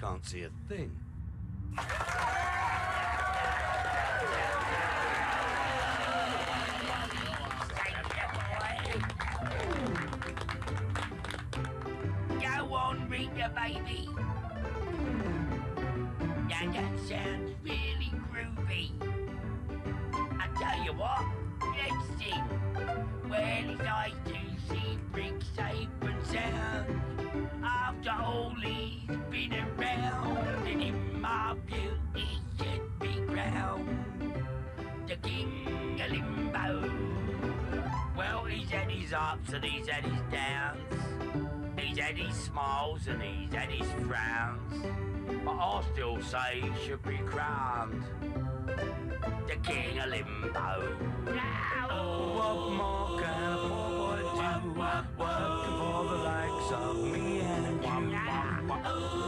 can't see a thing. Go on, Rita, baby. Now that sounds really groovy. I tell you what, let's sing. Well, his eyes do see bricks safe and sound. After all he's been around, and in my view he should be crowned the king of limbo. Well, he's had his ups and he's had his downs. He's had his smiles and he's had his frowns. But I still say he should be crowned the king of limbo. Oh, what more can a poor boy do? Working for the likes of me and you.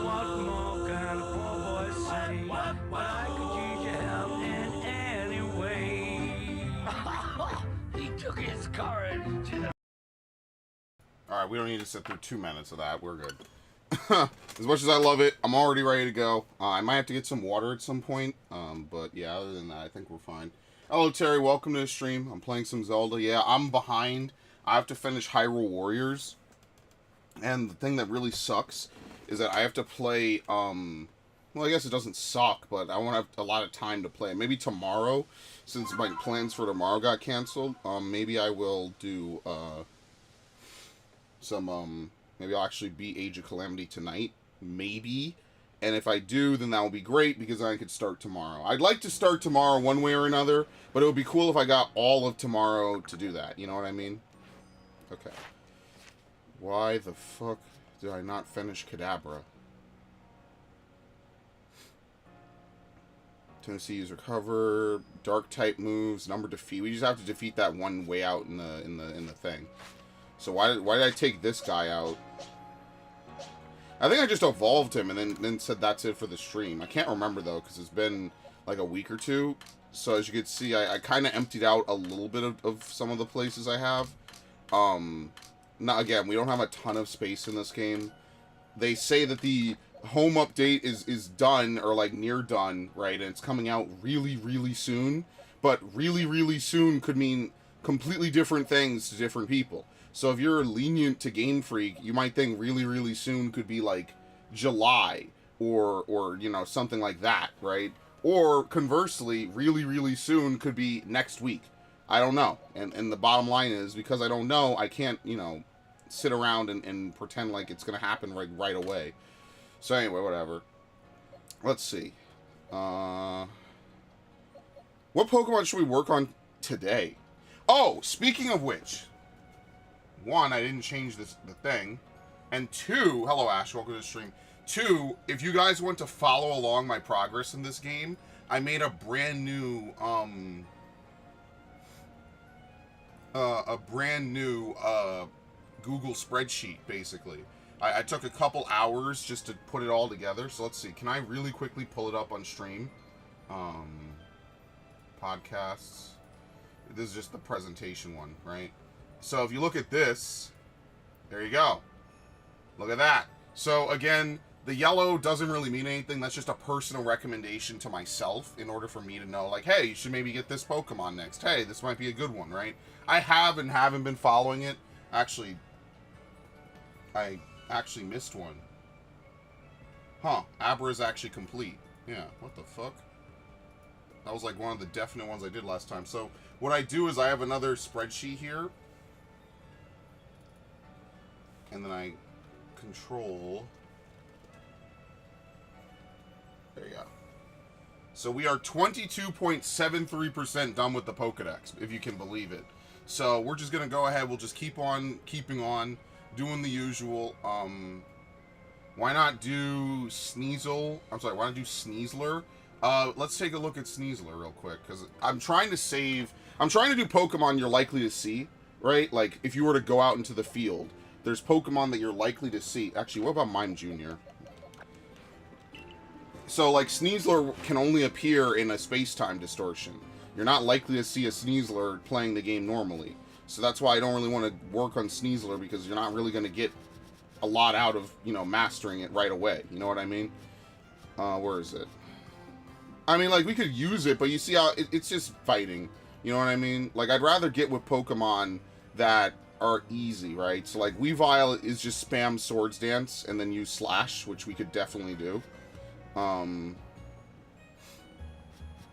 What more can a poor boy say? When I could use your help in any way. He took his courage to the... Alright, we don't need to sit through 2 minutes of that. We're good. As much as I love it, I'm already ready to go. I might have to get some water at some point. But yeah, other than that, I think we're fine. Hello, Terry. Welcome to the stream. I'm playing some Zelda. Yeah, I'm behind. I have to finish Hyrule Warriors. And the thing that really sucks is that I have to play, well, I guess it doesn't suck, but I won't have a lot of time to play. Maybe tomorrow, since my plans for tomorrow got canceled, maybe I will do, maybe I'll actually beat Age of Calamity tonight. Maybe. And if I do, then that will be great, because I could start tomorrow. I'd like to start tomorrow one way or another, but it would be cool if I got all of tomorrow to do that. You know what I mean? Okay. Why the fuck did I not finish Kadabra? Tennessee user cover, dark type moves, number defeat. We just have to defeat that one way out in the thing. So why did I take this guy out? I think I just evolved him and then said that's it for the stream. I can't remember though, because it's been like a week or two. So as you can see, I kind of emptied out a little bit of some of the places I have. Now again, we don't have a ton of space in this game. They say that the home update is done, or like near done, right? And it's coming out really, really soon. But really, really soon could mean completely different things to different people. So if you're lenient to Game Freak, you might think really, really soon could be like July or you know, something like that, right? Or conversely, really, really soon could be next week. I don't know. And the bottom line is, because I don't know, I can't, you know, sit around and pretend like it's going to happen right away. So anyway, whatever. Let's see. What Pokemon should we work on today? Oh, speaking of which... One, I didn't change the thing. And two, hello Ash, welcome to the stream. Two, if you guys want to follow along my progress in this game, I made a brand new, Google spreadsheet, basically. I took a couple hours just to put it all together. So let's see, can I really quickly pull it up on stream? Podcasts. This is just the presentation one, right? So if you look at this, there you go. Look at that. So again, the yellow doesn't really mean anything. That's just a personal recommendation to myself in order for me to know, like, hey, you should maybe get this Pokemon next. Hey, this might be a good one, right? I have and haven't been following it. Actually, I actually missed one. Huh, Abra is actually complete. Yeah, what the fuck? That was like one of the definite ones I did last time. So what I do is I have another spreadsheet here. And then I control. There you go. So we are 22.73% done with the Pokedex, if you can believe it. So we're just going to go ahead. We'll just keep on keeping on, doing the usual. Why not do Sneasel? I'm sorry, why not do Sneasler? Let's take a look at Sneasler real quick, because I'm trying to save. I'm trying to do Pokemon you're likely to see, right? Like, if you were to go out into the field, there's Pokemon that you're likely to see. Actually, what about Mime Jr.? So, like, Sneasler can only appear in a space-time distortion. You're not likely to see a Sneasler playing the game normally. So that's why I don't really want to work on Sneasler, because you're not really going to get a lot out of, you know, mastering it right away. You know what I mean? Where is it? I mean, like, we could use it, but you see how it's just fighting. You know what I mean? Like, I'd rather get with Pokemon that are easy, right? So, like, Weavile is just spam Swords Dance and then use Slash, which we could definitely do.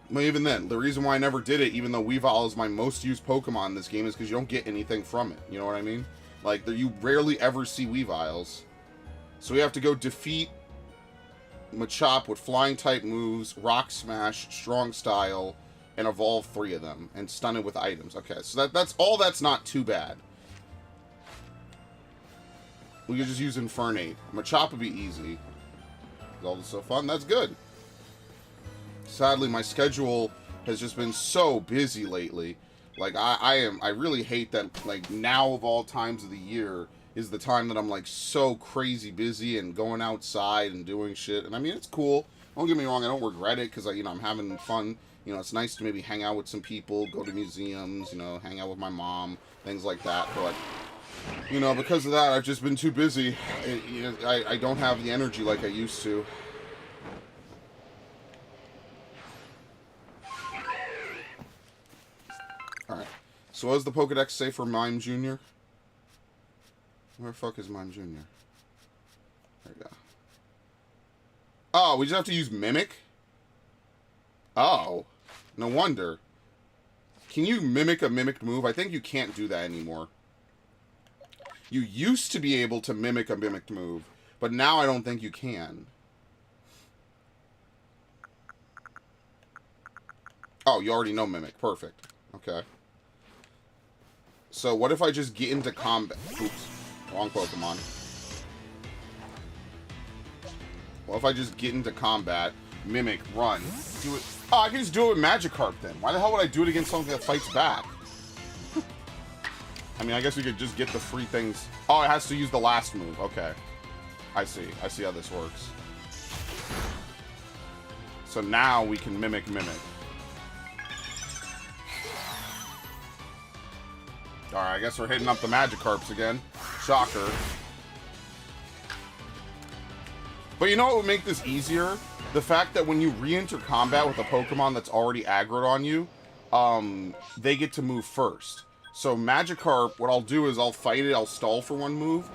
But even then, the reason why I never did it, even though Weavile is my most used Pokemon in this game, is because you don't get anything from it. You know what I mean? Like, you rarely ever see Weaviles. So we have to go defeat Machop with Flying-type moves, Rock Smash, Strong Style, and evolve 3 of them, and stun it with items. Okay, so that's all. That's not too bad. We could just use Infernape. Machop would be easy. All so fun. That's good. Sadly, my schedule has just been so busy lately. Like, I really hate that, like, now of all times of the year is the time that I'm, like, so crazy busy and going outside and doing shit. And, I mean, it's cool. Don't get me wrong, I don't regret it because, you know, I'm having fun. You know, it's nice to maybe hang out with some people, go to museums, you know, hang out with my mom, things like that. But, you know, because of that, I've just been too busy. I don't have the energy like I used to. Alright. So what does the Pokedex say for Mime Jr.? Where the fuck is Mime Jr.? There we go. Oh, we just have to use Mimic? Oh. No wonder. Can you mimic a mimicked move? I think you can't do that anymore. You used to be able to mimic a mimicked move, but now I don't think you can. Oh, you already know Mimic. Perfect. Okay. So what if I just get into combat? Oops. Wrong Pokemon. What if I just get into combat, Mimic, run, do it? Oh, I can just do it with Magikarp then. Why the hell would I do it against something that fights back? I mean, I guess we could just get the free things. Oh, it has to use the last move. Okay. I see. I see how this works. So now we can Mimic. Alright, I guess we're hitting up the Magikarps again. Shocker. But you know what would make this easier? The fact that when you re-enter combat with a Pokemon that's already aggroed on you, they get to move first. So Magikarp, what I'll do is I'll fight it, I'll stall for one move,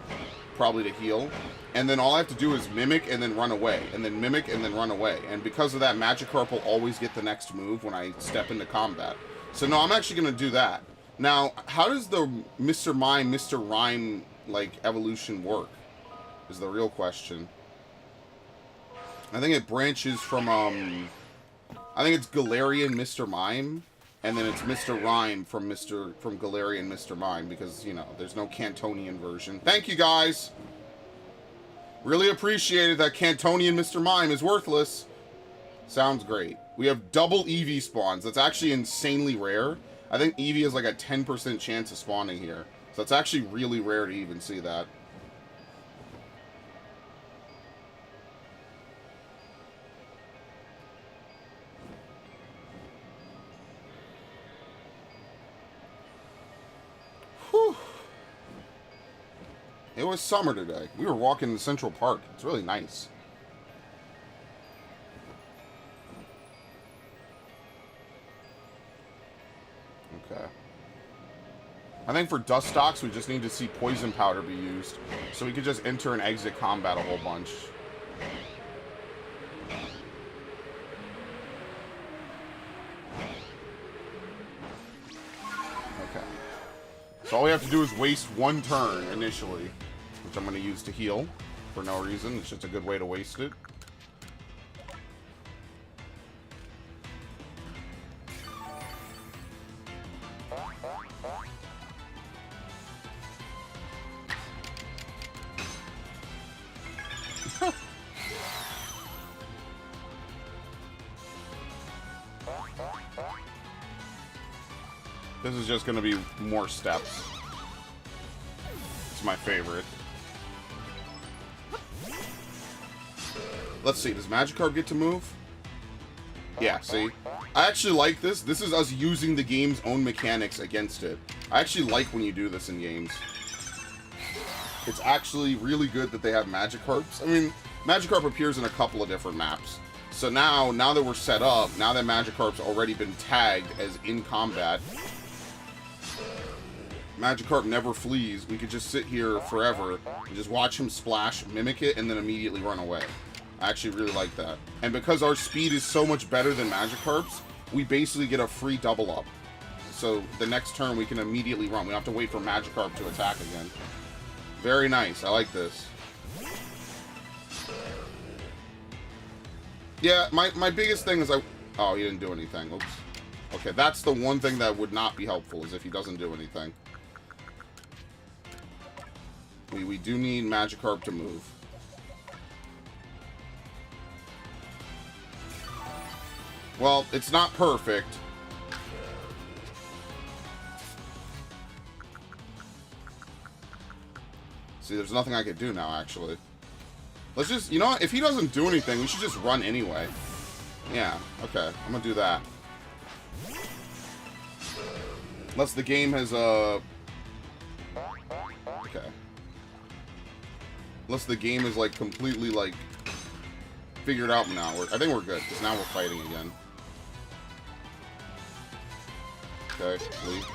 probably to heal, and then all I have to do is Mimic and then run away, and then Mimic and then run away. And because of that, Magikarp will always get the next move when I step into combat. So no, I'm actually going to do that. Now, how does the Mr. Mime, Mr. Rhyme, like, evolution work? Is the real question. I think it branches from, I think it's Galarian Mr. Mime, and then it's Mr. Rhyme from Galarian Mr. Mime, because, you know, there's no Cantonian version. Thank you, guys! Really appreciated that Cantonian Mr. Mime is worthless. Sounds great. We have double Eevee spawns. That's actually insanely rare. I think Eevee has like a 10% chance of spawning here. So it's actually really rare to even see that. Whew. It was summer today. We were walking in Central Park. It's really nice. Okay. I think for Dustox, we just need to see Poison Powder be used. So we could just enter and exit combat a whole bunch. Okay. So all we have to do is waste one turn initially, which I'm going to use to heal for no reason. It's just a good way to waste it. This is just going to be more steps. It's my favorite. Let's see, does Magikarp get to move? Yeah, see? I actually like this. This is us using the game's own mechanics against it. I actually like when you do this in games. It's actually really good that they have Magikarps. I mean, Magikarp appears in a couple of different maps. So now that we're set up, now that Magikarp's already been tagged as in combat, Magikarp never flees. We could just sit here forever and just watch him splash, mimic it, and then immediately run away. I actually really like that. And because our speed is so much better than Magikarp's, we basically get a free double up. So the next turn we can immediately run. We don't have to wait for Magikarp to attack again. Very nice. I like this. Yeah, my biggest thing is oh, he didn't do anything. Oops. Okay, that's the one thing that would not be helpful, is if he doesn't do anything. We do need Magikarp to move. Well, it's not perfect. See, there's nothing I could do now, actually. Let's just, you know what? If he doesn't do anything, we should just run anyway. Yeah, okay. I'm gonna do that. Unless the game has, okay. Unless the game is, like, completely, like, figured out now. I think we're good, because now we're fighting again. Okay, leave.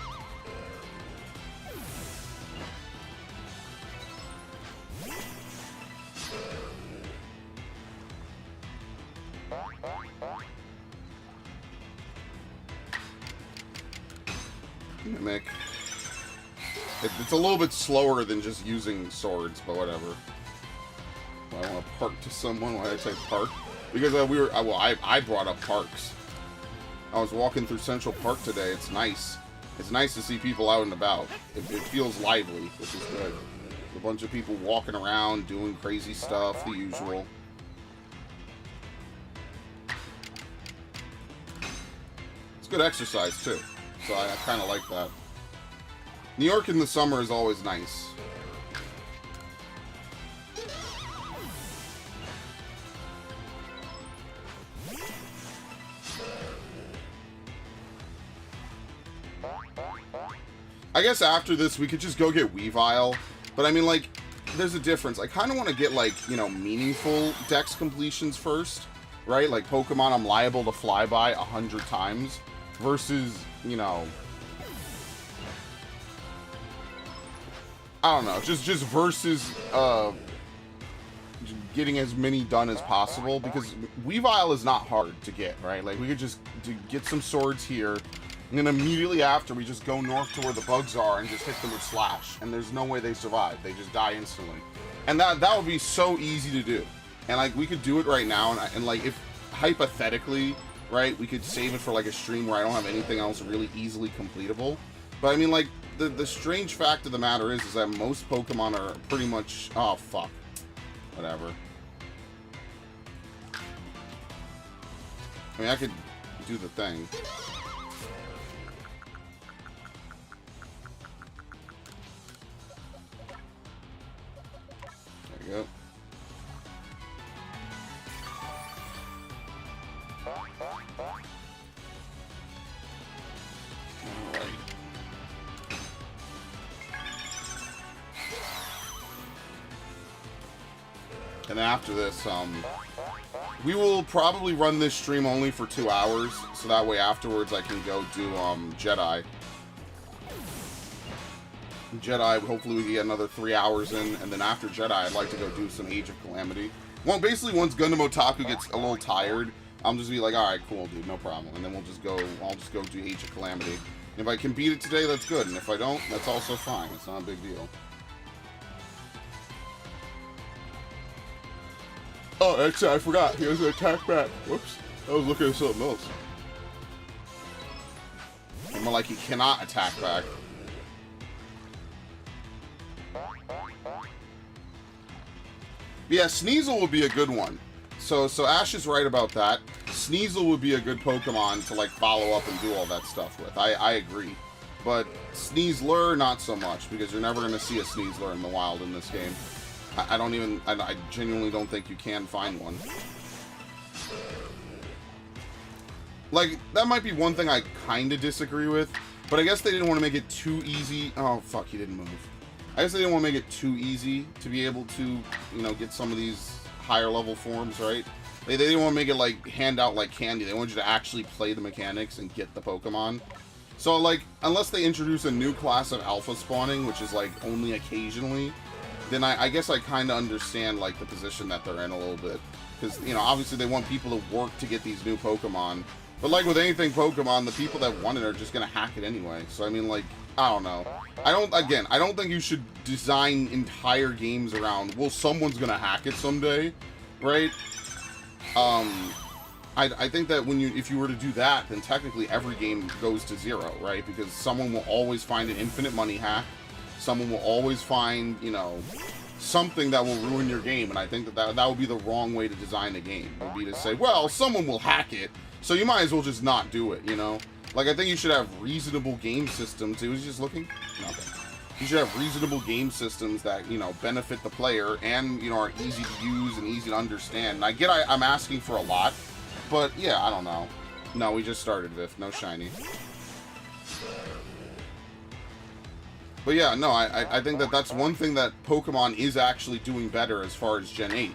Mimic. It's a little bit slower than just using swords, but whatever. I want to park to someone. Why did I say park? Because I brought up parks. I was walking through Central Park today. It's nice. It's nice to see people out and about. It feels lively, which is good. A bunch of people walking around, doing crazy stuff, the usual. It's good exercise, too. So I kind of like that. New York in the summer is always nice. I guess after this, we could just go get Weavile. But I mean, like, there's a difference. I kind of want to get, like, you know, meaningful dex completions first, right? Like Pokemon I'm liable to fly by 100 times versus, you know, I don't know, just versus getting as many done as possible, because Weavile is not hard to get, right? Like, we could just get some swords here, and then immediately after, we just go north to where the bugs are and just hit them with Slash. And there's no way they survive. They just die instantly. And that would be so easy to do. And, like, we could do it right now. And like, if, hypothetically, right, we could save it for, like, a stream where I don't have anything else really easily completable. But, I mean, like, the strange fact of the matter is that most Pokemon are pretty much... Oh, fuck. Whatever. I mean, I could do the thing. There you go. Alright. And after this, we will probably run this stream only for 2 hours, so that way afterwards I can go do, Jedi. Jedi, hopefully we can get another 3 hours in, and then after Jedi, I'd like to go do some Age of Calamity. Well, basically, once Gundam Otaku gets a little tired, I'll just be like, alright, cool, dude, no problem. And then I'll just go do Age of Calamity. And if I can beat it today, that's good, and if I don't, that's also fine. It's not a big deal. Oh, actually, I forgot. He has an attack back. Whoops. I was looking at something else. I'm like, he cannot attack back. But yeah, Sneasel would be a good one. So Ash is right about that. Sneasel would be a good Pokemon to, like, follow up and do all that stuff with. I agree. But Sneasler, not so much, because you're never going to see a Sneasler in the wild in this game. I genuinely don't think you can find one. Like, that might be one thing I kind of disagree with, but I guess they didn't want to make it too easy. Oh, fuck, he didn't move. I guess they didn't want to make it too easy to be able to, you know, get some of these higher level forms, right? They didn't want to make it like hand out like candy. They wanted you to actually play the mechanics and get the Pokemon. So like, unless they introduce a new class of alpha spawning, which is like only occasionally, then I guess I kind of understand like the position that they're in a little bit. Because, you know, obviously they want people to work to get these new Pokemon. But like with anything Pokemon, the people that want it are just going to hack it anyway. So I mean, like, I don't know. I don't think you should design entire games around, well, someone's going to hack it someday, right? I think that if you were to do that, then technically every game goes to zero, right? Because someone will always find an infinite money hack. Someone will always find, you know, something that will ruin your game, and I think that would be the wrong way to design a game. It would be to say, well, someone will hack it, so you might as well just not do it, you know? Like, I think you should have reasonable game systems. He was just looking? No, okay. You should have reasonable game systems that, you know, benefit the player and, you know, are easy to use and easy to understand. And I get I'm asking for a lot, but, yeah, I don't know. No, we just started, Viv. No shiny. But yeah, no, I think that that's one thing that Pokemon is actually doing better as far as Gen 8.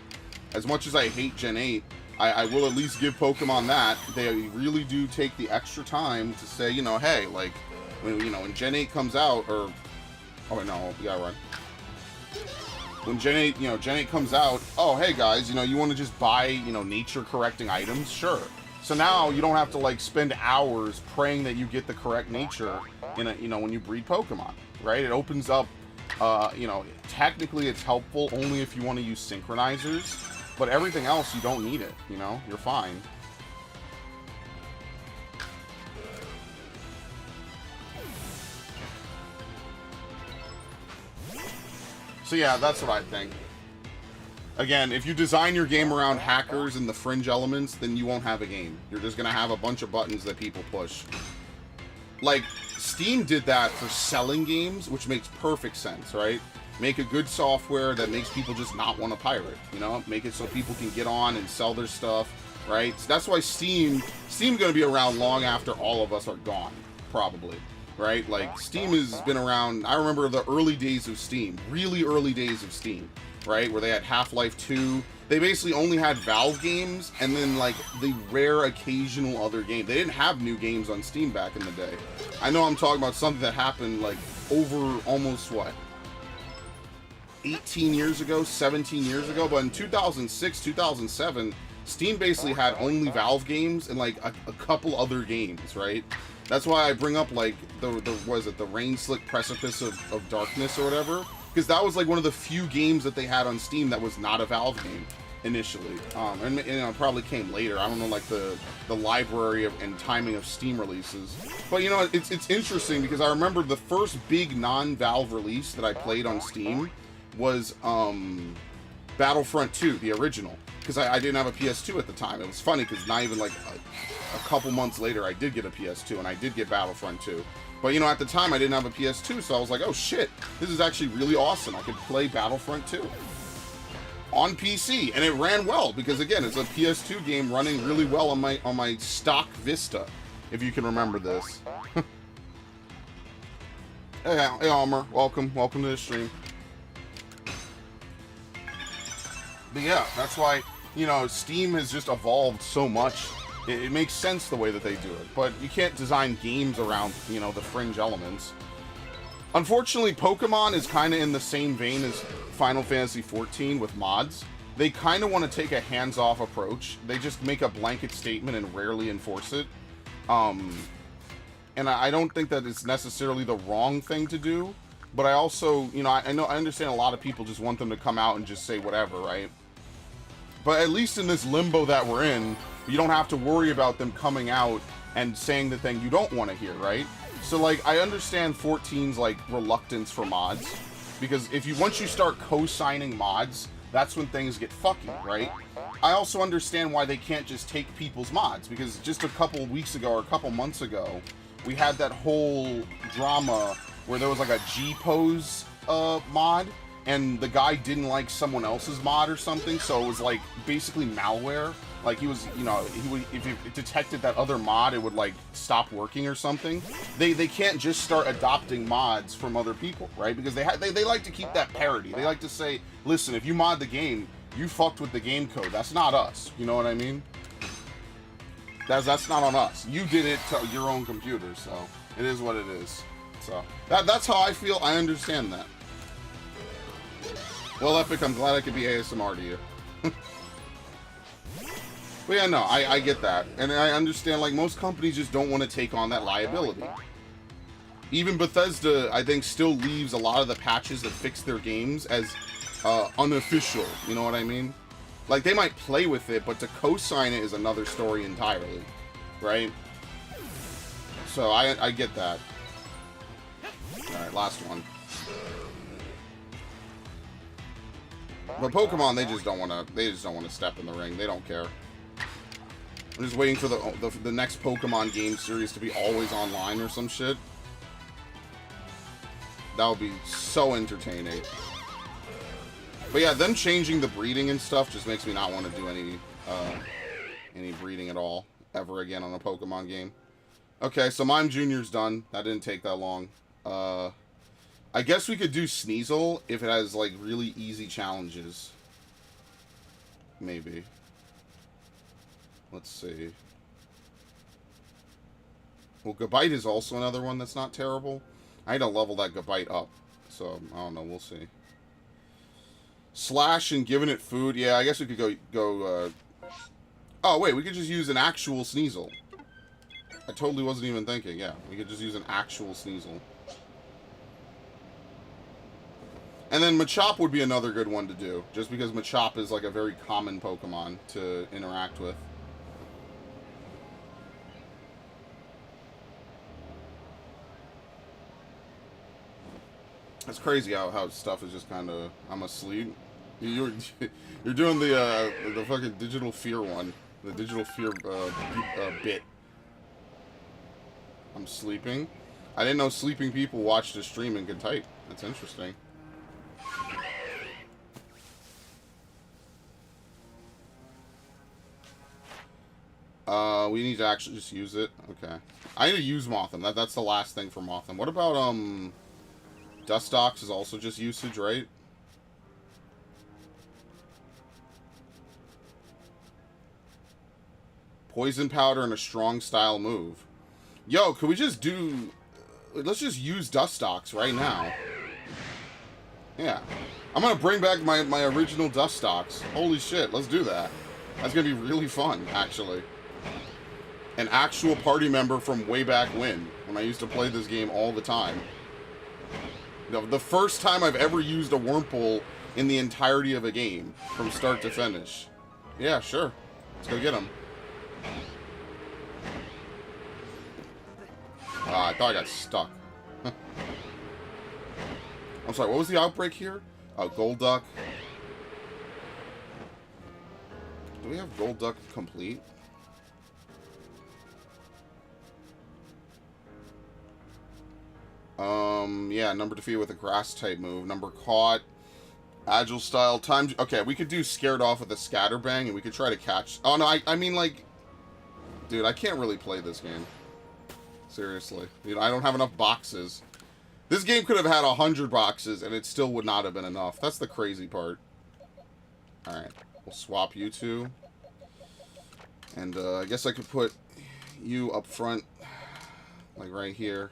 As much as I hate Gen 8, I will at least give Pokemon that. They really do take the extra time to say, you know, hey, like, when Gen 8 comes out, or... Oh, wait, no, yeah, right. When Gen 8, you know, Gen 8 comes out, oh, hey, guys, you know, you want to just buy, you know, nature-correcting items? Sure. So now you don't have to, like, spend hours praying that you get the correct nature, you know, when you breed Pokemon. Right? It opens up, you know, technically it's helpful only if you want to use synchronizers, but everything else, you don't need it, you know? You're fine. So yeah, that's what I think. Again, if you design your game around hackers and the fringe elements, then you won't have a game. You're just going to have a bunch of buttons that people push. Like, Steam did that for selling games, which makes perfect sense, right? Make a good software that makes people just not want to pirate, you know? Make it so people can get on and sell their stuff, right? So that's why Steam's going to be around long after all of us are gone, probably, right? Like, Steam has been around, I remember the early days of Steam, really early days of Steam, right? Where they had Half-Life 2. They basically only had Valve games and then, like, the rare occasional other game. They didn't have new games on Steam back in the day. I know I'm talking about something that happened, like, over almost, what, 18 years ago, 17 years ago? But in 2006, 2007, Steam basically had only Valve games and, like, a couple other games, right? That's why I bring up, like, the Rain Slick Precipice of Darkness or whatever. Because that was, like, one of the few games that they had on Steam that was not a Valve game initially. And you know, it probably came later. I don't know, like, the library and timing of Steam releases. But, you know, it's interesting because I remember the first big non-Valve release that I played on Steam was Battlefront 2, the original. Because I didn't have a PS2 at the time. It was funny because not even, like, a couple months later, I did get a PS2, and I did get Battlefront 2. But, you know, at the time, I didn't have a PS2, so I was like, oh, shit, this is actually really awesome. I could play Battlefront 2 on PC, and it ran well, because, again, it's a PS2 game running really well on my stock Vista, if you can remember this. Hey, Almer, welcome to the stream. But, yeah, that's why, you know, Steam has just evolved so much. It makes sense the way that they do it, but you can't design games around, you know, the fringe elements. Unfortunately, Pokemon is kind of in the same vein as Final Fantasy XIV with mods. They kind of want to take a hands-off approach. They just make a blanket statement and rarely enforce it. And I don't think that it's necessarily the wrong thing to do, but I also, you know, I understand a lot of people just want them to come out and just say whatever, right? But at least in this limbo that we're in, you don't have to worry about them coming out and saying the thing you don't want to hear, right? So, like, I understand 14's, like, reluctance for mods, because once you start co-signing mods, that's when things get fucky, right? I also understand why they can't just take people's mods, because just a couple weeks ago or a couple months ago, we had that whole drama where there was, like, a G-Pose mod, and the guy didn't like someone else's mod or something, so it was, like, basically malware. Like, he was, you know, if it detected that other mod, it would, like, stop working or something. They can't just start adopting mods from other people, right? Because they like to keep that parity. They like to say, listen, if you mod the game, You fucked with the game code. That's not us. You know what I mean? That's not on us. You did it to your own computer, so it is what it is. So that's how I feel. I understand that. Well, Epic, I'm glad I could be ASMR to you. But yeah, no, I get that. And I understand, like, most companies just don't want to take on that liability. Even Bethesda, I think, still leaves a lot of the patches that fix their games as unofficial. You know what I mean? Like, they might play with it, but to co-sign it is another story entirely. Right? So, I get that. Alright, last one. But Pokemon, they just don't want to step in the ring. They don't care. I'm just waiting for the next Pokemon game series to be always online or some shit. That would be so entertaining. But yeah, them changing the breeding and stuff just makes me not want to do any breeding at all ever again on a Pokemon game. Okay, so Mime Jr.'s done. That didn't take that long. I guess we could do Sneasel if it has, like, really easy challenges. Maybe. Let's see. Well, Gabite is also another one that's not terrible. I need to level that Gabite up. So, I don't know. We'll see. Slash and giving it food. Yeah, I guess we could go Oh, wait. We could just use an actual Sneasel. I totally wasn't even thinking. Yeah, we could just use an actual Sneasel. And then Machop would be another good one to do. Just because Machop is, like, a very common Pokemon to interact with. It's crazy how stuff is just kind of... I'm asleep. You're doing the fucking Digital Fear one. The Digital Fear bit. I'm sleeping. I didn't know sleeping people watched the stream and could type. That's interesting. We need to actually just use it. Okay. I need to use Mothim. That's the last thing for Mothim. What about, Dustox is also just usage, right? Poison Powder and a strong style move. Yo, could we just do... Let's just use Dustox right now. Yeah. I'm gonna bring back my original Dustox. Holy shit, let's do that. That's gonna be really fun, actually. An actual party member from way back when I used to play this game all the time. The first time I've ever used a Wurmple in the entirety of a game, from start to finish. Yeah, sure. Let's go get him. I thought I got stuck. I'm sorry, what was the outbreak here? Golduck. Do we have Golduck complete? Yeah, number defeated with a grass type move. Number caught. Agile style. Time. Okay, we could do scared off with a scatterbang and we could try to catch. Oh, no, I mean, like. Dude, I can't really play this game. Seriously. You know, I don't have enough boxes. This game could have had 100 boxes and it still would not have been enough. That's the crazy part. Alright. We'll swap you two. And, I guess I could put you up front. Like right here.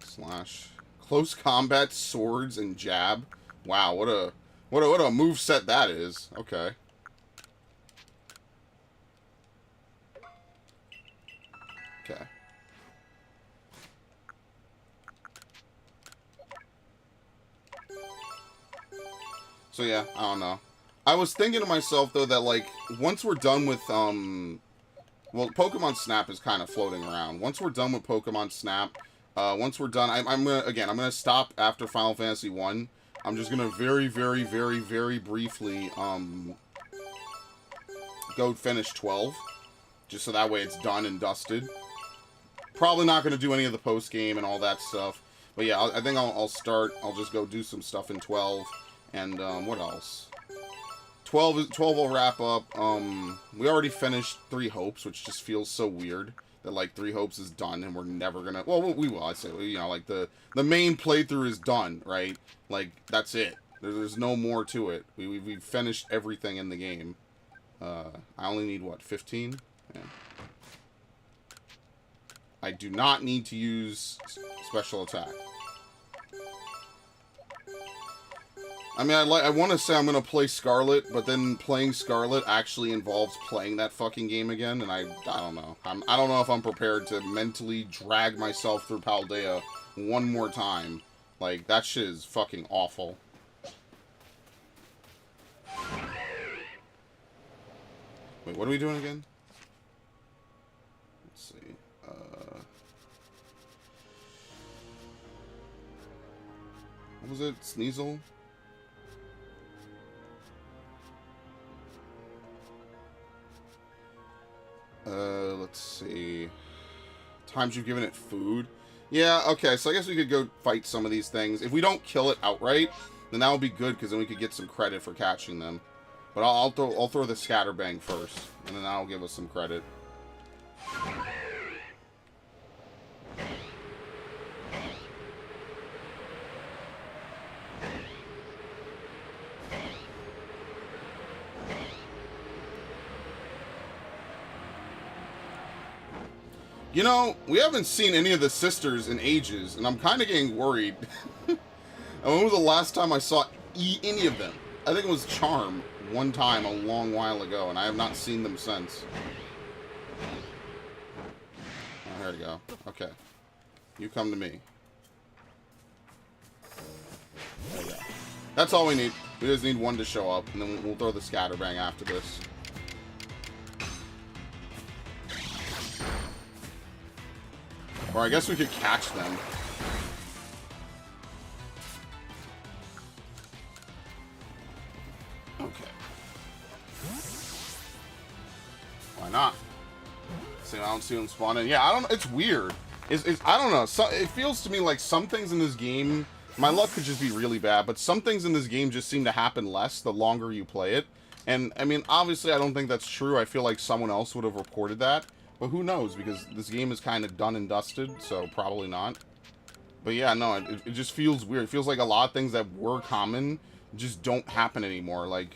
Slash. Close combat, swords, and jab. Wow, what a move set that is. Okay. Okay. So yeah, I don't know. I was thinking to myself though that like once we're done with well, Pokemon Snap is kind of floating around. Once we're done with Pokemon Snap, once we're done, I'm gonna stop after Final Fantasy 1. I'm just gonna very briefly go finish 12, just so that way it's done and dusted. Probably not gonna do any of the post game and all that stuff, but yeah, I think I'll start. I'll just go do some stuff in 12, and what else? 12 will wrap up. We already finished 3 Hopes, which just feels so weird that like 3 Hopes is done and we're never gonna. Well, we will. I say, you know, like the main playthrough is done, right? Like that's it. There's no more to it. We've finished everything in the game. I only need what, 15? Yeah. I do not need to use special attack. I mean, I want to say I'm going to play Scarlet, but then playing Scarlet actually involves playing that fucking game again, and I don't know. I don't know if I'm prepared to mentally drag myself through Paldea one more time. Like, that shit is fucking awful. Wait, what are we doing again? Let's see. What was it? Sneasel? Let's see. Times you've given it food. Yeah, okay, so I guess we could go fight some of these things. If we don't kill it outright, then that would be good, because then we could get some credit for catching them. But I'll throw the Scatterbang first, and then that'll give us some credit. You know, we haven't seen any of the sisters in ages, and I'm kind of getting worried. When was the last time I saw any of them? I think it was Charm one time a long while ago, and I have not seen them since. Oh, there we go. Okay. You come to me. There we go. That's all we need. We just need one to show up, and then we'll throw the Scatterbang after this. Or I guess we could catch them. Okay. Why not? See, I don't see them spawning. Yeah, I don't. It's weird. I don't know. So, it feels to me like some things in this game. My luck could just be really bad, but some things in this game just seem to happen less the longer you play it. And I mean, obviously, I don't think that's true. I feel like someone else would have reported that. But who knows, because this game is kind of done and dusted, so probably not. But yeah, no, it just feels weird. It feels like a lot of things that were common just don't happen anymore. Like,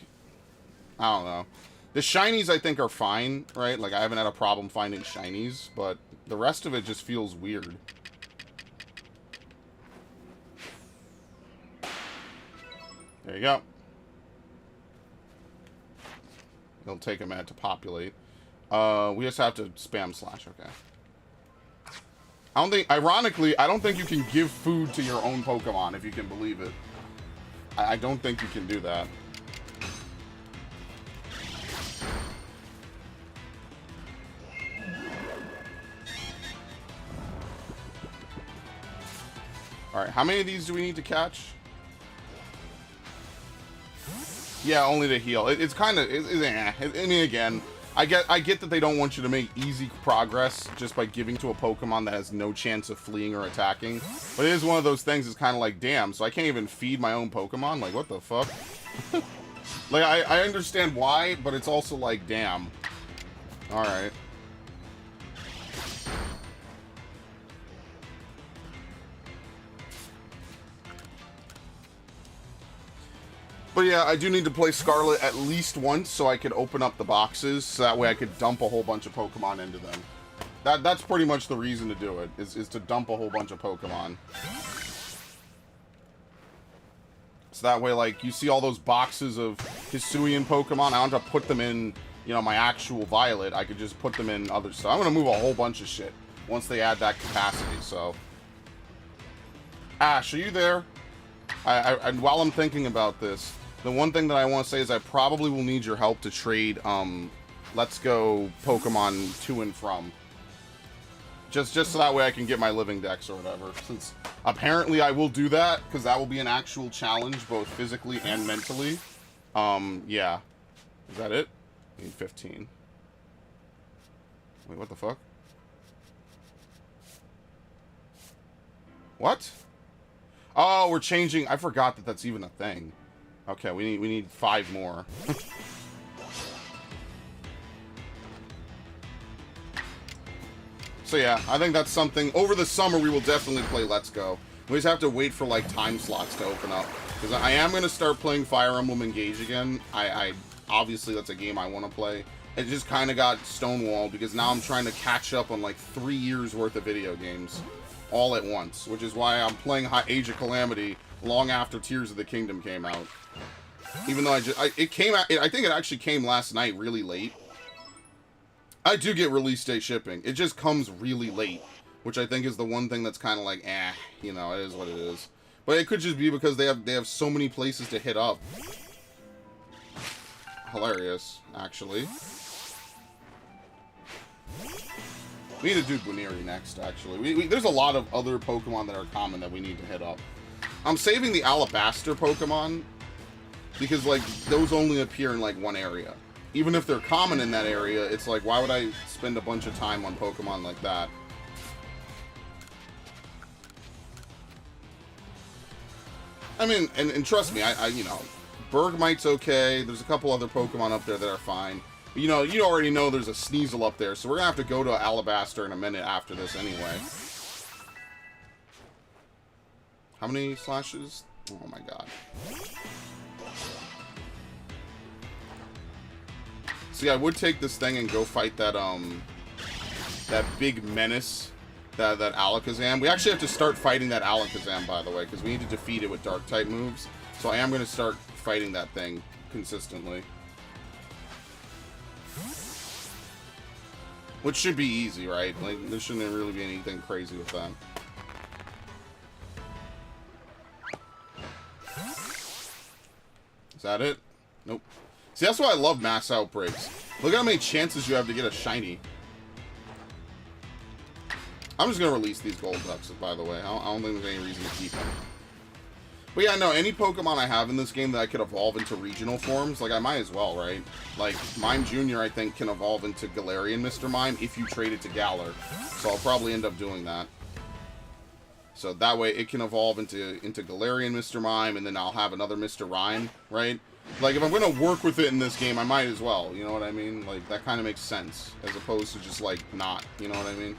I don't know. The Shinies, I think, are fine, right? Like, I haven't had a problem finding Shinies, but the rest of it just feels weird. There you go. It'll take a minute to populate. We just have to spam slash, okay. I don't think, ironically, I don't think you can give food to your own Pokemon, if you can believe it. I don't think you can do that. Alright, how many of these do we need to catch? Yeah, only to heal. It's kind of, I mean, again, I get that they don't want you to make easy progress just by giving to a Pokemon that has no chance of fleeing or attacking. But it is one of those things that's kind of like, damn, so I can't even feed my own Pokemon? Like, what the fuck? Like, I understand why, but it's also like, damn. Alright. But yeah, I do need to play Scarlet at least once so I could open up the boxes, so that way I could dump a whole bunch of Pokemon into them. That's pretty much the reason to do it, is to dump a whole bunch of Pokemon. So that way, like, you see all those boxes of Hisuian Pokemon, I don't have to put them in, you know, my actual Violet, I could just put them in other stuff. I'm gonna move a whole bunch of shit once they add that capacity, so... Ash, are you there? And while I'm thinking about this, the one thing that I want to say is I probably will need your help to trade, Let's Go Pokemon to and from. Just so that way I can get my living dex or whatever. Since apparently I will do that, because that will be an actual challenge, both physically and mentally. Yeah. Is that it? I need 15. Wait, what the fuck? What? Oh, we're changing. I forgot that that's even a thing. Okay, we need 5 more. So yeah, I think that's something. Over the summer, we will definitely play Let's Go. We just have to wait for, like, time slots to open up. Because I am going to start playing Fire Emblem Engage again. Obviously, that's a game I want to play. It just kind of got stonewalled because now I'm trying to catch up on, like, 3 years worth of video games. All at once. Which is why I'm playing Age of Calamity long after Tears of the Kingdom came out. Even though it came out, I think it actually came last night really late. I do get release date shipping. It just comes really late, which I think is the one thing that's kind of like, you know, it is what it is. But it could just be because they have so many places to hit up. Hilarious, actually. We need to do Buniri next, actually. There's a lot of other Pokemon that are common that we need to hit up. I'm saving the Alabaster Pokemon because, like, those only appear in, like, one area. Even if they're common in that area, it's like, why would I spend a bunch of time on Pokemon like that? I mean, and trust me, you know, Bergmite's okay. There's a couple other Pokemon up there that are fine. You know, you already know there's a Sneasel up there, so we're gonna have to go to Alabaster in a minute after this anyway. How many slashes? Oh my god. See, I would take this thing and go fight that, that big menace, that Alakazam. We actually have to start fighting that Alakazam, by the way, because we need to defeat it with Dark-type moves. So I am going to start fighting that thing consistently. Which should be easy, right? Like, there shouldn't really be anything crazy with that. Is that it? Nope. See, that's why I love mass outbreaks. Look at how many chances you have to get a shiny. I'm just going to release these gold ducks, by the way. I don't think there's any reason to keep them. But yeah, no, any Pokemon I have in this game that I could evolve into regional forms, like, I might as well, right? Like, Mime Jr., I think, can evolve into Galarian Mr. Mime if you trade it to Galar. So I'll probably end up doing that. So that way it can evolve into Galarian Mr. Mime, and then I'll have another Mr. Rhyme, right? Like, if I'm going to work with it in this game, I might as well, you know what I mean? Like, that kind of makes sense, as opposed to just, like, not, you know what I mean?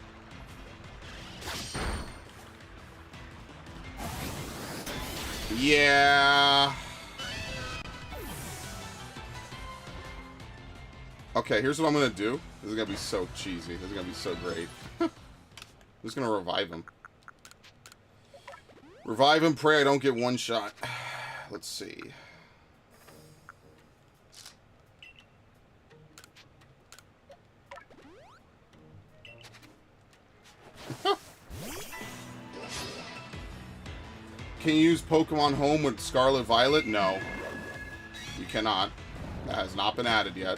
Yeah. Okay, here's what I'm going to do. This is going to be so cheesy. This is going to be so great. I'm just going to revive him. Revive him, pray I don't get one shot. Let's see. Can you use Pokemon Home with Scarlet Violet? No. You cannot. That has not been added yet.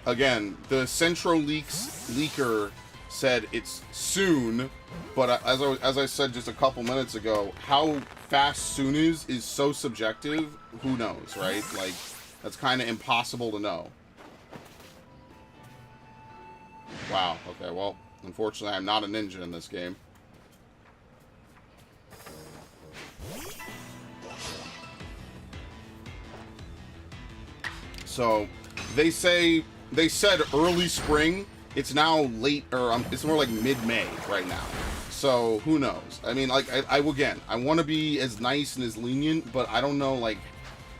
Again, the Centro leaker said it's soon, but as I said just a couple minutes ago, how fast soon is so subjective. Who knows, right? Like, that's kind of impossible to know. Wow. Okay, well, unfortunately, I'm not a ninja in this game. So, they said early spring. It's now late, or it's more like mid-May right now. So, who knows? I mean, like, I want to be as nice and as lenient, but I don't know, like,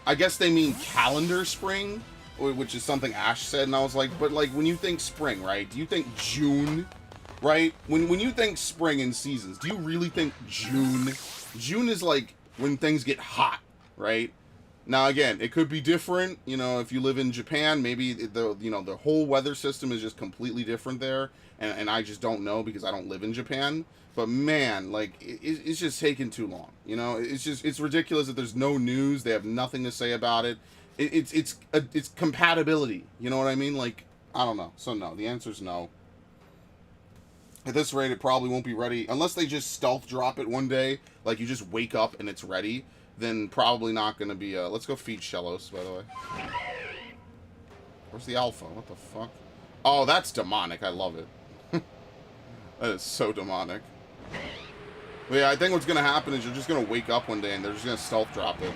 I guess they mean calendar spring, which is something Ash said, and I was like, but, like, when you think spring, right, do you think June, right? When you think spring and seasons, do you really think June? June is, like, when things get hot, right? Now, again, it could be different, you know, if you live in Japan, maybe the whole weather system is just completely different there, and I just don't know because I don't live in Japan, but man, like, it's just taking too long, you know, it's ridiculous that there's no news, they have nothing to say about it, it's compatibility, you know what I mean, like, I don't know, so no, the answer's no. At this rate, it probably won't be ready, unless they just stealth drop it one day, like, you just wake up and it's ready. Then probably not going to be, let's go feed Shellos, by the way. Where's the alpha? What the fuck? Oh, that's demonic. I love it. That is so demonic. But yeah, I think what's going to happen is you're just going to wake up one day and they're just going to stealth drop it.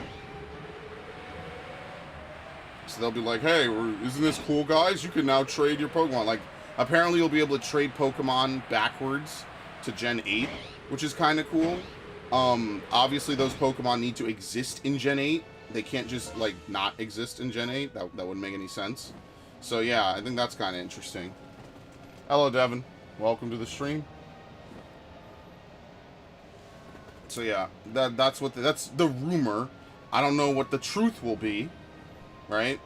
So they'll be like, hey, isn't this cool, guys? You can now trade your Pokemon. Like, apparently you'll be able to trade Pokemon backwards to Gen 8, which is kind of cool. Obviously those Pokemon need to exist in Gen 8. They can't just, like, not exist in Gen 8. That wouldn't make any sense. So, yeah, I think that's kind of interesting. Hello, Devin. Welcome to the stream. So, yeah, that's the rumor. I don't know what the truth will be, right?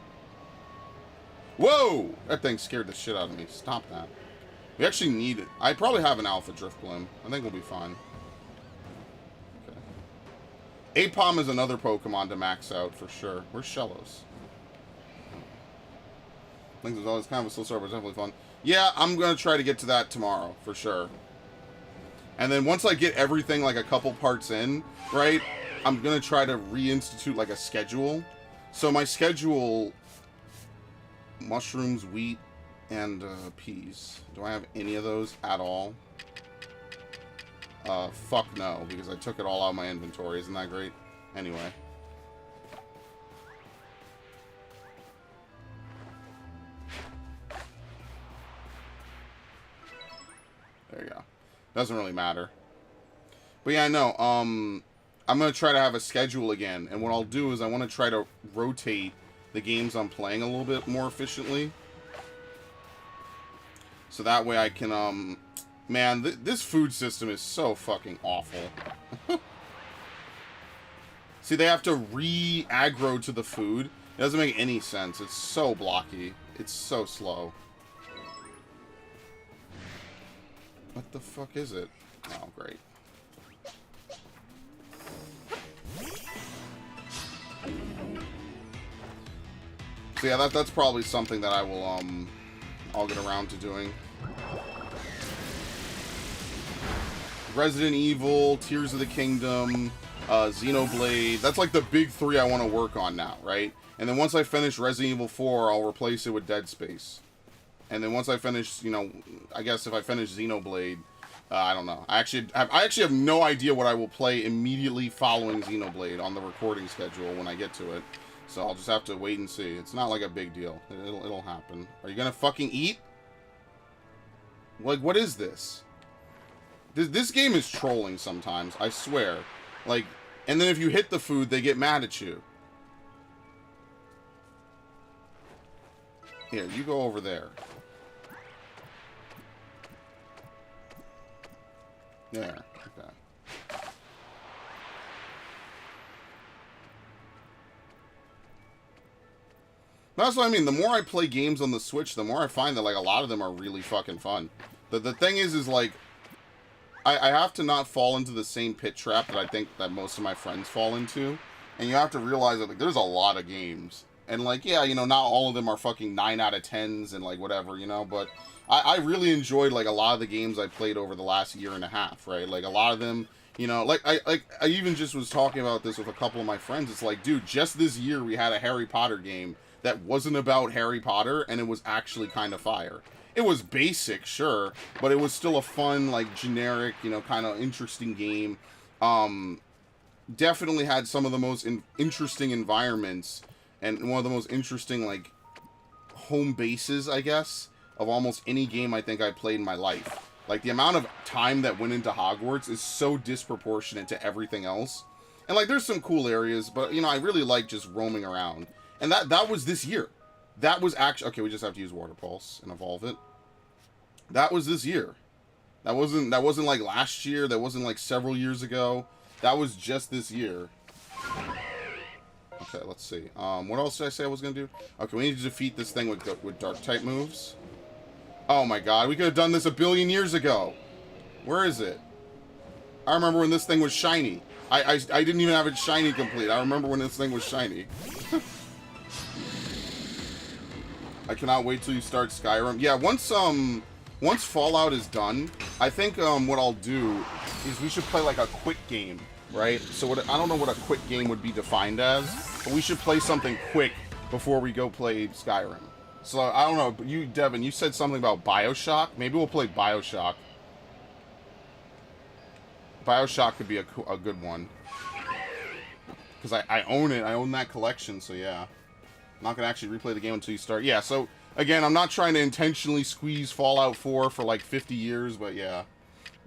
Whoa! That thing scared the shit out of me. Stop that. We actually need it. I probably have an Alpha Drifblim. I think we'll be fine. Okay. Apom is another Pokemon to max out for sure. Where's Shellos? I think there's always kind of a slow start, but it's definitely fun. Yeah, I'm going to try to get to that tomorrow, for sure. And then once I get everything, like, a couple parts in, right, I'm going to try to reinstitute, like, a schedule. So my schedule, mushrooms, wheat, and peas. Do I have any of those at all? Fuck no, because I took it all out of my inventory. Isn't that great? Anyway. There you go. Doesn't really matter. But yeah, no, I'm going to try to have a schedule again. And what I'll do is I want to try to rotate the games I'm playing a little bit more efficiently. So that way I can, man, this food system is so fucking awful. See, they have to re-aggro to the food. It doesn't make any sense. It's so blocky. It's so slow. What the fuck is it? Oh, great. So yeah, that's probably something that I will, I'll get around to doing. Resident Evil, Tears of the Kingdom, Xenoblade. That's like the big three I want to work on now, right? And then once I finish Resident Evil 4, I'll replace it with Dead Space. And then once I finish, you know, I guess if I finish Xenoblade, I don't know. I actually have no idea what I will play immediately following Xenoblade on the recording schedule when I get to it. So I'll just have to wait and see. It's not like a big deal. It'll happen. Are you gonna fucking eat? Like, what is this? This game is trolling sometimes, I swear. Like, and then if you hit the food, they get mad at you. Here, you go over there. There, okay. That's what I mean. The more I play games on the Switch, the more I find that, like, a lot of them are really fucking fun. The thing is like, I have to not fall into the same pit trap that I think that most of my friends fall into. And you have to realize that, like, there's a lot of games. And, like, yeah, you know, not all of them are fucking 9 out of 10s and, like, whatever, you know, but I really enjoyed, like, a lot of the games I played over the last year and a half, right? Like, a lot of them, you know, like, I even just was talking about this with a couple of my friends. It's like, dude, just this year we had a Harry Potter game that wasn't about Harry Potter, and it was actually kind of fire. It was basic, sure, but it was still a fun, like, generic, you know, kind of interesting game. Definitely had some of the most interesting environments, and one of the most interesting, like, home bases, I guess, of almost any game I think I played in my life. Like, the amount of time that went into Hogwarts is so disproportionate to everything else. And, like, there's some cool areas, but, you know, I really like just roaming around. And that was this year. That was actually... Okay, we just have to use Water Pulse and evolve it. That was this year. That wasn't like last year. That wasn't like several years ago. That was just this year. Okay, let's see. What else did I say I was going to do? Okay, we need to defeat this thing with Dark-type moves. Oh my god, we could have done this a billion years ago. Where is it? I remember when this thing was shiny. I didn't even have it shiny complete. I remember when this thing was shiny. I cannot wait till you start Skyrim. Yeah, once Fallout is done, I think what I'll do is we should play like a quick game, right? So I don't know what a quick game would be defined as, but we should play something quick before we go play Skyrim. So I don't know, but you, Devin, you said something about BioShock. Maybe we'll play BioShock. BioShock could be a good one. Because I own it. I own that collection, so yeah. Not gonna actually replay the game until you start. Yeah, so, again, I'm not trying to intentionally squeeze Fallout 4 for, like, 50 years, but yeah.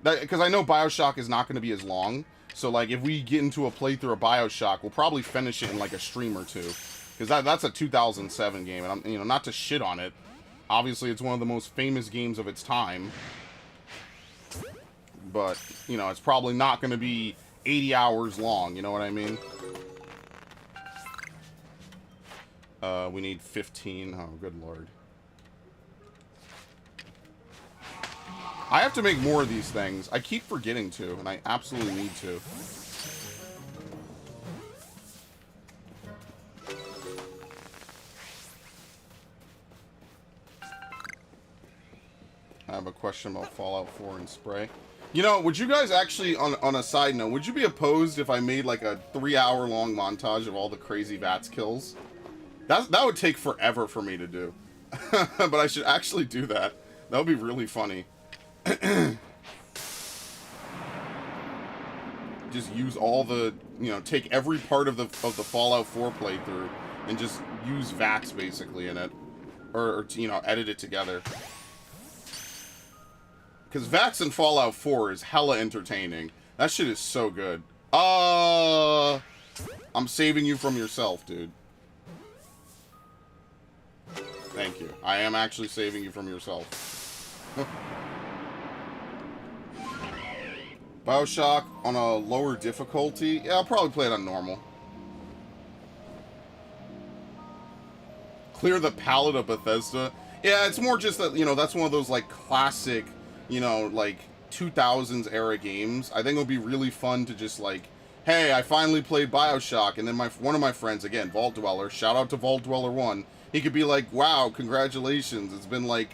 Because I know Bioshock is not gonna be as long, so, like, if we get into a playthrough of Bioshock, we'll probably finish it in, like, a stream or two. Because that's a 2007 game, and I'm, you know, not to shit on it. Obviously, it's one of the most famous games of its time. But, you know, it's probably not going to be 80 hours long, you know what I mean? We need 15. Oh, good lord. I have to make more of these things. I keep forgetting to, and I absolutely need to. I have a question about Fallout 4 and spray. You know, would you guys actually, on a side note, would you be opposed if I made like a 3-hour-long montage of all the crazy VATS kills? That would take forever for me to do. But I should actually do that. That would be really funny. Just use all the, you know, take every part of the Fallout 4 playthrough and just use VATS basically in it. Or you know, edit it together. Because VATS in Fallout 4 is hella entertaining. That shit is so good. I'm saving you from yourself, dude. Thank you. I am actually saving you from yourself. Bioshock on a lower difficulty? Yeah, I'll probably play it on normal. Clear the palette of Bethesda? Yeah, it's more just that, you know, that's one of those, like, classic, you know, like, 2000s era games. I think it would be really fun to just, like, hey, I finally played Bioshock, and then one of my friends, again, Vault Dweller, shout out to Vault Dweller 1, he could be like, wow, congratulations, it's been, like,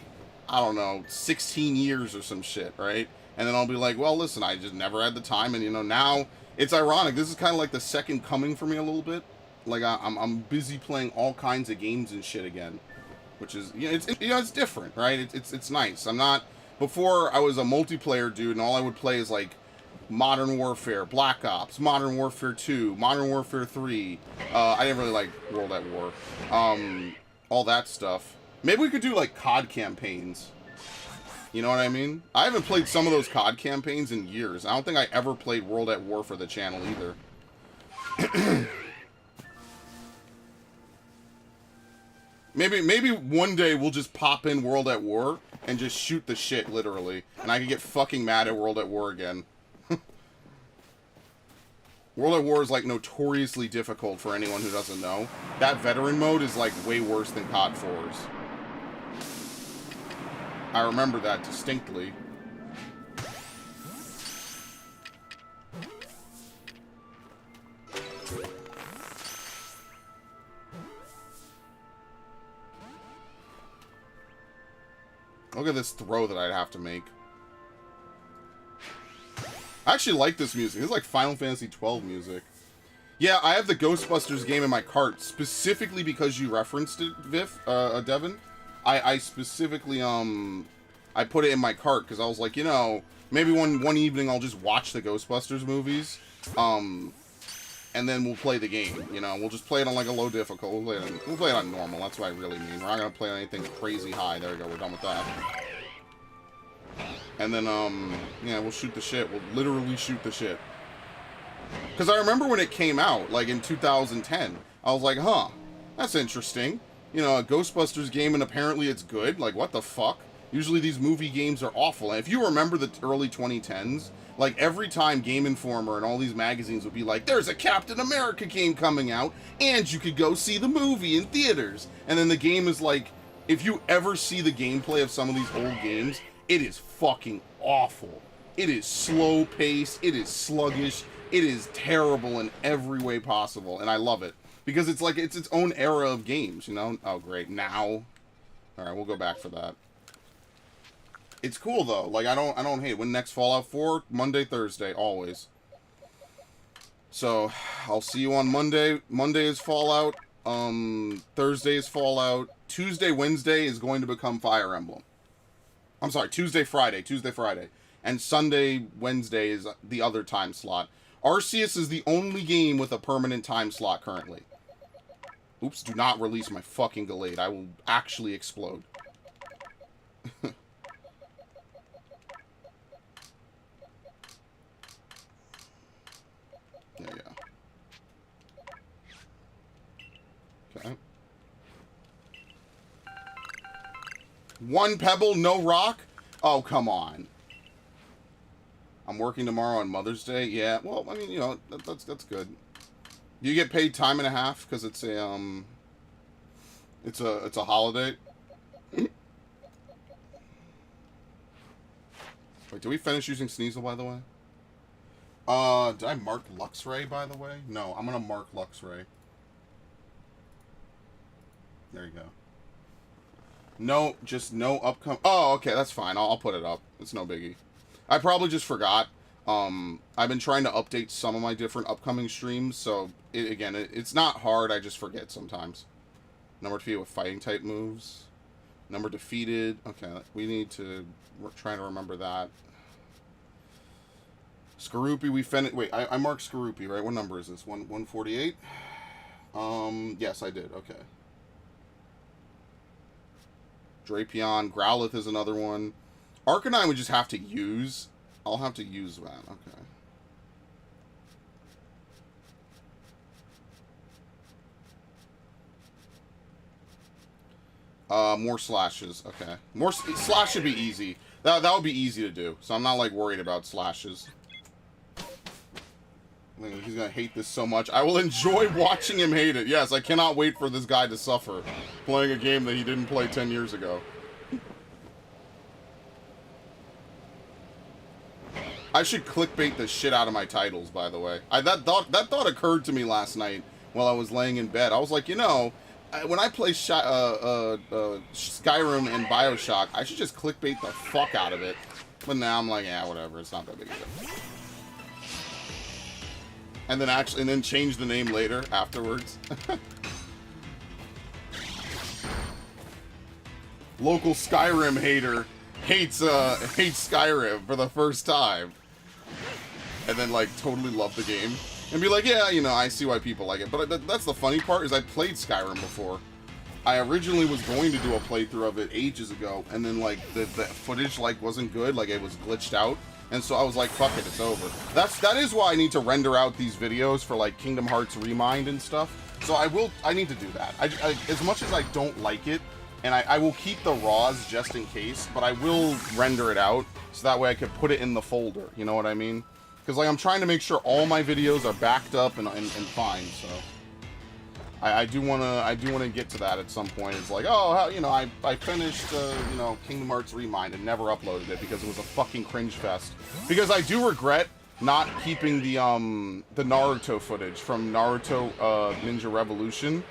I don't know, 16 years or some shit, right? And then I'll be like, well, listen, I just never had the time, and, you know, now, it's ironic, this is kind of like the second coming for me a little bit. Like, I'm busy playing all kinds of games and shit again, which is, you know, it's different, right? It's nice. I'm not, before I was a multiplayer dude, and all I would play is, like, Modern Warfare, Black Ops, Modern Warfare 2, Modern Warfare 3. I didn't really like World at War. All that stuff. Maybe we could do, like, COD campaigns. You know what I mean? I haven't played some of those COD campaigns in years. I don't think I ever played World at War for the channel either. Maybe one day we'll just pop in World at War and just shoot the shit, literally. And I can get fucking mad at World at War again. World at War is, like, notoriously difficult for anyone who doesn't know. That veteran mode is, like, way worse than COD 4's. I remember that distinctly. Look at this throw that I'd have to make. I actually like this music. This is like Final Fantasy XII music. Yeah, I have the Ghostbusters game in my cart, specifically because you referenced it, Devin. I specifically, I put it in my cart, because I was like, you know, maybe one evening I'll just watch the Ghostbusters movies, and then we'll play the game, you know. We'll just play it on, like, a low difficulty. We'll play it on normal, that's what I really mean. We're not going to play on anything crazy high. There we go, we're done with that. And then, yeah, we'll shoot the shit. We'll literally shoot the shit. Because I remember when it came out, like, in 2010, I was like, huh, that's interesting. You know, a Ghostbusters game, and apparently it's good. Like, what the fuck? Usually these movie games are awful. And if you remember the early 2010s, like, every time Game Informer and all these magazines would be like, there's a Captain America game coming out, and you could go see the movie in theaters. And then the game is like, if you ever see the gameplay of some of these old games, it is fucking awful. It is slow-paced, it is sluggish, it is terrible in every way possible, and I love it. Because it's like, it's its own era of games, you know? Oh, great, now? Alright, we'll go back for that. It's cool, though. Like, I don't hate it. When next Fallout 4? Monday, Thursday, always. So, I'll see you on Monday. Monday is Fallout. Thursday is Fallout. Tuesday, Wednesday is going to become Fire Emblem. I'm sorry, Tuesday, Friday. And Sunday, Wednesday is the other time slot. Arceus is the only game with a permanent time slot currently. Oops, do not release my fucking Gallade. I will actually explode. There you go. Okay. One pebble, no rock? Oh, come on. I'm working tomorrow on Mother's Day. Yeah, well, I mean, you know, that's good. Do you get paid time and a half because it's a it's a holiday? Wait, did we finish using Sneasel, by the way? Did I mark Luxray, by the way? No, I'm gonna mark Luxray. There you go. No, just no upcoming. Oh, okay, that's fine. I'll put it up. It's no biggie. I probably just forgot. I've been trying to update some of my different upcoming streams, so it's not hard. I just forget sometimes. Number defeated with fighting type moves. Number defeated. Okay, we need to. We're trying to remember that. Skorupi, we finished. Wait, I marked Skorupi, right? What number is this? 148. Yes, I did. Okay. Drapion, Growlithe is another one. Arcanine would just have to use. I'll have to use that. Okay. More slashes. Okay. More slash should be easy. That would be easy to do. So I'm not like worried about slashes. I mean, he's gonna hate this so much. I will enjoy watching him hate it. Yes, I cannot wait for this guy to suffer playing a game that he didn't play 10 years ago. I should clickbait the shit out of my titles, by the way. That thought occurred to me last night while I was laying in bed. I was like, you know, when I play Skyrim and Bioshock, I should just clickbait the fuck out of it. But now I'm like, yeah, whatever. It's not that big a deal. And then change the name later afterwards. Local Skyrim hater hates Skyrim for the first time. And then, like, totally love the game. And be like, yeah, you know, I see why people like it. But that's the funny part, is I played Skyrim before. I originally was going to do a playthrough of it ages ago. And then, like, the footage, like, wasn't good. Like, it was glitched out. And so I was like, fuck it, it's over. That is why I need to render out these videos for, like, Kingdom Hearts Remind and stuff. So I need to do that. As much as I don't like it, and I will keep the RAWs just in case, but I will render it out. So that way I could put it in the folder. You know what I mean? Because, like, I'm trying to make sure all my videos are backed up and fine, so. I do wanna get to that at some point. It's like, oh, how, you know, I finished, you know, Kingdom Hearts Remind and never uploaded it because it was a fucking cringe fest. Because I do regret not keeping the Naruto footage from Naruto Ninja Revolution.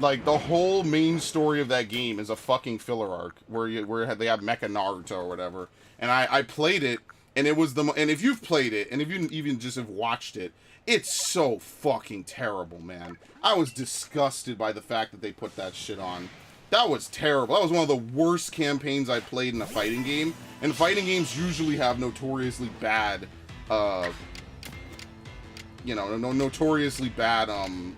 Like, the whole main story of that game is a fucking filler arc where they have Mecha Naruto or whatever. And I played it. And it was and if you've played it, and if you even just have watched it, it's so fucking terrible, man. I was disgusted by the fact that they put that shit on. That was terrible. That was one of the worst campaigns I played in a fighting game. And fighting games usually have notoriously bad, you know, notoriously bad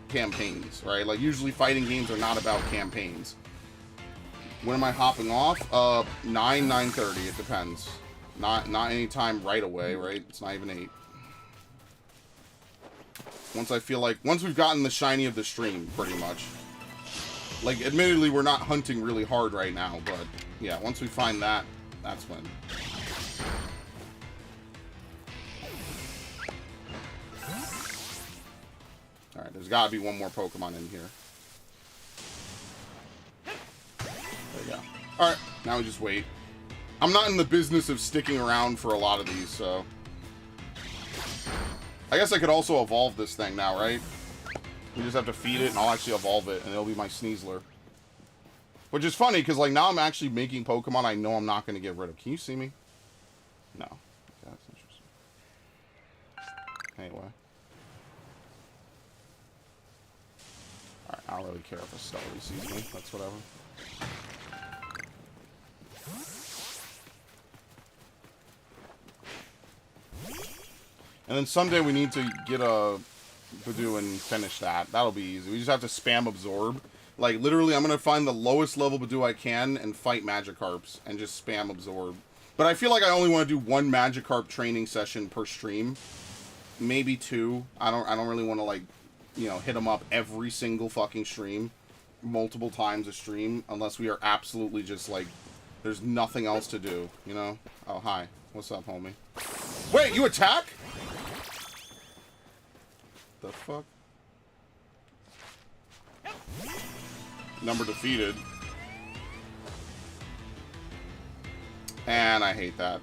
campaigns, right? Like, usually fighting games are not about campaigns. When am I hopping off? 9:30. It depends. Not any time right away, right? It's not even 8. Once we've gotten the shiny of the stream, pretty much. Like, admittedly, we're not hunting really hard right now, but yeah, once we find that, that's when. Alright, there's gotta be one more Pokemon in here. There you go. Alright, now we just wait. I'm not in the business of sticking around for a lot of these, so. I guess I could also evolve this thing now, right? You just have to feed it, and I'll actually evolve it, and it'll be my Sneasler. Which is funny, because, like, now I'm actually making Pokemon I know I'm not going to get rid of. Can you see me? No. Okay, that's interesting. Anyway. Alright, I don't really care if a Celery sees me. That's whatever. And then someday we need to get a Badoo and finish that. That'll be easy. We just have to spam absorb. Like, literally, I'm going to find the lowest level Badoo I can and fight Magikarps and just spam absorb. But I feel like I only want to do one Magikarp training session per stream. Maybe two. I don't really want to, like, you know, hit them up every single fucking stream. Multiple times a stream. Unless we are absolutely just, like, there's nothing else to do, you know? Oh, hi. What's up, homie? Wait, you attack? The fuck? Number defeated. And I hate that.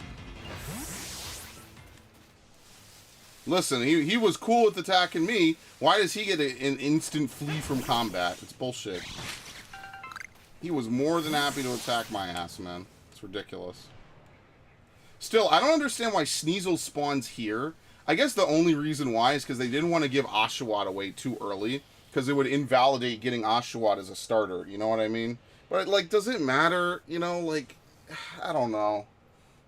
Listen, he was cool with attacking me. Why does he get an instant flee from combat? It's bullshit. He was more than happy to attack my ass, man. It's ridiculous. Still, I don't understand why Sneasel spawns here. I guess the only reason why is because they didn't want to give Oshawott away too early. Because it would invalidate getting Oshawott as a starter. You know what I mean? But, like, does it matter? You know, like, I don't know.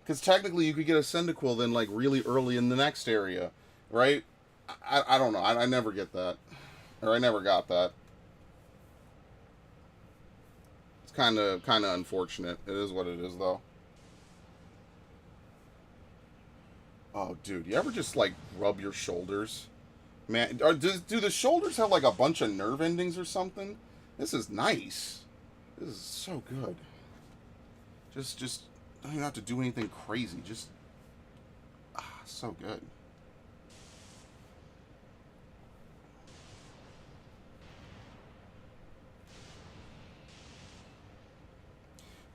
Because technically you could get a Cyndaquil then, like, really early in the next area. Right? I don't know. I never get that. Or I never got that. It's kind of unfortunate. It is what it is, though. Oh, dude. You ever just, like, rub your shoulders? Man, do the shoulders have, like, a bunch of nerve endings or something? This is nice. This is so good. Just don't even have to do anything crazy. Just, so good.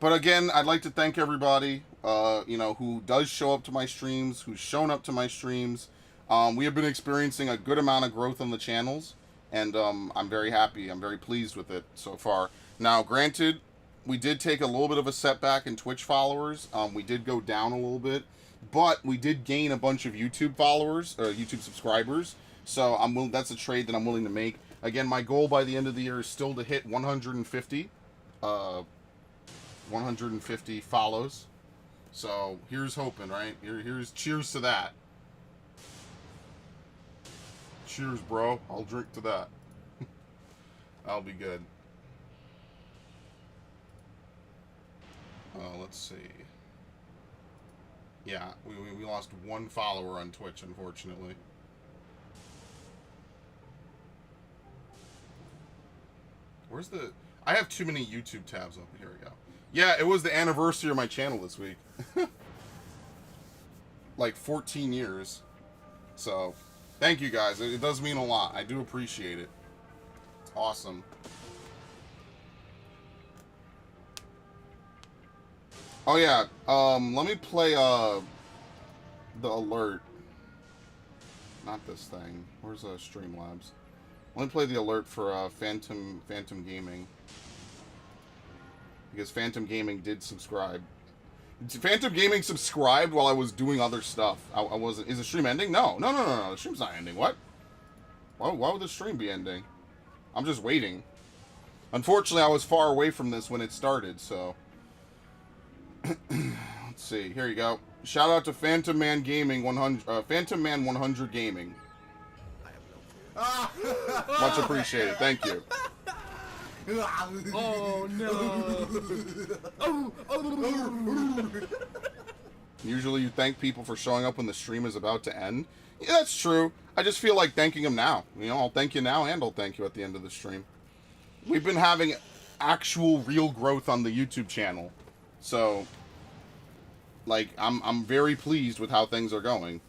But again, I'd like to thank everybody, you know, who does show up to my streams, who's shown up to my streams. We have been experiencing a good amount of growth on the channels, and I'm very happy. I'm very pleased with it so far. Now, granted, we did take a little bit of a setback in Twitch followers. We did go down a little bit, but we did gain a bunch of YouTube followers, or YouTube subscribers. So that's a trade that I'm willing to make. Again, my goal by the end of the year is still to hit 150 follows. So here's hoping, right? Here's cheers to that. Cheers, bro. I'll drink to that. I'll be good. Let's see. Yeah, we lost one follower on Twitch, unfortunately. Where's the... I have too many YouTube tabs open. Here we go. Yeah, it was the anniversary of my channel this week. Like 14 years. So, thank you guys. It does mean a lot. I do appreciate it. It's awesome. Oh yeah, let me play the alert. Not this thing. Where's Streamlabs? Let me play the alert for Phantom Gaming. Because Phantom Gaming did subscribe. Phantom Gaming subscribed while I was doing other stuff. I wasn't... Is the stream ending? No. The stream's not ending. What? Why would the stream be ending? I'm just waiting. Unfortunately, I was far away from this when it started, so... Let's see. Here you go. Shout out to Phantom Man Gaming 100... Phantom Man 100 Gaming. Much appreciated. Thank you. Oh no! Usually you thank people for showing up when the stream is about to end. Yeah, that's true. I just feel like thanking them now. You know, I'll thank you now and I'll thank you at the end of the stream. We've been having actual real growth on the YouTube channel. So, like, I'm very pleased with how things are going.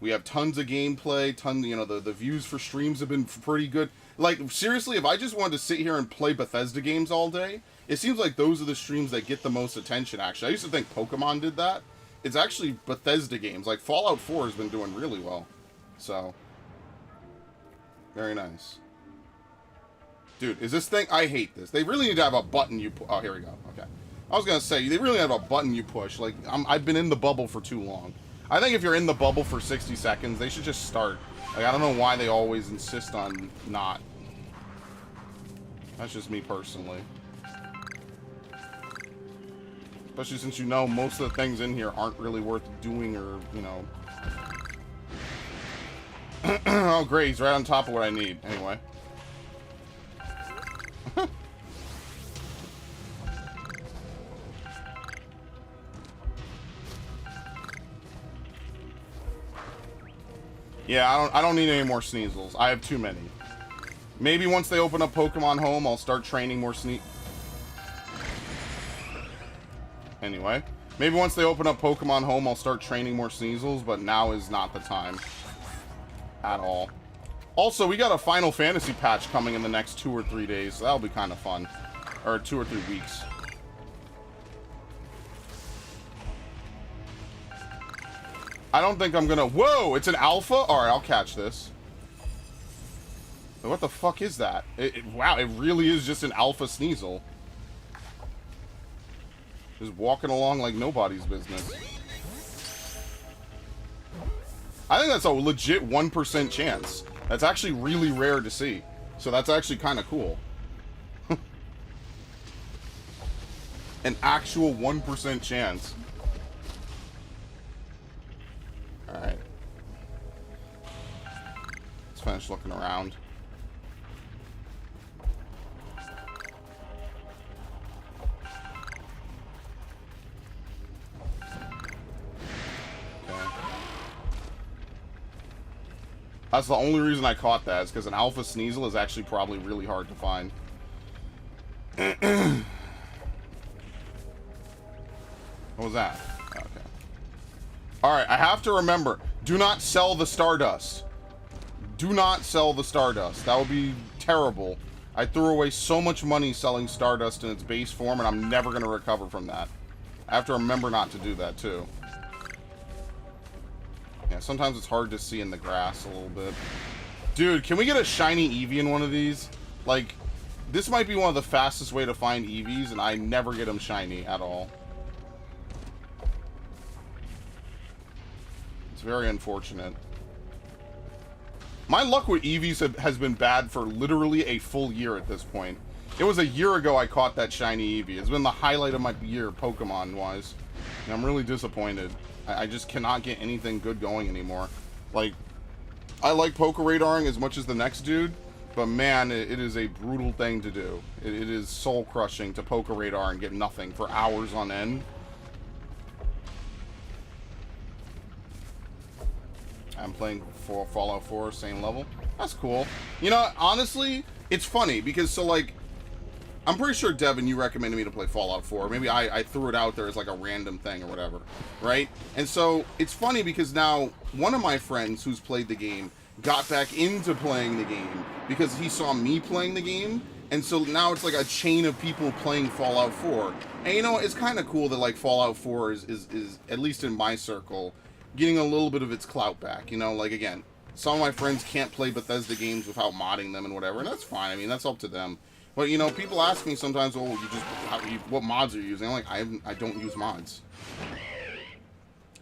We have tons of gameplay, you know, the views for streams have been pretty good. Like, seriously, if I just wanted to sit here and play Bethesda games all day, it seems like those are the streams that get the most attention, actually. I used to think Pokemon did that. It's actually Bethesda games. Like, Fallout 4 has been doing really well. So, very nice. Dude, is this thing... I hate this. They really need to have a button you... Oh, here we go. Okay. I was going to say, they really have a button you push. Like, I've been in the bubble for too long. I think if you're in the bubble for 60 seconds, they should just start. Like, I don't know why they always insist on not. That's just me personally. Especially since you know most of the things in here aren't really worth doing or, you know. Oh, great. He's right on top of what I need. Anyway. Yeah, I don't need any more Sneasels. I have too many. Maybe once they open up Pokemon Home, I'll start training more Anyway. Maybe once they open up Pokemon Home, I'll start training more Sneasels, but now is not the time. At all. Also, we got a Final Fantasy patch coming in the next 2 or 3 days, so that'll be kind of fun. Or 2 or 3 weeks. I don't think I'm gonna... Whoa! It's an alpha? Alright, I'll catch this. What the fuck is that? Wow, it really is just an alpha Sneasel. Just walking along like nobody's business. I think that's a legit 1% chance. That's actually really rare to see. So that's actually kind of cool. An actual 1% chance. Alright. Let's finish looking around. That's the only reason I caught that, is because an alpha Sneasel is actually probably really hard to find. What was that? Okay. Alright, I have to remember, do not sell the Stardust. Do not sell the Stardust. That would be terrible. I threw away so much money selling Stardust in its base form, and I'm never going to recover from that. I have to remember not to do that, too. Yeah, sometimes it's hard to see in the grass a little bit. Dude, can we get a shiny Eevee in one of these? Like, this might be one of the fastest way to find Eevees, and I never get them shiny at all. It's very unfortunate. My luck with Eevees has been bad for literally a full year at this point. It was a year ago I caught that shiny Eevee. It's been the highlight of my year, Pokemon-wise. And I'm really disappointed. I just cannot get anything good going anymore. Like, I like Poke Radaring as much as the next dude, but man, it is a brutal thing to do. It is soul-crushing to Poke Radar and get nothing for hours on end. I'm playing for Fallout 4, same level. That's cool. You know, honestly, it's funny because, so like, I'm pretty sure, Devin, you recommended me to play Fallout 4. Maybe I threw it out there as like a random thing or whatever, right? And so it's funny because now one of my friends who's played the game got back into playing the game because he saw me playing the game. And so now it's like a chain of people playing Fallout 4. And you know, it's kind of cool that like Fallout 4 is, at least in my circle, getting a little bit of its clout back. You know, like again, some of my friends can't play Bethesda games without modding them and whatever, and that's fine. I mean, that's up to them. But, you know, people ask me sometimes, oh, what mods are you using? I'm like, I don't use mods.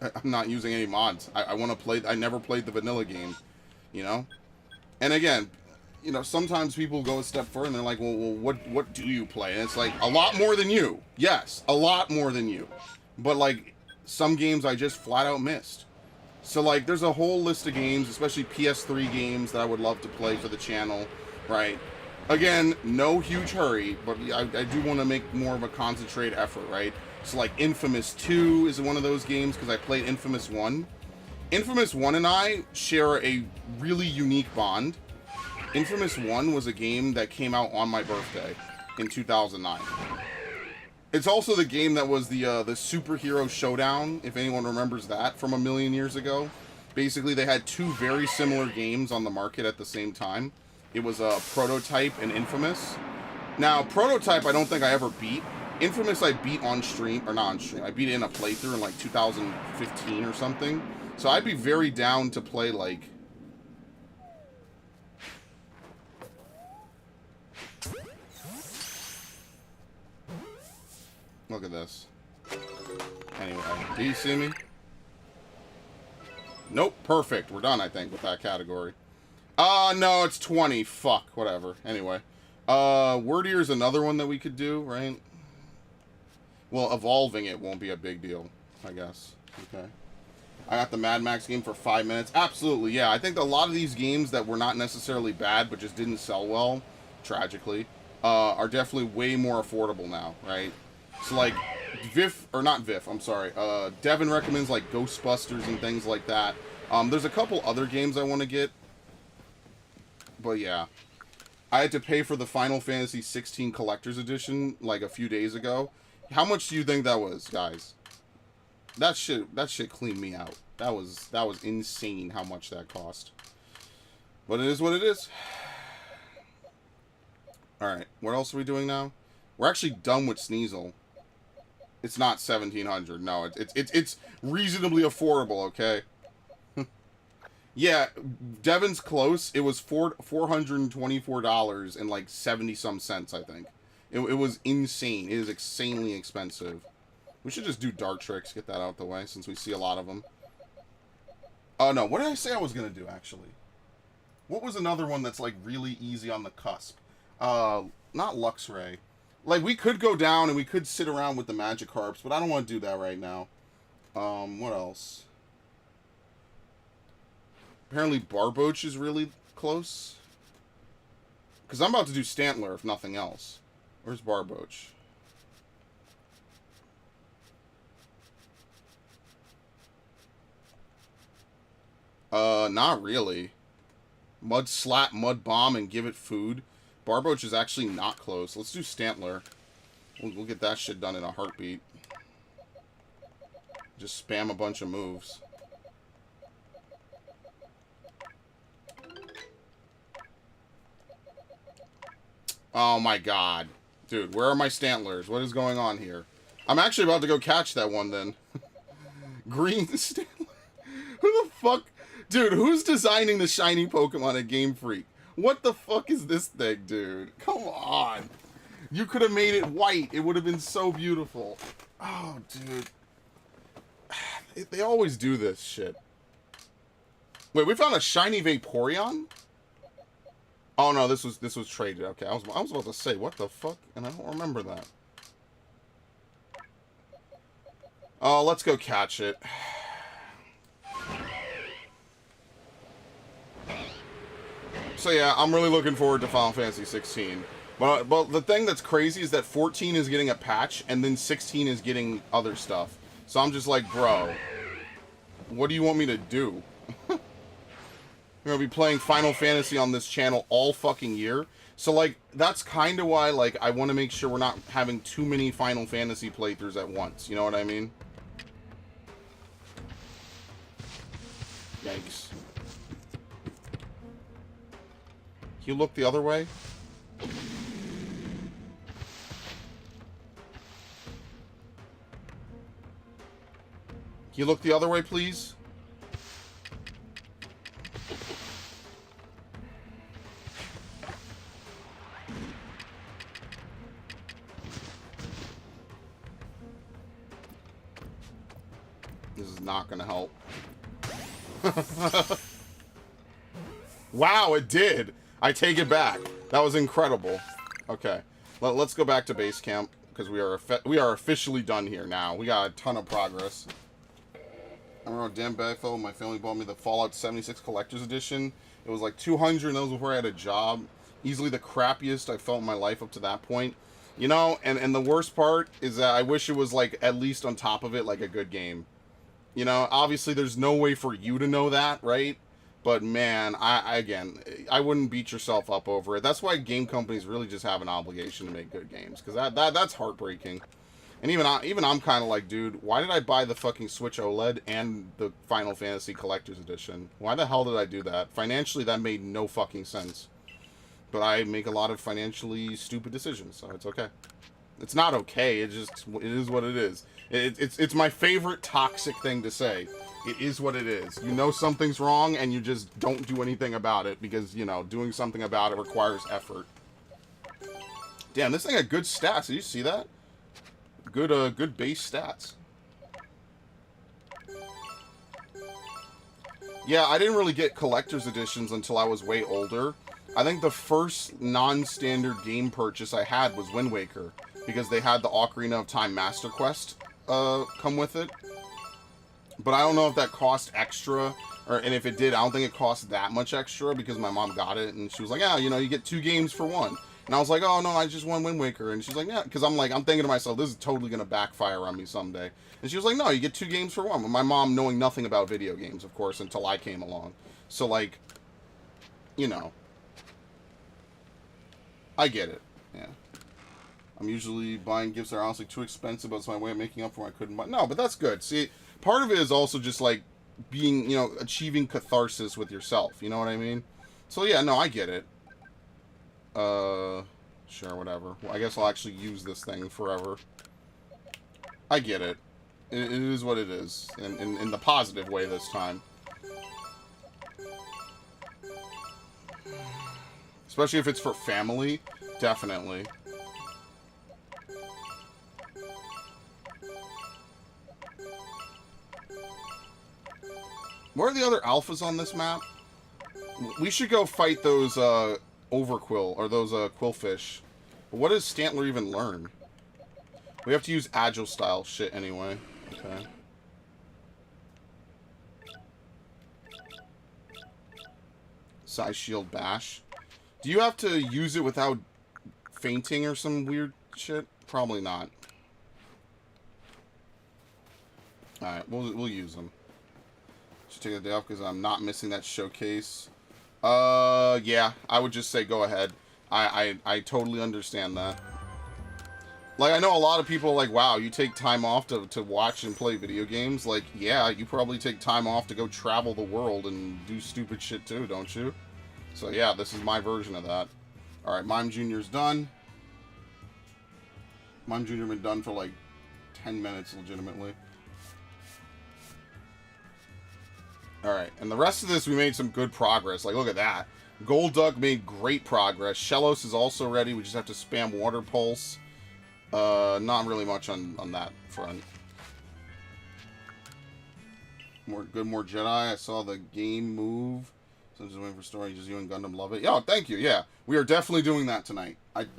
I'm not using any mods. I want to play, I never played the vanilla game, you know? And again, you know, sometimes people go a step further and they're like, well, what do you play? And it's like, a lot more than you. Yes, a lot more than you. But, like, some games I just flat out missed. So, like, there's a whole list of games, especially PS3 games that I would love to play for the channel, right? Again, no huge hurry, but I do want to make more of a concentrated effort, right? So, like, Infamous 2 is one of those games, because I played Infamous 1. Infamous 1 and I share a really unique bond. Infamous 1 was a game that came out on my birthday in 2009. It's also the game that was the Superhero Showdown, if anyone remembers that, from a million years ago. Basically, they had two very similar games on the market at the same time. It was a Prototype and Infamous. Now, Prototype I don't think I ever beat. Infamous I beat on stream, or not on stream, I beat it in a playthrough in like 2015 or something. So I'd be very down to play like... Look at this. Anyway, do you see me? Nope, perfect. We're done, I think, with that category. No, it's 20. Fuck, whatever. Anyway. Wordier is another one that we could do, right? Well, evolving it won't be a big deal, I guess. Okay. I got the Mad Max game for 5 minutes. Absolutely, yeah. I think a lot of these games that were not necessarily bad, but just didn't sell well, tragically, are definitely way more affordable now, right? So, like, I'm sorry. Devin recommends, like, Ghostbusters and things like that. There's a couple other games I want to get. But, yeah. I had to pay for the Final Fantasy 16 Collector's Edition, like, a few days ago. How much do you think that was, guys? That shit cleaned me out. That was insane how much that cost. But it is what it is. Alright, what else are we doing now? We're actually done with Sneasel. It's not 1,700. No, it's reasonably affordable, okay? Yeah, Devin's close. It was $424 and like 70-some cents, I think. It was insane. It is insanely expensive. We should just do Dark Tricks, get that out the way, since we see a lot of them. Oh, no, what did I say I was going to do, actually? What was another one that's, like, really easy on the cusp? Not Luxray. Like, we could go down and we could sit around with the Magikarps, but I don't want to do that right now. What else? Apparently Barboach is really close. Because I'm about to do Stantler, if nothing else. Where's Barboach? Not really. Mud Slap, Mud Bomb, and give it food. Barboach is actually not close. Let's do Stantler. We'll get that shit done in a heartbeat. Just spam a bunch of moves. Oh my god. Dude, where are my Stantlers? What is going on here? I'm actually about to go catch that one then. Green Stantler. Who the fuck? Dude, who's designing the shiny Pokemon at Game Freak? What the fuck is this thing, dude? Come on. You could have made it white. It would have been so beautiful. Oh, dude. They always do this shit. Wait, we found a shiny Vaporeon? Oh no, this was traded. Okay, I was about to say, what the fuck? And I don't remember that. Oh, let's go catch it. So yeah, I'm really looking forward to Final Fantasy 16. But the thing that's crazy is that 14 is getting a patch, and then 16 is getting other stuff. So I'm just like, bro, what do you want me to do? You're gonna be playing Final Fantasy on this channel all fucking year. So like, that's kind of why like I want to make sure we're not having too many Final Fantasy playthroughs at once. You know what I mean? Yikes. Can you look the other way? Can you look the other way, please? This is not gonna help. Wow, it did! I take it back. That was incredible. Okay, let's go back to base camp because we are officially done here now. We got a ton of progress. I remember Dan Bedfellow, my family bought me the Fallout 76 Collector's Edition. It was like $200, and that was before I had a job. Easily the crappiest I felt in my life up to that point. You know, and the worst part is that I wish it was like at least on top of it like a good game. You know, obviously there's no way for you to know that, right? But man, again, I wouldn't beat yourself up over it. That's why game companies really just have an obligation to make good games, because that's heartbreaking. And even I'm kind of like, dude, why did I buy the fucking Switch OLED and the Final Fantasy Collector's Edition? Why the hell did I do that? Financially, that made no fucking sense. But I make a lot of financially stupid decisions, so it's okay. It's not okay. It is what it is. It's my favorite toxic thing to say. It is what it is. You know something's wrong, and you just don't do anything about it because, you know, doing something about it requires effort. Damn, this thing had good stats. Did you see that? Good base stats. Yeah, I didn't really get collector's editions until I was way older. I think the first non-standard game purchase I had was Wind Waker, because they had the Ocarina of Time Master Quest come with it. But I don't know if that cost extra, and if it did, I don't think it cost that much extra because my mom got it, and she was like, yeah, you know, you get 2 games for 1. And I was like, oh, no, I just won Wind Waker. And she's like, yeah, because I'm thinking to myself, this is totally going to backfire on me someday. And she was like, no, you get 2 games for 1. My mom knowing nothing about video games, of course, until I came along. So, like, you know, I get it. Yeah. I'm usually buying gifts that are honestly too expensive, but it's my way of making up for what I couldn't buy. No, but that's good. See, part of it is also just, like, being, you know, achieving catharsis with yourself. You know what I mean? So, yeah, no, I get it. Sure, whatever. Well, I guess I'll actually use this thing forever. I get it. It is what it is. In the positive way this time. Especially if it's for family. Definitely. Where are the other alphas on this map? We should go fight those, overquill, or those, quillfish. But what does Stantler even learn? We have to use agile style shit anyway. Okay. Size shield bash. Do you have to use it without fainting or some weird shit? Probably not. Alright, we'll use them. Should take the day off because I'm not missing that showcase. Yeah, I would just say go ahead. I totally understand that. Like, I know a lot of people are like, wow, you take time off to watch and play video games. Like, yeah, you probably take time off to go travel the world and do stupid shit too, don't you? So yeah, this is my version of that. Alright, Mime Jr.'s done. Mime Jr. been done for like 10 minutes, legitimately. Alright, and the rest of this, we made some good progress. Like, look at that. Golduck made great progress. Shellos is also ready. We just have to spam Water Pulse. Not really much on that front. More Jedi. I saw the game move. So I'm just waiting for story. Just you and Gundam love it. Yeah, thank you. Yeah, we are definitely doing that tonight.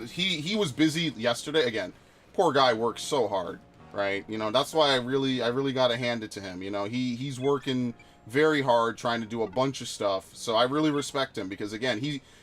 He was busy yesterday. Again, poor guy works so hard, right? You know, that's why I really got to hand it to him. You know, he's working very hard trying to do a bunch of stuff. So I really respect him because again,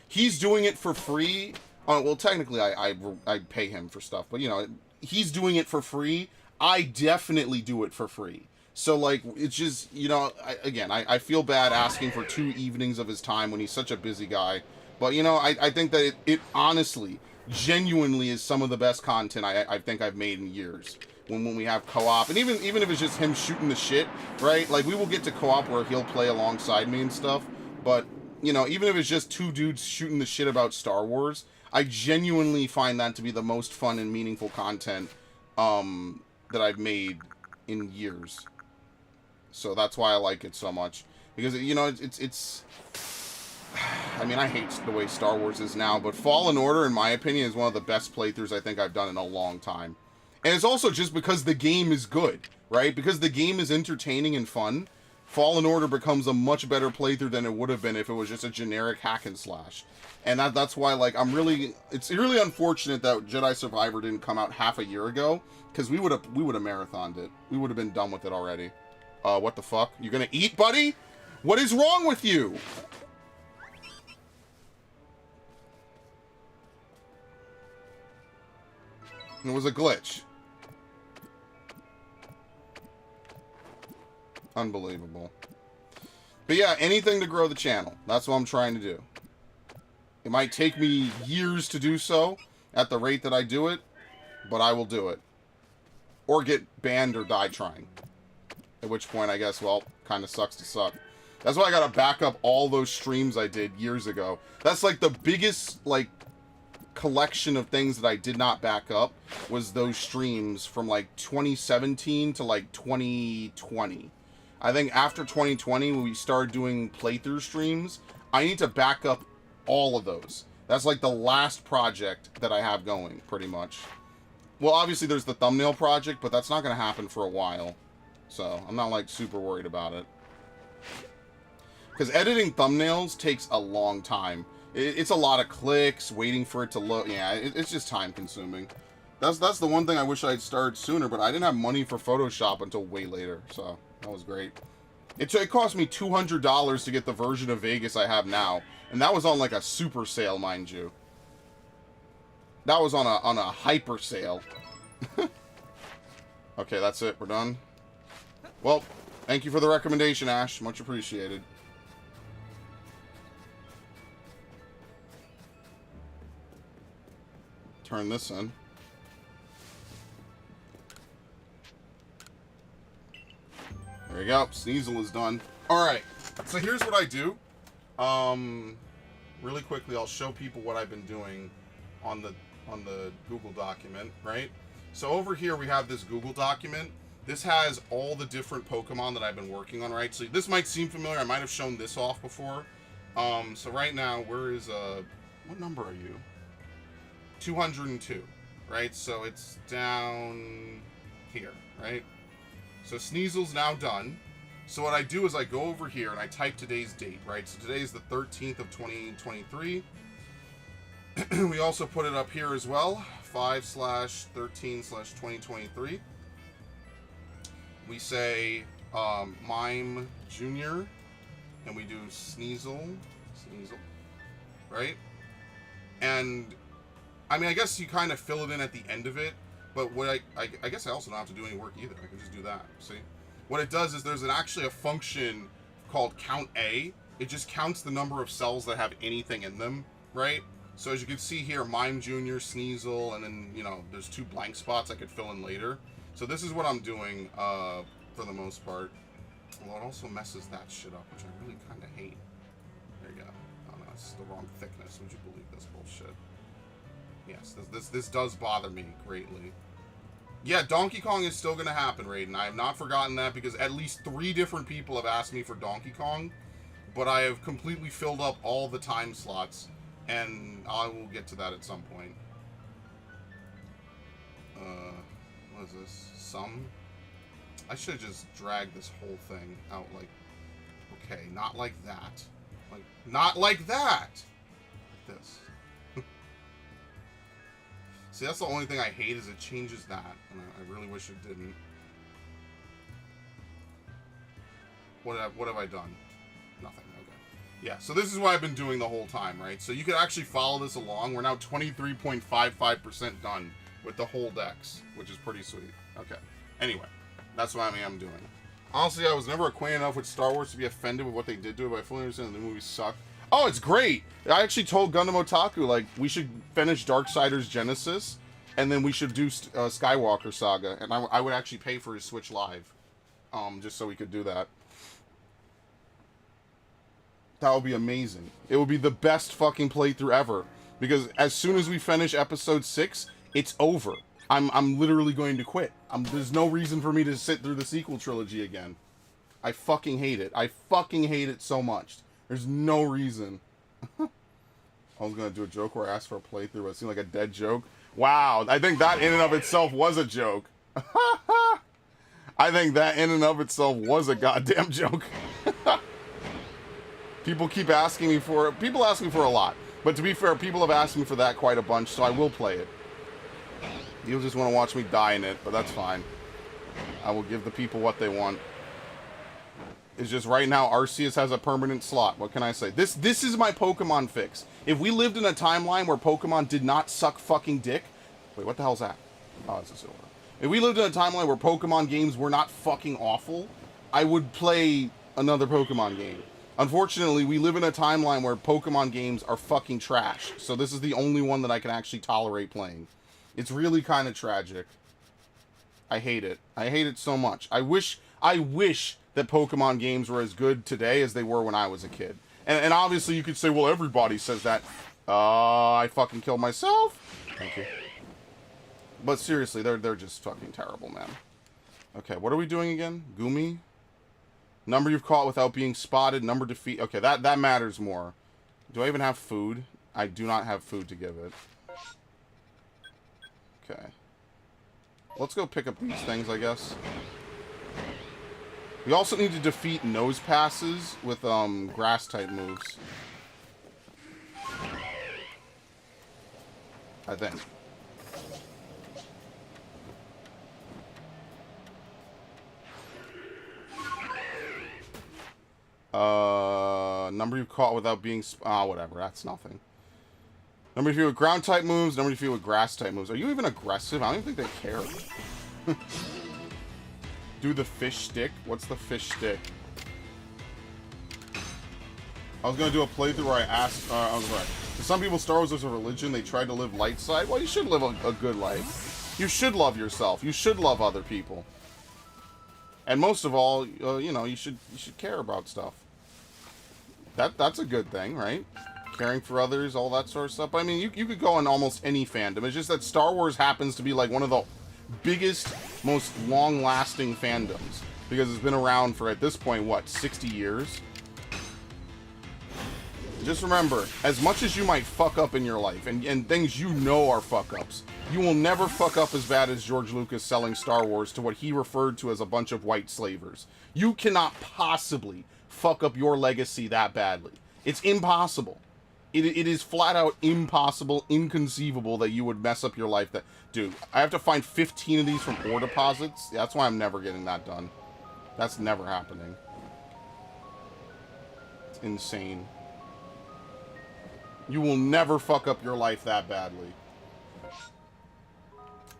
he's doing it for free. Well, technically I pay him for stuff, but you know, he's doing it for free. I definitely do it for free. So like, it's just, you know, I feel bad asking for 2 evenings of his time when he's such a busy guy. But you know, I think that it honestly, genuinely is some of the best content I think I've made in years. When we have co-op, and even if it's just him shooting the shit, right? Like, we will get to co-op where he'll play alongside me and stuff, but, you know, even if it's just 2 dudes shooting the shit about Star Wars, I genuinely find that to be the most fun and meaningful content, that I've made in years. So that's why I like it so much. Because, you know, it's I mean, I hate the way Star Wars is now, but Fallen Order, in my opinion, is one of the best playthroughs I think I've done in a long time. And it's also just because the game is good, right? Because the game is entertaining and fun, Fallen Order becomes a much better playthrough than it would have been if it was just a generic hack and slash. And that's why, like, it's really unfortunate that Jedi Survivor didn't come out half a year ago, because we would have marathoned it. We would have been done with it already. What the fuck? You gonna eat, buddy? What is wrong with you? It was a glitch. Unbelievable. But yeah, anything to grow the channel. That's what I'm trying to do. It might take me years to do so at the rate that I do it, but I will do it. Or get banned or die trying. At which point, I guess, well, kind of sucks to suck. That's why I gotta back up all those streams I did years ago. That's like the biggest, like, collection of things that I did not back up was those streams from like 2017 to like 2020. I think after 2020 when we started doing playthrough streams, I need to back up all of those. That's like the last project that I have going, pretty much. Well, obviously there's the thumbnail project, but that's not going to happen for a while. So I'm not like super worried about it. Because editing thumbnails takes a long time. It's a lot of clicks, waiting for it to load. Yeah, it's just time consuming. That's the one thing I wish I'd started sooner, but I didn't have money for Photoshop until way later. So, That was great. It cost me $200 to get the version of Vegas I have now. And that was on like a super sale, mind you. That was on a hyper sale. Okay, that's it. We're done. Well, thank you for the recommendation, Ash. Much appreciated. Turn this in. There you go. Sneasel is done. Alright. So here's what I do. Really quickly, I'll show people what I've been doing on the Google document, right? So over here we have this Google document. This has all the different Pokemon that I've been working on, right? So this might seem familiar. I might have shown this off before. So right now, where is what number are you? 202, right? So it's down here, right? So Sneasel's now done. So what I do is I go over here and I type today's date, right? So today is the 13th of 2023. We also put it up here as well, 5/13/2023. We say Mime Jr. and we do Sneasel, right? And I mean, I guess you kind of fill it in at the end of it, but what I guess I also don't have to do any work either. I can just do that. See, what it does is there's actually a function called count A. It just counts the number of cells that have anything in them, right? So as you can see here, Mime Jr., Sneasel, and then, you know, there's 2 blank spots I could fill in later. So this is what I'm doing for the most part. Well, it also messes that shit up, which I really kind of hate. There you go. Oh no, it's the wrong thickness. Would you believe this bullshit? Yes, this does bother me greatly. Yeah, Donkey Kong is still going to happen, Raiden. I have not forgotten that because at least 3 different people have asked me for Donkey Kong, but I have completely filled up all the time slots, and I will get to that at some point. What is this? I should have just dragged this whole thing out like... Okay, not like that. Like, not like that! Like this. See, that's the only thing I hate is it changes that, and I really wish it didn't. What have I done? Nothing. Okay. Yeah, so this is what I've been doing the whole time, right? So you could actually follow this along. We're now 23.55% done with the whole decks, which is pretty sweet. Okay. Anyway, that's what I'm doing. Honestly, I was never acquainted enough with Star Wars to be offended with what they did to it, but I fully understand the movie sucked. Oh, it's great! I actually told Gundam Otaku, like, we should finish Darksiders Genesis, and then we should do Skywalker Saga, and I would actually pay for his Switch Live, just so we could do that. That would be amazing. It would be the best fucking playthrough ever, because as soon as we finish Episode 6, it's over. I'm literally going to quit. There's no reason for me to sit through the sequel trilogy again. I fucking hate it. I fucking hate it so much. There's no reason. I was going to do a joke where I asked for a playthrough, but it seemed like a dead joke. Wow, I think that in and of itself was a joke. I think that in and of itself was a goddamn joke. People keep asking me for it. People ask me for a lot. But to be fair, people have asked me for that quite a bunch, so I will play it. You'll just want to watch me die in it, but that's fine. I will give the people what they want. It's just right now, Arceus has a permanent slot. What can I say? This is my Pokemon fix. If we lived in a timeline where Pokemon did not suck fucking dick... Wait, what the hell's that? Oh, it's a silver. If we lived in a timeline where Pokemon games were not fucking awful, I would play another Pokemon game. Unfortunately, we live in a timeline where Pokemon games are fucking trash. So this is the only one that I can actually tolerate playing. It's really kind of tragic. I hate it. I hate it so much. I wish that Pokemon games were as good today as they were when I was a kid. And obviously you could say, well, everybody says that. I fucking killed myself. Thank you. But seriously, they're just fucking terrible, man. Okay, what are we doing again? Gumi? Number you've caught without being spotted. Number defeat. Okay, that matters more. Do I even have food? I do not have food to give it. Okay. Let's go pick up these things, I guess. We also need to defeat nose passes with grass type moves. I think. Number you caught without being... whatever. That's nothing. Number of you with ground type moves. Number of you with grass type moves. Are you even aggressive? I don't even think they care. Do the fish stick. What's the fish stick? I was going to do a playthrough where I asked... I was right. To some people, Star Wars is a religion. They tried to live light side. Well, you should live a good life. You should love yourself. You should love other people. And most of all, you know, you should care about stuff. That's a good thing, right? Caring for others, all that sort of stuff. I mean, you could go in almost any fandom. It's just that Star Wars happens to be like one of the biggest, most long-lasting fandoms. Because it's been around for, at this point, what, 60 years? Just remember, as much as you might fuck up in your life, and things you know are fuck-ups, you will never fuck up as bad as George Lucas selling Star Wars to what he referred to as a bunch of white slavers. You cannot possibly fuck up your legacy that badly. It's impossible. It is flat out impossible, inconceivable that you would mess up your life. That, dude, I have to find 15 of these from ore deposits. That's why I'm never getting that done. That's never happening. It's insane. You will never fuck up your life that badly.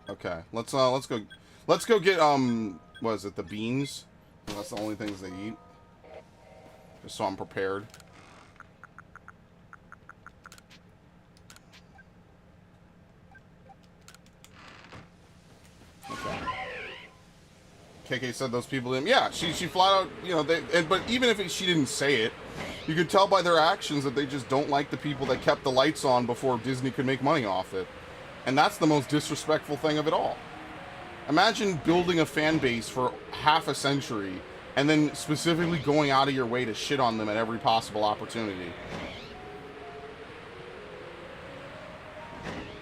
Okay, let's go get what is it, the beans? That's the only things they eat. Just so I'm prepared. Okay. KK said those people didn't. Yeah, she flat out, you know, but even if she didn't say it, you could tell by their actions that they just don't like the people that kept the lights on before Disney could make money off it. And that's the most disrespectful thing of it all. Imagine building a fan base for half a century and then specifically going out of your way to shit on them at every possible opportunity.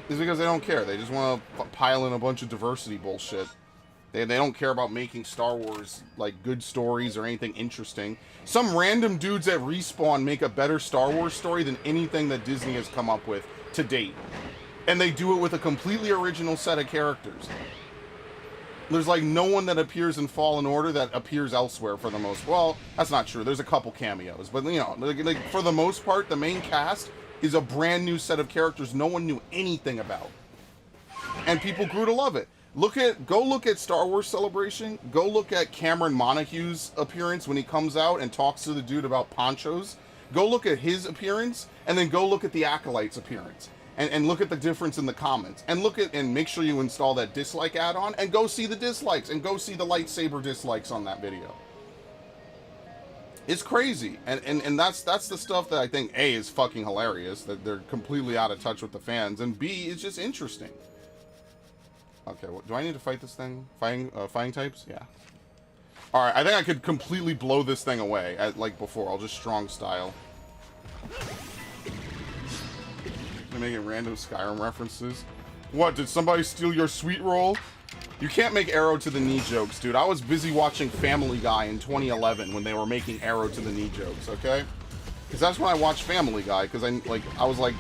It's because they don't care. They just want to pile in a bunch of diversity bullshit. They don't care about making Star Wars, like, good stories or anything interesting. Some random dudes at Respawn make a better Star Wars story than anything that Disney has come up with to date. And they do it with a completely original set of characters. There's, like, no one that appears in Fallen Order that appears elsewhere for the most... Well, that's not true. There's a couple cameos. But, you know, like, for the most part, the main cast is a brand new set of characters no one knew anything about. And people grew to love it. Go look at Star Wars Celebration. Go look at Cameron Monaghue's appearance when he comes out and talks to the dude about ponchos. Go look at his appearance, and then go look at the Acolyte's appearance. And look at the difference in the comments. And make sure you install that dislike add-on, and go see the dislikes, and go see the lightsaber dislikes on that video. It's crazy. And that's the stuff that I think, A, is fucking hilarious, that they're completely out of touch with the fans, and B, is just interesting. Okay, do I need to fight this thing? Fighting types? Yeah. Alright, I think I could completely blow this thing away, like before. I'll just strong style. I'm making random Skyrim references. What, did somebody steal your sweet roll? You can't make arrow to the knee jokes, dude. I was busy watching Family Guy in 2011 when they were making arrow to the knee jokes, okay? Because that's when I watched Family Guy, because I was like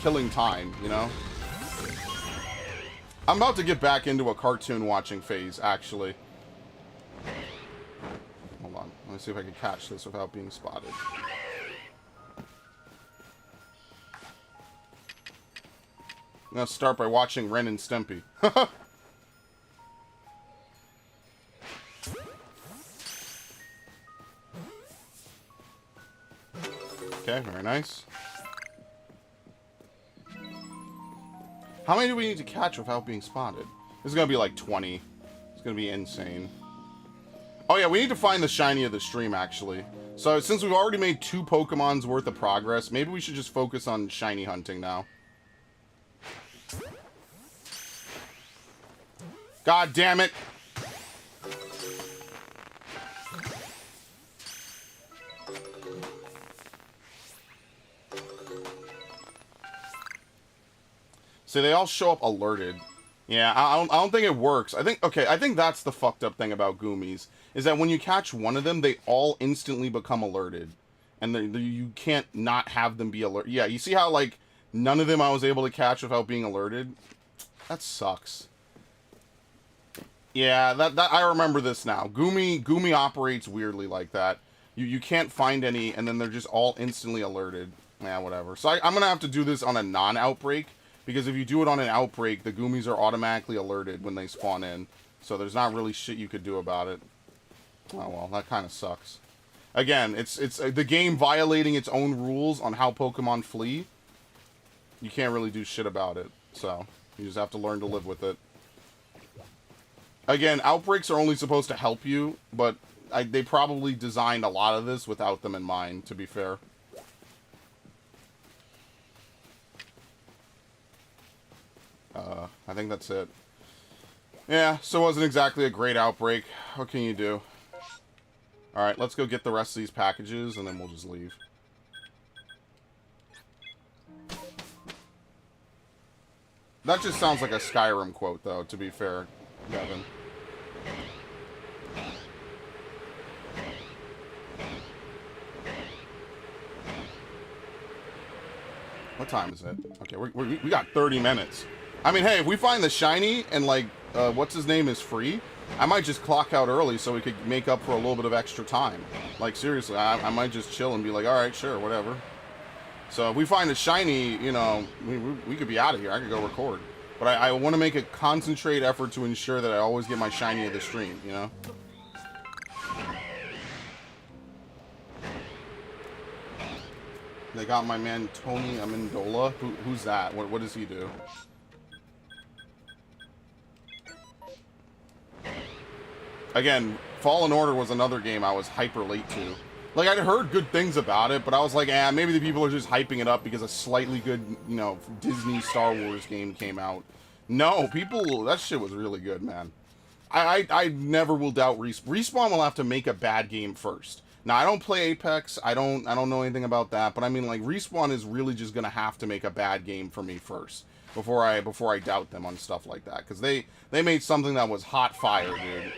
killing time, you know? I'm about to get back into a cartoon watching phase, actually. Hold on. Let me see if I can catch this without being spotted. I'm going to start by watching Ren and Stimpy. Okay, very nice. How many do we need to catch without being spotted? This is going to be like 20. It's going to be insane. Oh yeah, we need to find the shiny of the stream, actually. So since we've already made 2 Pokemon's worth of progress, maybe we should just focus on shiny hunting now. God damn it! So they all show up alerted. Yeah, I don't think it works. I think that's the fucked up thing about Goomies, is that when you catch one of them, they all instantly become alerted. And you can't not have them be alert. Yeah, you see how, like, none of them I was able to catch without being alerted? That sucks. Yeah, that I remember this now. Goomy operates weirdly like that. You can't find any, and then they're just all instantly alerted. Yeah, whatever. So I'm gonna have to do this on a non-outbreak, because if you do it on an outbreak, the Goomies are automatically alerted when they spawn in. So there's not really shit you could do about it. Oh well, that kind of sucks. Again, it's the game violating its own rules on how Pokemon flee. You can't really do shit about it, so you just have to learn to live with it. Again, outbreaks are only supposed to help you, but they probably designed a lot of this without them in mind, to be fair. I think that's it. Yeah, so it wasn't exactly a great outbreak. What can you do? Alright, let's go get the rest of these packages, and then we'll just leave. That just sounds like a Skyrim quote, though, to be fair, Devin. What time is it? Okay, we got 30 minutes. I mean, hey, if we find the shiny and, like, what's his name is free, I might just clock out early so we could make up for a little bit of extra time. Like, seriously, I might just chill and be like, alright, sure, whatever. So if we find a shiny, you know, we could be out of here. I could go record. But I want to make a concentrate effort to ensure that I always get my shiny of the stream, you know? They got my man Tony Amendola. Who's that? What does he do? Again, Fallen Order was another game I was hyper late to. Like, I'd heard good things about it, but I was like, maybe the people are just hyping it up because a slightly good, you know, Disney Star Wars game came out. No, that shit was really good, man. I never will doubt Respawn will have to make a bad game first. Now, I don't play Apex, I don't know anything about that, but I mean, like, Respawn is really just gonna have to make a bad game for me first before I doubt them on stuff like that, because they made something that was hot fire, dude.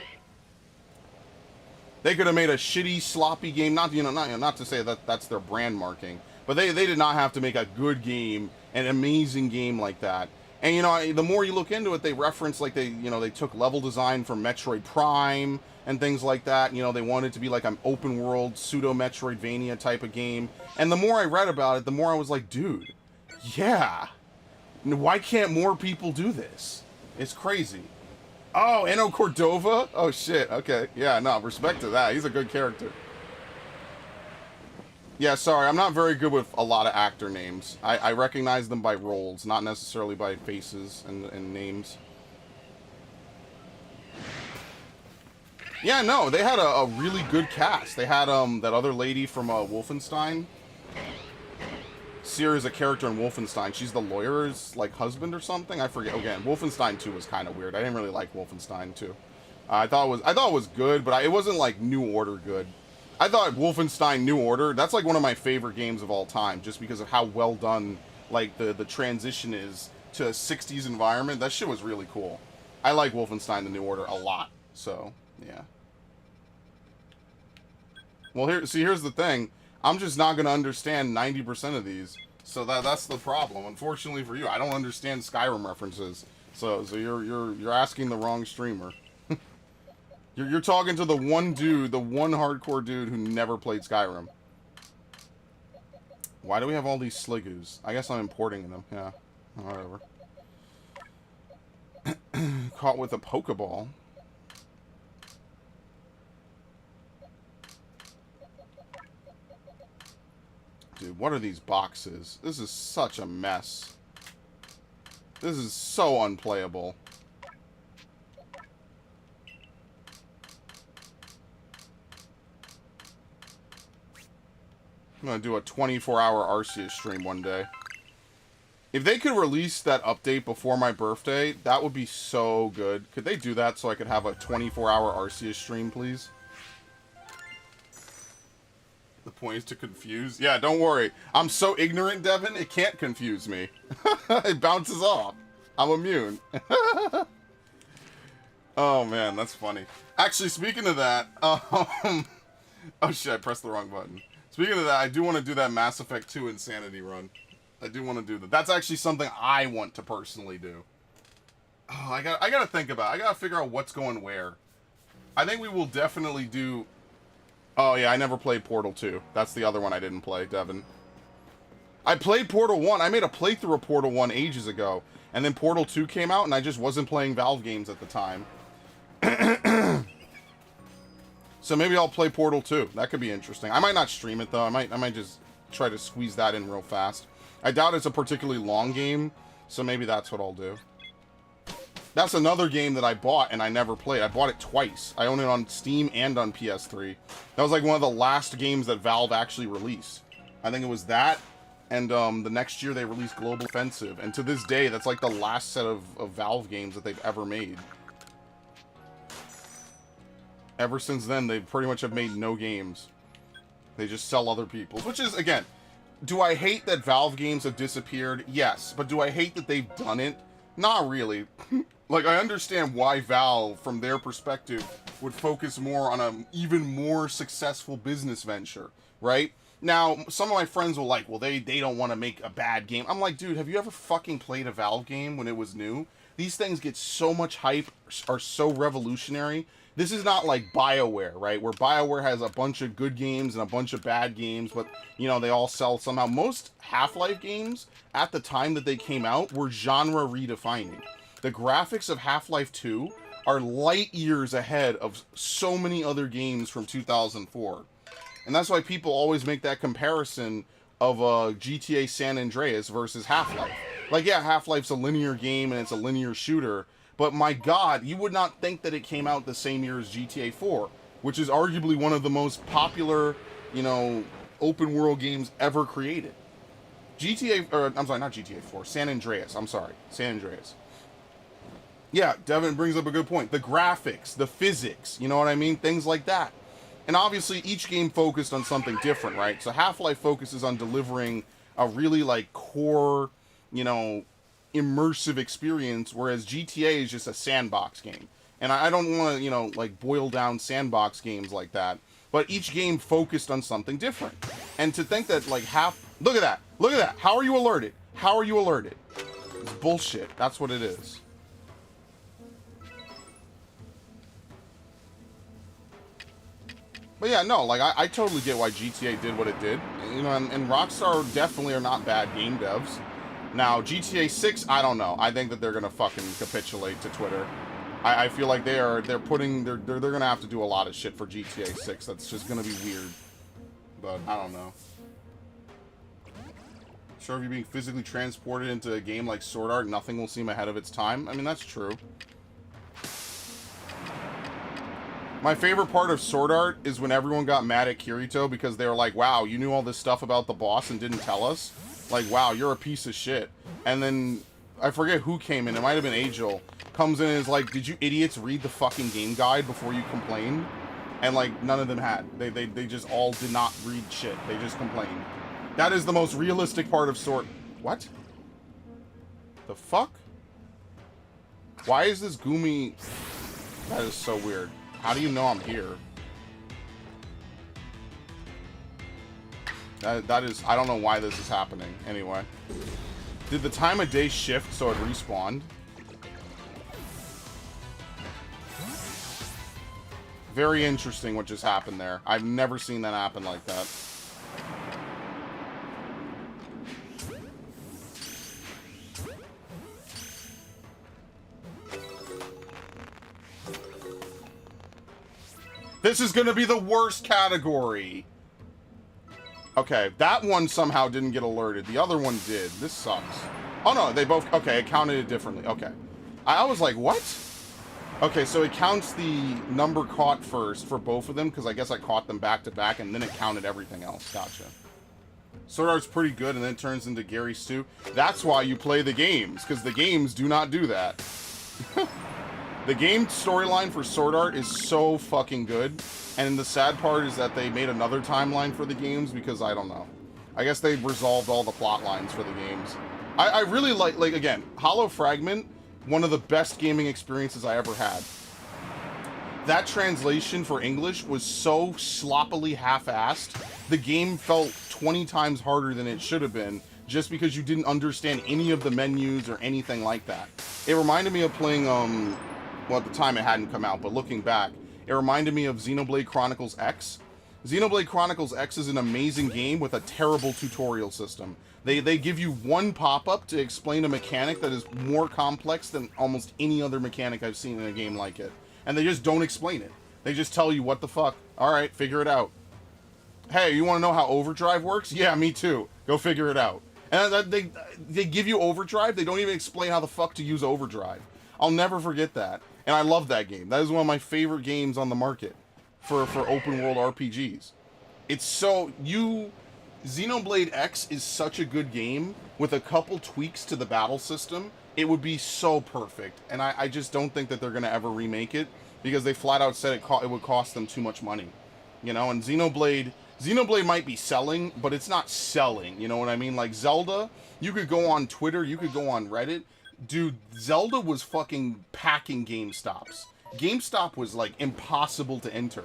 They could have made a shitty, sloppy game. Not to say that that's their brand marking, but they did not have to make a good game, an amazing game like that. And you know, the more you look into it, they reference like they took level design from Metroid Prime and things like that. You know, they wanted it to be like an open world pseudo Metroidvania type of game. And the more I read about it, the more I was like, dude, yeah, why can't more people do this? It's crazy. Oh, Eno Cordova? Oh, shit. Okay. Yeah, no, respect to that. He's a good character. Yeah, sorry. I'm not very good with a lot of actor names. I recognize them by roles, not necessarily by faces and names. Yeah, no, they had a really good cast. They had that other lady from Wolfenstein. Seer is a character in Wolfenstein. She's the lawyer's, like, husband or something. I forget. Again, Wolfenstein 2 was kind of weird. I didn't really like Wolfenstein 2. I thought it was good, but it wasn't like New Order good. I thought Wolfenstein New Order, that's like one of my favorite games of all time, just because of how well done, like, the transition is to a 60s environment. That shit was really cool. I like Wolfenstein the New Order a lot. So, yeah. Well, here's the thing. I'm just not going to understand 90% of these. So that's the problem. Unfortunately for you, I don't understand Skyrim references. So you're asking the wrong streamer. you're talking to the one dude, the one hardcore dude who never played Skyrim. Why do we have all these Sligoos? I guess I'm importing them. Yeah, whatever. Caught with a Pokeball. Dude, what are these boxes? This is such a mess. This is so unplayable. I'm gonna do a 24-hour Arceus stream one day. If they could release that update before my birthday, that would be so good. Could they do that so I could have a 24-hour Arceus stream, please? The point is to confuse. Yeah, don't worry. I'm so ignorant, Devin, it can't confuse me. It bounces off. I'm immune. Oh, man, that's funny. Actually, speaking of that, oh shit, I pressed the wrong button. Speaking of that, I do want to do that Mass Effect 2 Insanity run. I do want to do that. That's actually something I want to personally do. Oh, I gotta think about it. I gotta figure out what's going where. I think we will definitely do... Oh, yeah, I never played Portal 2. That's the other one I didn't play, Devin. I played Portal 1. I made a playthrough of Portal 1 ages ago. And then Portal 2 came out, and I just wasn't playing Valve games at the time. So maybe I'll play Portal 2. That could be interesting. I might not stream it, though. I might just try to squeeze that in real fast. I doubt it's a particularly long game, so maybe that's what I'll do. That's another game that I bought and I never played. I bought it twice. I own it on Steam and on PS3. That was like one of the last games that Valve actually released. I think it was that, and the next year they released Global Offensive. And to this day, that's like the last set of Valve games that they've ever made. Ever since then, they pretty much have made no games. They just sell other people's. Which is, again, do I hate that Valve games have disappeared? Yes. But do I hate that they've done it? Not really. Like, I understand why Valve, from their perspective, would focus more on an even more successful business venture, right? Now, some of my friends will like, well, they don't want to make a bad game. I'm like, dude, have you ever fucking played a Valve game when it was new? These things get so much hype, are so revolutionary. This is not like BioWare, right? Where BioWare has a bunch of good games and a bunch of bad games, but, you know, they all sell somehow. Most Half-Life games, at the time that they came out, were genre redefining. The graphics of Half-Life 2 are light years ahead of so many other games from 2004. And that's why people always make that comparison of GTA San Andreas versus Half-Life. Like, yeah, Half-Life's a linear game and it's a linear shooter, but my god, you would not think that it came out the same year as GTA 4, which is arguably one of the most popular, you know, open world games ever created. I'm sorry, not GTA 4, San Andreas, San Andreas. Yeah, Devin brings up a good point. The graphics, the physics, you know what I mean? Things like that. And obviously, each game focused on something different, right? So Half-Life focuses on delivering a really, like, core, you know, immersive experience, whereas GTA is just a sandbox game. And I don't want to, you know, like, boil down sandbox games like that. But each game focused on something different. And to think that, like, Look at that! Look at that! How are you alerted? How are you alerted? It's bullshit. That's what it is. But yeah, no, like, I totally get why GTA did what it did. You know, and Rockstar definitely are not bad game devs. Now, GTA 6, I don't know. I think that they're gonna fucking capitulate to Twitter. I feel like they're gonna have to do a lot of shit for GTA 6. That's just gonna be weird. But I don't know. Sure, if you're being physically transported into a game like Sword Art, nothing will seem ahead of its time. I mean, that's true. My favorite part of Sword Art is when everyone got mad at Kirito because they were like, wow, you knew all this stuff about the boss and didn't tell us? Like, wow, you're a piece of shit. And then, I forget who came in, it might have been Angel, comes in and is like, did you idiots read the fucking game guide before you complained? And, like, none of them had. They just all did not read shit. They just complained. That is the most realistic part of Sword... What? The fuck? Why is this Gumi... That is so weird. How do you know I'm here? That is... I don't know why this is happening. Anyway. Did the time of day shift so it respawned? Very interesting what just happened there. I've never seen that happen like that. This is gonna be the worst category. Okay, that one somehow didn't get alerted. The other one did. This sucks. Oh no, they both... Okay, it counted it differently. Okay. I was like, what? Okay, so it counts the number caught first for both of them, because I guess I caught them back to back, and then it counted everything else. Gotcha. Sword Art's pretty good, and then it turns into Gary Stew. That's why you play the games, because the games do not do that. The game storyline for Sword Art is so fucking good, and the sad part is that they made another timeline for the games because, I don't know. I guess they've resolved all the plot lines for the games. I really like, again, Hollow Fragment, one of the best gaming experiences I ever had. That translation for English was so sloppily half-assed, the game felt 20 times harder than it should have been, just because you didn't understand any of the menus or anything like that. It reminded me of playing, well, at the time it hadn't come out, but looking back, it reminded me of Xenoblade Chronicles X, Xenoblade Chronicles X is an amazing game with a terrible tutorial system. They give you one pop-up to explain a mechanic that is more complex than almost any other mechanic I've seen in a game like it. And they just don't explain it. They just tell you, what the fuck? Alright, figure it out. Hey, you want to know how Overdrive works? Yeah, me too. Go figure it out. And they give you Overdrive, they don't even explain how the fuck to use Overdrive. I'll never forget that. And I love that game. That is one of my favorite games on the market for open world RPGs. It's so... Xenoblade X is such a good game with a couple tweaks to the battle system. It would be so perfect. And I just don't think that they're going to ever remake it because they flat out said it would cost them too much money. You know, and Xenoblade might be selling, but it's not selling. You know what I mean? Like Zelda, you could go on Twitter, you could go on Reddit. Dude, Zelda was fucking packing GameStops. GameStop was like impossible to enter.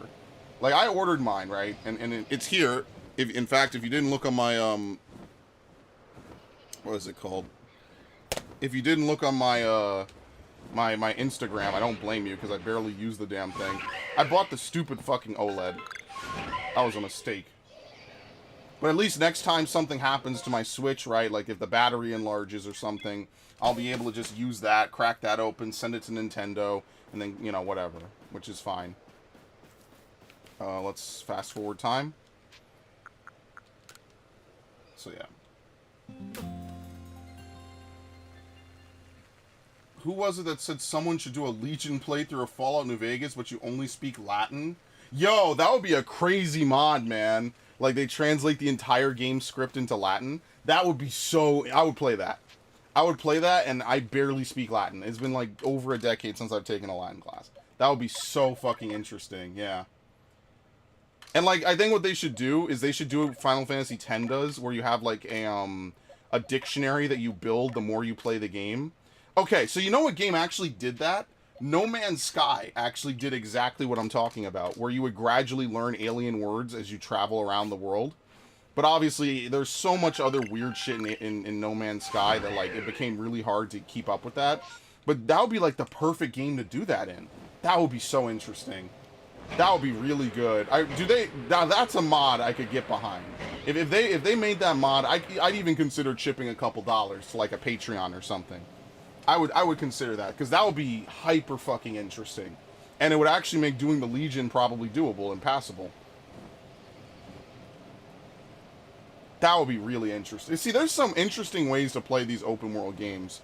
Like I ordered mine, right? And it's here. In fact, if you didn't look on my what is it called? If you didn't look on my my Instagram, I don't blame you because I barely use the damn thing. I bought the stupid fucking OLED. That was a mistake. But at least next time something happens to my Switch, right? Like if the battery enlarges or something, I'll be able to just use that, crack that open, send it to Nintendo, and then, you know, whatever, which is fine. Let's fast forward time. So yeah. Who was it that said someone should do a Legion playthrough of Fallout New Vegas, but you only speak Latin? Yo, that would be a crazy mod, man. Like, they translate the entire game script into Latin. That would be so... I would play that. I would play that, and I barely speak Latin. It's been, like, over a decade since I've taken a Latin class. That would be so fucking interesting, yeah. And, like, I think what they should do is they should do what Final Fantasy X does, where you have, like, a dictionary that you build the more you play the game. Okay, so you know what game actually did that? No Man's Sky actually did exactly what I'm talking about, where you would gradually learn alien words as you travel around the world. But obviously, there's so much other weird shit in No Man's Sky that, like, it became really hard to keep up with that. But that would be, like, the perfect game to do that in. That would be so interesting. That would be really good. Now that's a mod I could get behind. If they made that mod, I'd even consider chipping a couple dollars to, like, a Patreon or something. I would consider that, because that would be hyper fucking interesting. And it would actually make doing the Legion probably doable and passable. That would be really interesting. See, there's some interesting ways to play these open world games.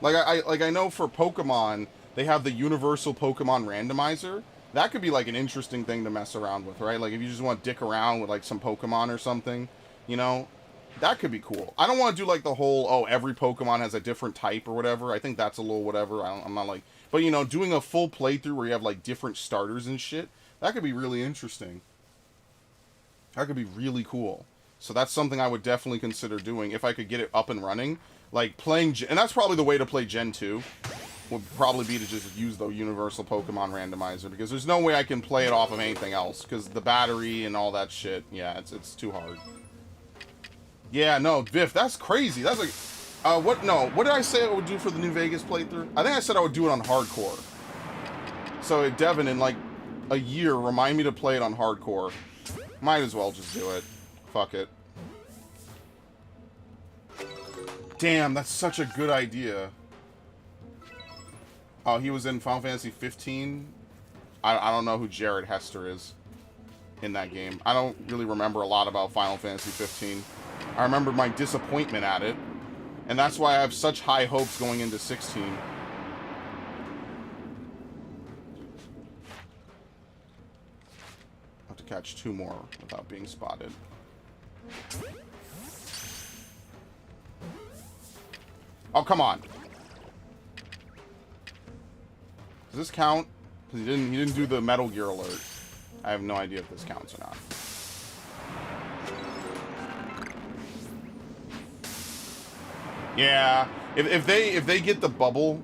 Like I know for Pokemon, they have the universal Pokemon randomizer. That could be like an interesting thing to mess around with, right? Like if you just want to dick around with like some Pokemon or something, you know, that could be cool. I don't want to do like the whole, oh, every Pokemon has a different type or whatever. I think that's a little whatever. I'm not like, but you know, doing a full playthrough where you have like different starters and shit, that could be really interesting. That could be really cool. So that's something I would definitely consider doing if I could get it up and running. Like playing, and that's probably the way to play Gen 2. Would probably be to just use the universal Pokemon randomizer, because there's no way I can play it off of anything else, because the battery and all that shit, yeah, it's too hard. Yeah, no, Viv, that's crazy. That's like, what did I say I would do for the New Vegas playthrough? I think I said I would do it on hardcore. So, Devin, in like a year, remind me to play it on hardcore. Might as well just do it. Fuck it. Damn, that's such a good idea. Oh, he was in Final Fantasy 15. I don't know who Jared Hester is in that game. I don't really remember a lot about Final Fantasy 15. I remember my disappointment at it, and that's why I have such high hopes going into 16. I have to catch 2 more without being spotted. Oh, come on. Does this count? Because he didn't do the Metal Gear alert. I have no idea if this counts or not. Yeah, if they get the bubble,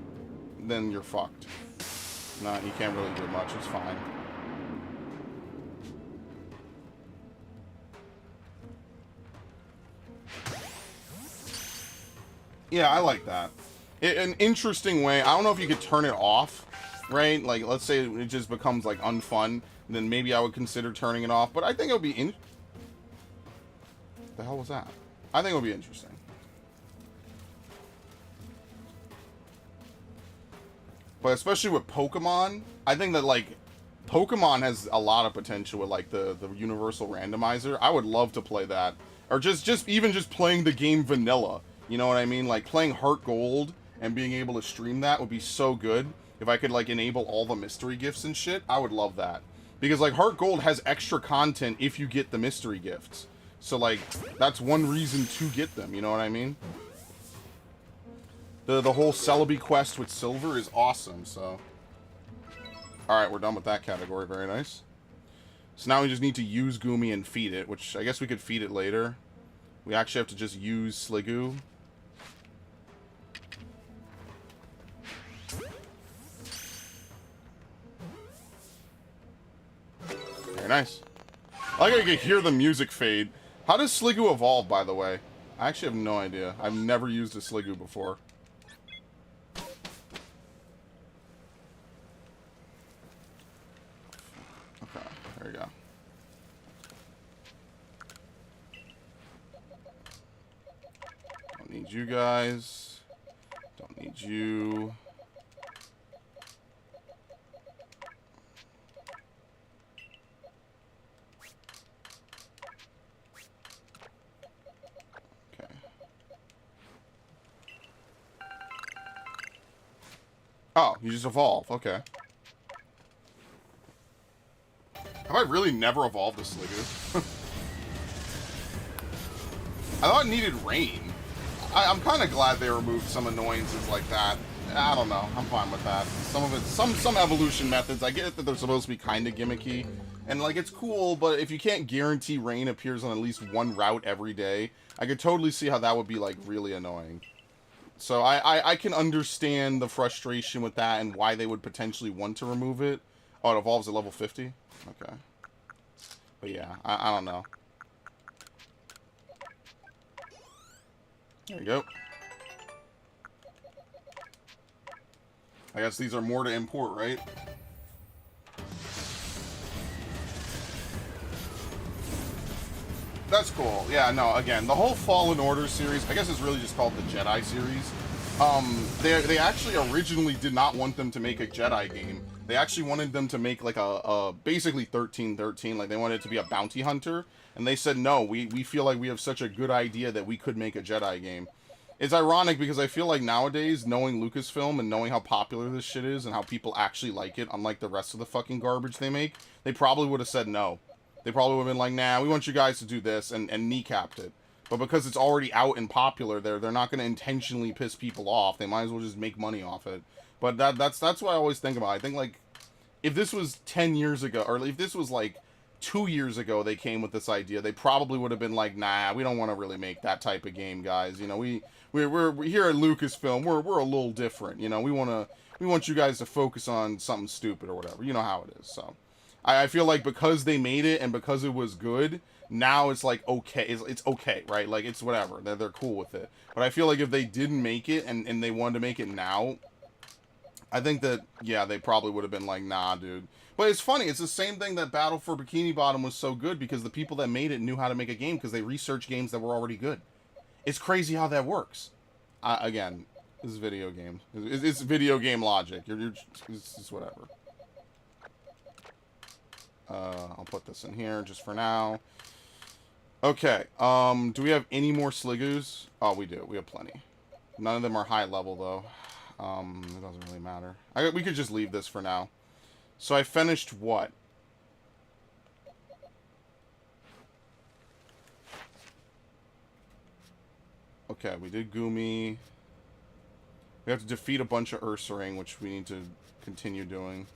then you're fucked. No, you can't really do much. It's fine. Yeah, I like that. An interesting way. I don't know if you could turn it off, right? Like, let's say it just becomes, like, unfun, then maybe I would consider turning it off. But I think it would be the hell was that? I think it would be interesting. But especially with Pokemon, I think that, like, Pokemon has a lot of potential with, like, the universal randomizer. I would love to play that. Or even just playing the game vanilla. You know what I mean? Like, playing Heart Gold and being able to stream that would be so good. If I could, like, enable all the mystery gifts and shit, I would love that. Because, like, Heart Gold has extra content if you get the mystery gifts. So, like, that's one reason to get them, you know what I mean? The whole Celebi quest with Silver is awesome, so... Alright, we're done with that category. Very nice. So now we just need to use Goomy and feed it, which I guess we could feed it later. We actually have to just use Sliggoo. Very nice. I like I can hear the music fade. How does Sliggoo evolve, by the way? I actually have no idea. I've never used a Sliggoo before. Okay, there we go. Don't need you guys. Don't need you. Okay. Oh, you just evolve. Okay. Have I really never evolved a Sliggoo? I thought it needed rain. I'm kind of glad they removed some annoyances like that. I don't know. I'm fine with that. Some of it, some evolution methods, I get that they're supposed to be kind of gimmicky. And, like, it's cool, but if you can't guarantee rain appears on at least one route every day, I could totally see how that would be, like, really annoying. So I can understand the frustration with that and why they would potentially want to remove it. Oh, it evolves at level 50? Okay. But yeah, I don't know. There you go. I guess these are more to import, right? That's cool. Yeah, no, again, the whole Fallen Order series, I guess it's really just called the Jedi series. They actually originally did not want them to make a Jedi game. They actually wanted them to make like a basically 1313, like they wanted it to be a bounty hunter. And they said, no, we feel like we have such a good idea that we could make a Jedi game. It's ironic because I feel like nowadays, knowing Lucasfilm and knowing how popular this shit is and how people actually like it, unlike the rest of the fucking garbage they make, they probably would have said no. They probably would have been like, nah, we want you guys to do this, and kneecapped it. But because it's already out and popular, they're not going to intentionally piss people off. They might as well just make money off it. But that's what I always think about. I think, like, if this was 10 years ago, or if this was, like, 2 years ago they came with this idea, they probably would have been like, nah, we don't want to really make that type of game, guys. You know, we're here at Lucasfilm, we're a little different. You know, we want you guys to focus on something stupid or whatever. You know how it is. So I feel like because they made it and because it was good, now it's like okay, it's okay, right? Like it's whatever. They're cool with it. But I feel like if they didn't make it and they wanted to make it now, I think that, yeah, they probably would have been like, nah, dude. But it's funny, it's the same thing that Battle for Bikini Bottom was so good because the people that made it knew how to make a game because they researched games that were already good. It's crazy how that works. Again, this is video game. It's video game logic. It's just whatever. I'll put this in here just for now. Okay, do we have any more Sliggoos? Oh, we do. We have plenty. None of them are high level, though. It doesn't really matter. We could just leave this for now. So I finished what? Okay, we did Goomy. We have to defeat a bunch of Ursaring, which we need to continue doing.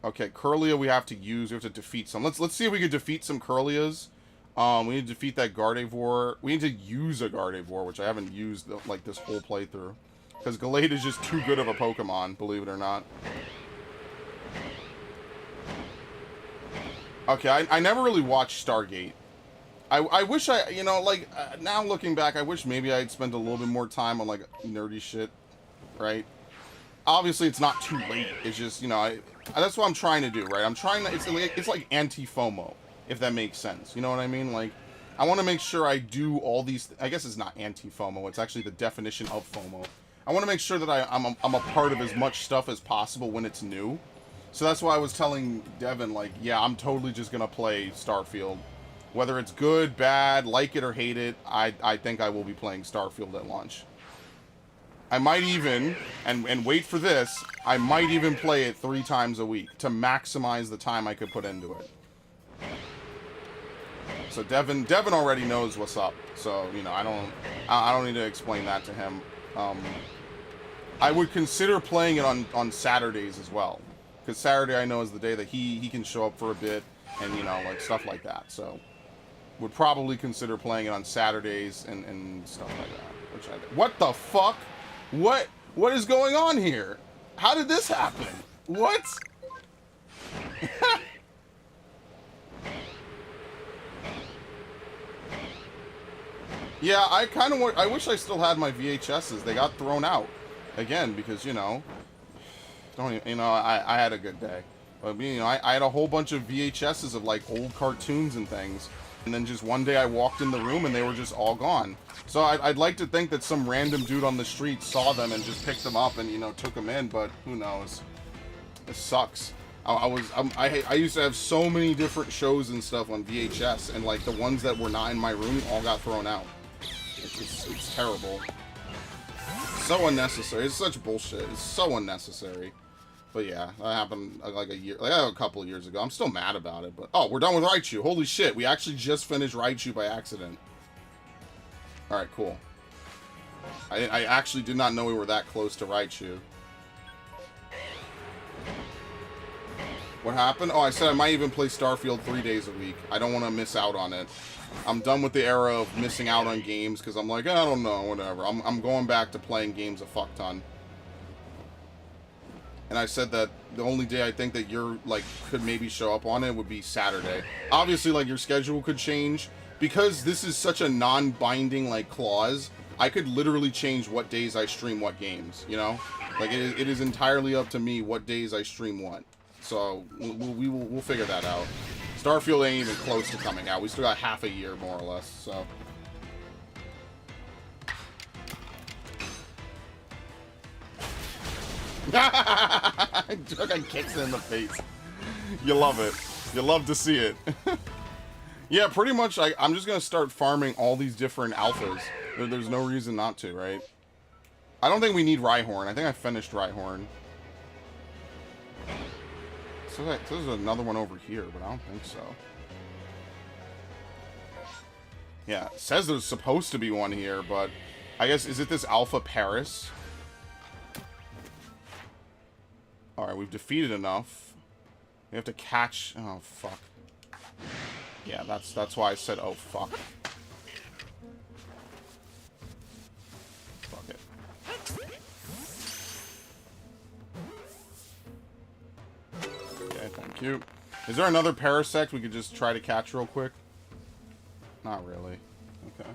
Okay, Curlia we have to use. We have to defeat some. Let's see if we can defeat some Curlias. We need to defeat that Gardevoir. We need to use a Gardevoir, which I haven't used like this whole playthrough. Because Gallade is just too good of a Pokemon, believe it or not. Okay, I never really watched Stargate. I wish you know, like, now looking back, I wish maybe I'd spent a little bit more time on, like, nerdy shit, right? obviously it's not too late. It's just, you know, that's what I'm trying to do, right? I'm trying to, it's like anti-FOMO, if that makes sense. You know what I mean? Like, I want to make sure I do all these, I guess it's not anti-FOMO, it's actually the definition of FOMO. I want to make sure that I'm a part of as much stuff as possible when it's new. So that's why I was telling Devin, like, yeah, I'm totally just going to play Starfield. Whether it's good, bad, like it or hate it, I think I will be playing Starfield at launch. I might even, and wait for this, I might even play it 3 times a week to maximize the time I could put into it. So Devin already knows what's up. So, you know, I don't need to explain that to him. I would consider playing it on Saturdays as well. Because Saturday I know is the day that he can show up for a bit and, you know, like stuff like that. So would probably consider playing it on Saturdays and stuff like that. Which what the fuck? What is going on here? How did this happen? What? Yeah, I wish I still had my VHSs. They got thrown out again because, you know, I had a good day. But, you know, I had a whole bunch of VHSs of like old cartoons and things. And then just one day I walked in the room and they were just all gone. So I'd like to think that some random dude on the street saw them and just picked them up and, you know, took them in, but who knows? It sucks. I used to have so many different shows and stuff on VHS, and like the ones that were not in my room all got thrown out. It's terrible. So unnecessary. It's such bullshit. It's so unnecessary. But yeah, that happened like a couple of years ago. I'm still mad about it, but... Oh, we're done with Raichu. Holy shit, we actually just finished Raichu by accident. Alright, cool. I actually did not know we were that close to Raichu. What happened? Oh, I said I might even play Starfield 3 days a week. I don't want to miss out on it. I'm done with the era of missing out on games, because I'm like, I don't know, whatever. I'm going back to playing games a fuck ton. And I said that the only day I think that you're, like, could maybe show up on it would be Saturday. Obviously, like, your schedule could change. Because this is such a non-binding, like, clause, I could literally change what days I stream what games, you know? Like, it is entirely up to me what days I stream what. So, we'll figure that out. Starfield ain't even close to coming out. We still got half a year, more or less, so... Dragon kicks it in the face. You love it. You love to see it. Yeah, pretty much, I'm just going to start farming all these different alphas. There's no reason not to, right? I don't think we need Rhyhorn. I think I finished Rhyhorn. So there's another one over here, but I don't think so. Yeah, it says there's supposed to be one here, but I guess, is it this Alpha Paris? Alright, we've defeated enough. We have to catch... Oh, fuck. Yeah, that's why I said, oh, fuck. Fuck it. Okay, thank you. Is there another Parasect we could just try to catch real quick? Not really. Okay.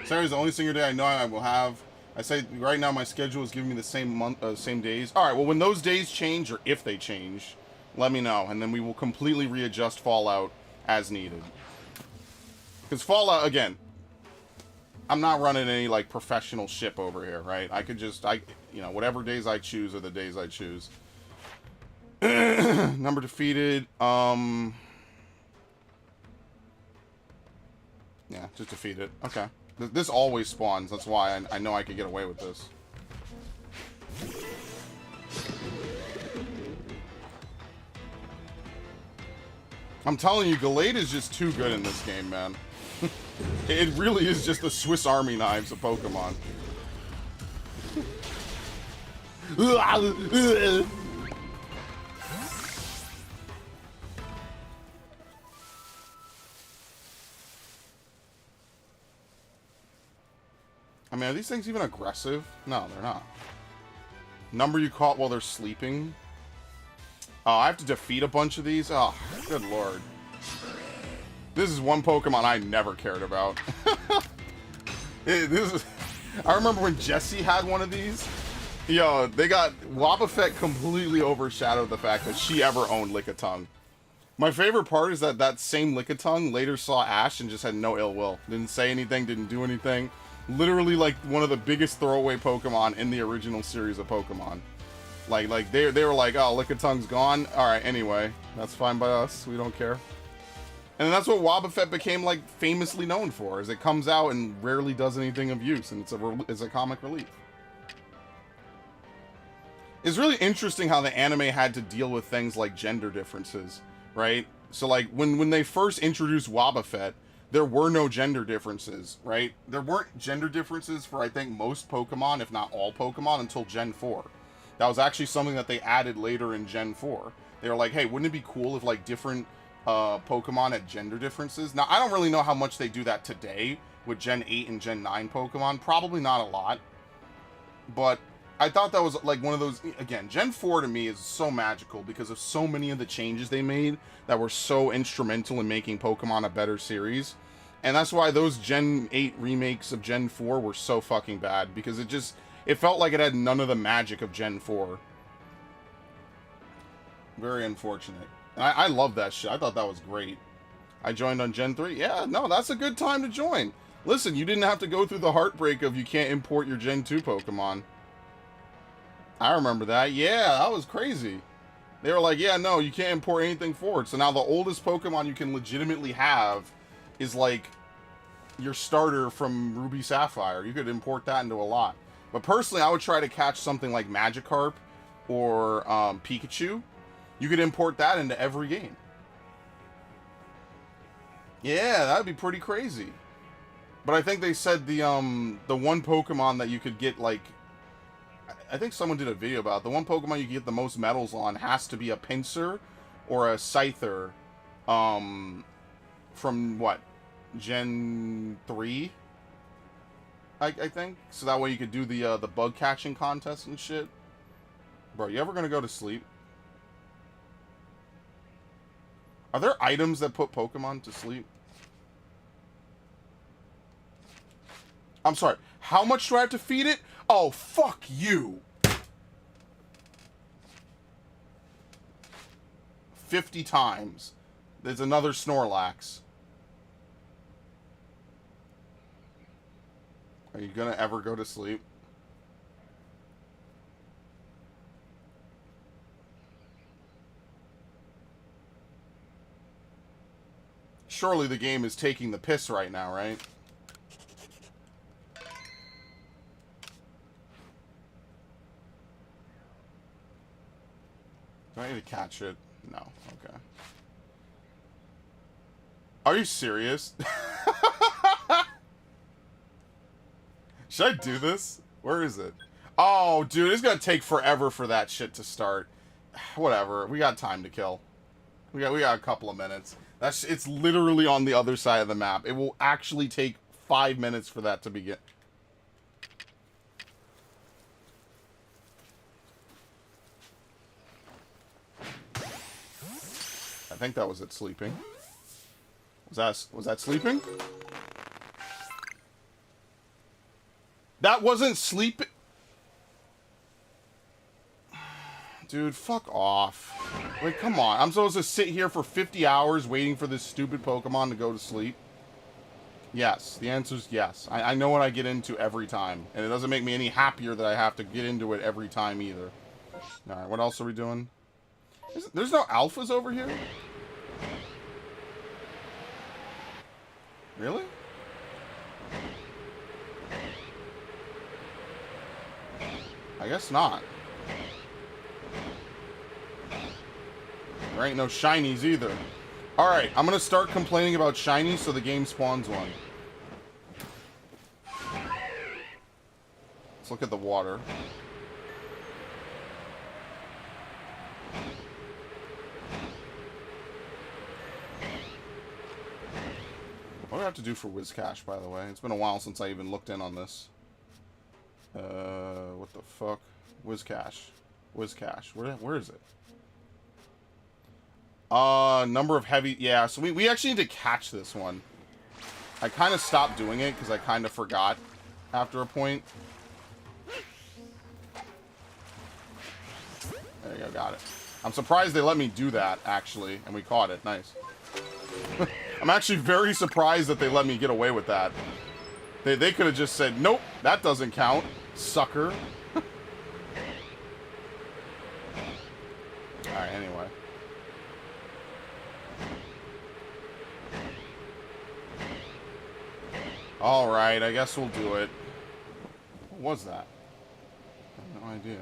Saturday's the only single day I know I will have. I say right now my schedule is giving me the same days. All right, well, when those days change, or if they change, let me know, and then we will completely readjust Fallout as needed. Because Fallout, again, I'm not running any, like, professional ship over here, right? I could just, you know, whatever days I choose are the days I choose. Number defeated, yeah, just defeated. Okay. This always spawns, that's why I know I could get away with this. I'm telling you, Gallade is just too good in this game, man. It really is just the Swiss Army knives of Pokemon. I mean, are these things even aggressive? No, they're not. Number you caught while they're sleeping. Oh, I have to defeat a bunch of these? Oh, good lord. This is one Pokemon I never cared about. I remember when Jesse had one of these. Yo, they got Wobbuffet completely overshadowed the fact that she ever owned Lickitung. My favorite part is that that same Lickitung later saw Ash and just had no ill will. Didn't say anything, didn't do anything. Literally like one of the biggest throwaway Pokemon in the original series of Pokemon. Like they were like, oh, Lickitung's gone. All right, anyway, that's fine by us. We don't care. And that's what Wobbuffet became like famously known for, is it comes out and rarely does anything of use, and it's a comic relief. It's really interesting how the anime had to deal with things like gender differences, right? So like when they first introduced Wobbuffet, there were no gender differences, right? There weren't gender differences for I think most Pokemon, if not all Pokemon, until Gen 4. That was actually something that they added later in Gen 4. They were like, hey, wouldn't it be cool if like different Pokemon had gender differences? Now, I don't really know how much they do that today with Gen 8 and Gen 9 Pokemon. Probably not a lot. But I thought that was like one of those, again, Gen 4 to me is so magical because of so many of the changes they made that were so instrumental in making Pokemon a better series. And that's why those Gen 8 remakes of Gen 4 were so fucking bad, because it felt like it had none of the magic of Gen 4. Very unfortunate. And I love that shit. I thought that was great. I joined on Gen 3. Yeah, no, that's a good time to join. Listen, you didn't have to go through the heartbreak of you can't import your Gen 2 Pokemon. I remember that. Yeah, that was crazy. They were like, yeah, no, you can't import anything forward. So now the oldest Pokemon you can legitimately have is like your starter from Ruby Sapphire. You could import that into a lot. But personally, I would try to catch something like Magikarp or Pikachu. You could import that into every game. Yeah, that'd be pretty crazy. But I think they said the one Pokemon that you could get, like, I think someone did a video about it. The one Pokemon you can get the most medals on has to be a Pinsir or a Scyther from what? Gen 3? I think. So that way you could do the bug catching contest and shit. Bro, you ever gonna go to sleep? Are there items that put Pokemon to sleep? I'm sorry. How much do I have to feed it? Oh, fuck you. 50 times. There's another Snorlax. Are you gonna ever go to sleep? Surely the game is taking the piss right now, right? Do I need to catch it? No. Okay. Are you serious? Should I do this? Where is it? Oh, dude, it's gonna take forever for that shit to start. Whatever. We got time to kill. We got a couple of minutes. It's literally on the other side of the map. It will actually take 5 minutes for that to begin. I think that was it sleeping. Was that sleeping? That wasn't sleeping. Dude, fuck off. Like, come on. I'm supposed to sit here for 50 hours waiting for this stupid Pokemon to go to sleep? Yes. The answer is yes. I know what I get into every time. And it doesn't make me any happier that I have to get into it every time either. Alright, what else are we doing? There's no alphas over here? Really? I guess not. There ain't no shinies either. Alright, I'm gonna start complaining about shinies so the game spawns one. Let's look at the water. What do I have to do for Whiscash, by the way? It's been a while since I even looked in on this. What the fuck? Whiscash. Whiscash. Where is it? Number of heavy... Yeah, so we actually need to catch this one. I kind of stopped doing it because I kind of forgot after a point. got it. I'm surprised they let me do that, actually, and we caught it. Nice. I'm actually very surprised that they let me get away with that. They could have just said, nope, that doesn't count, sucker. Alright, anyway. Alright, I guess we'll do it. What was that? I have no idea.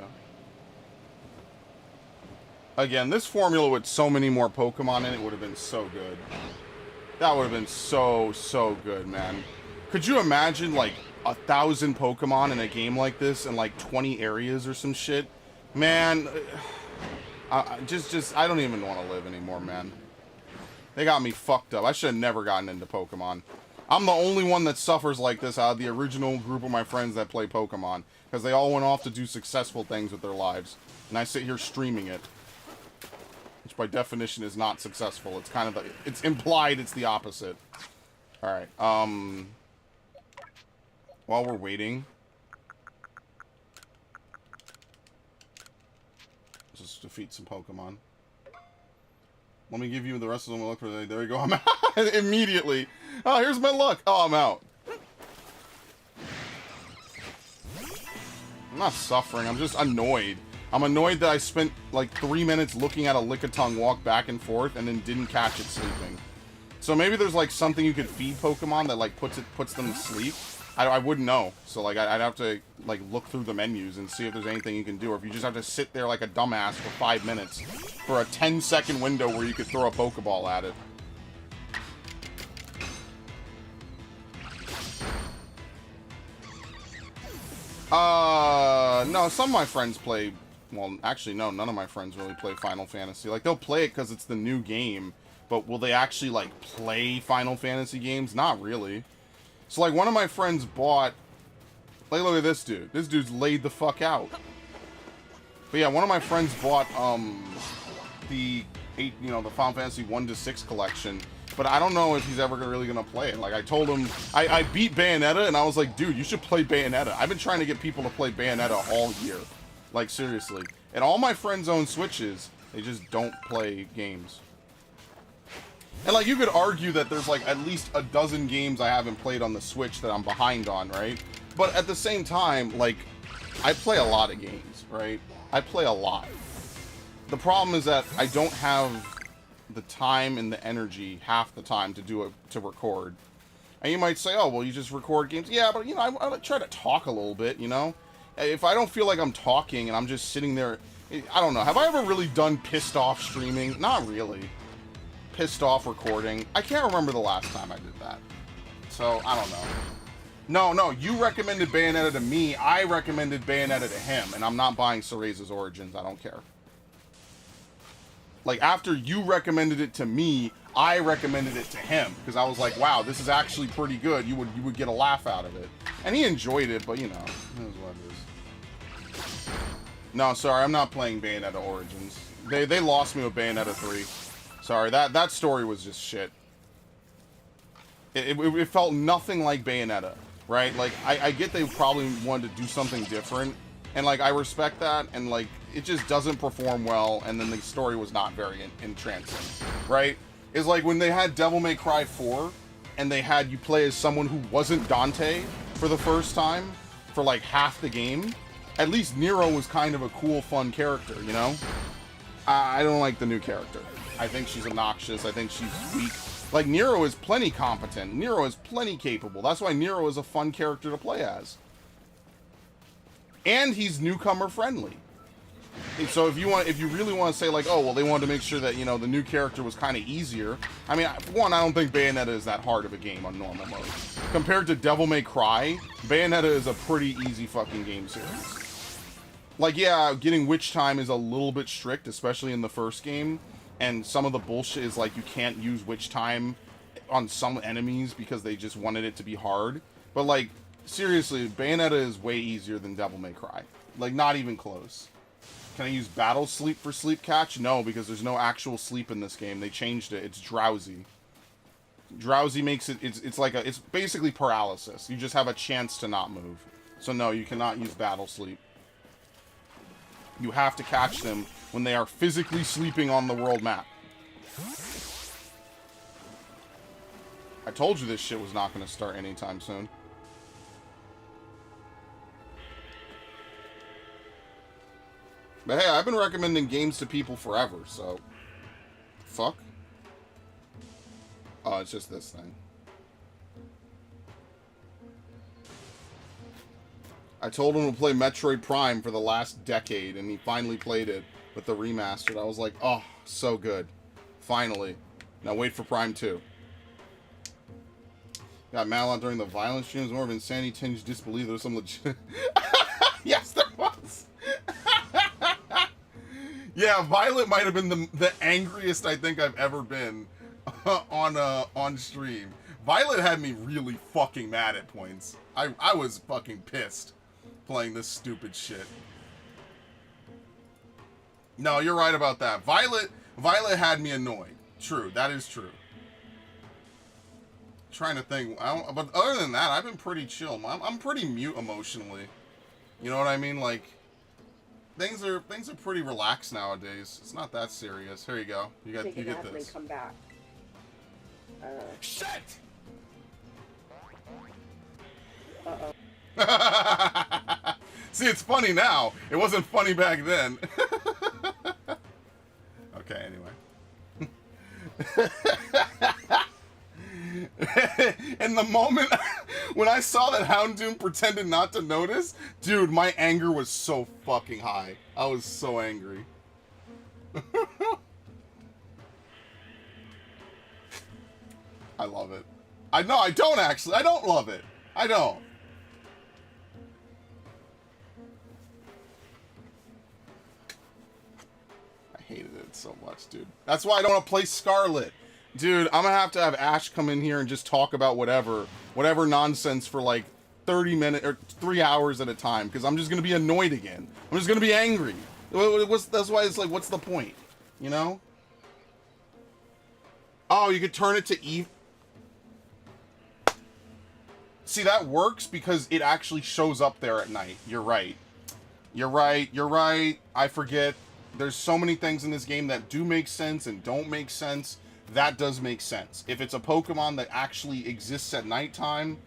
Again, this formula with so many more Pokemon in it would have been so good. That would have been so, so good, man. Could you imagine, like, 1,000 Pokemon in a game like this in, like, 20 areas or some shit? Man, I don't even want to live anymore, man. They got me fucked up. I should have never gotten into Pokemon. I'm the only one that suffers like this out of the original group of my friends that play Pokemon. Because they all went off to do successful things with their lives. And I sit here streaming it. Which by definition is not successful. It's kind of, it's implied it's the opposite. Alright, while we're waiting, let's just defeat some Pokemon. Let me give you the rest of them a look for the day. There we go, I'm out. Immediately. Oh, here's my luck. Oh, I'm out. I'm not suffering, I'm just annoyed. I'm annoyed that I spent like 3 minutes looking at a Lickitung walk back and forth and then didn't catch it sleeping. So maybe there's like something you could feed Pokemon that like puts them to sleep. I wouldn't know. So like I'd have to like look through the menus and see if there's anything you can do, or if you just have to sit there like a dumbass for 5 minutes for a 10-second window where you could throw a Pokeball at it. No, some of my friends play, well, actually, no, none of my friends really play Final Fantasy. Like, they'll play it because it's the new game, but will they actually, like, play Final Fantasy games? Not really. So, like, one of my friends bought, like, look at this dude. This dude's laid the fuck out. But yeah, one of my friends bought, the Final Fantasy 1-6 collection, but I don't know if he's ever really gonna play it. Like, I told him, I beat Bayonetta, and I was like, dude, you should play Bayonetta. I've been trying to get people to play Bayonetta all year. Like, seriously. And all my friends own Switches, they just don't play games. And, like, you could argue that there's, like, at least a dozen games I haven't played on the Switch that I'm behind on, right? But at the same time, like, I play a lot of games, right? I play a lot. The problem is that I don't have the time and the energy half the time to record. And you might say, oh, well, you just record games. Yeah, but, you know, I try to talk a little bit, you know? If I don't feel like I'm talking and I'm just sitting there, I don't know. Have I ever really done pissed off streaming? Not really. Pissed off recording. I can't remember the last time I did that. So, I don't know. No, you recommended Bayonetta to me. I recommended Bayonetta to him. And I'm not buying Cereza's Origins. I don't care. Like, after you recommended it to me, I recommended it to him. Because I was like, wow, this is actually pretty good. You would get a laugh out of it. And he enjoyed it, but, you know, it is what it is. No, sorry, I'm not playing Bayonetta Origins. They lost me with Bayonetta 3. Sorry, that story was just shit. It felt nothing like Bayonetta, right? Like, I get they probably wanted to do something different. And, like, I respect that, and, like, it just doesn't perform well, and then the story was not very entrancing, right? It's like when they had Devil May Cry 4, and they had you play as someone who wasn't Dante for the first time, for, like, half the game. At least Nero was kind of a cool, fun character, you know? I don't like the new character. I think she's obnoxious, I think she's weak. Like, Nero is plenty competent, Nero is plenty capable. That's why Nero is a fun character to play as. And he's newcomer friendly. And so if you really want to say like, oh, well, they wanted to make sure that, you know, the new character was kind of easier. I mean, for one, I don't think Bayonetta is that hard of a game on normal mode. Compared to Devil May Cry, Bayonetta is a pretty easy fucking game series. Like, yeah, getting witch time is a little bit strict, especially in the first game. And some of the bullshit is like you can't use witch time on some enemies because they just wanted it to be hard. But like, seriously, Bayonetta is way easier than Devil May Cry. Like, not even close. Can I use Battle Sleep for sleep catch? No, because there's no actual sleep in this game. They changed it. It's drowsy. Drowsy makes it, it's basically paralysis. You just have a chance to not move. So no, you cannot use Battle Sleep. You have to catch them when they are physically sleeping on the world map. I told you this shit was not going to start anytime soon. But hey, I've been recommending games to people forever, so... Fuck. Oh, it's just this thing. I told him to play Metroid Prime for the last decade, and he finally played it with the remastered. I was like, oh, so good. Finally. Now wait for Prime 2. Got mad a lot during the violence streams. More of insanity tinged disbelief. There was some legit... Yes, there was. Yeah, Violet might have been the angriest I think I've ever been on stream. Violet had me really fucking mad at points. I was fucking pissed playing this stupid shit. No, you're right about that. Violet had me annoyed. True, that is true. Trying to think, but other than that, I've been pretty chill. I'm pretty mute emotionally. You know what I mean? Like, things are pretty relaxed nowadays. It's not that serious. Here you go. You get this. Come back. Shit! Uh-oh. See, it's funny now. It wasn't funny back then. Okay, anyway. In the moment when I saw that Houndoom pretended not to notice, dude, my anger was so fucking high. I was so angry. I love it. I don't actually. I don't love it. I don't. I hated it so much, dude. That's why I don't want to play Scarlet. Dude, I'm gonna have to have Ash come in here and just talk about whatever nonsense for like 30 minutes or 3 hours at a time, because I'm just gonna be annoyed again. I'm just gonna be angry. That's why it's like, what's the point? You know? Oh, you could turn it to Eve. See, that works because it actually shows up there at night. You're right. You're right. You're right. I forget. There's so many things in this game that do make sense and don't make sense. That does make sense. If it's a Pokemon that actually exists at nighttime,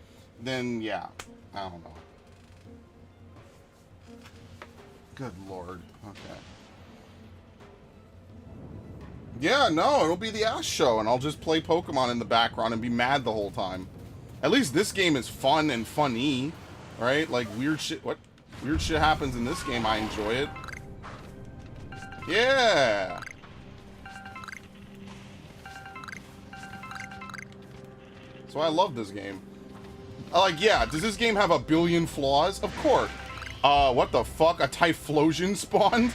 then yeah. I don't know. Good lord. Okay. Yeah, no, it'll be the Ash show, and I'll just play Pokemon in the background and be mad the whole time. At least this game is fun and funny, right? Like, weird shit happens in this game. I enjoy it. Yeah. So I love this game. Like, yeah, does this game have a billion flaws? Of course. What the fuck? A Typhlosion spawned?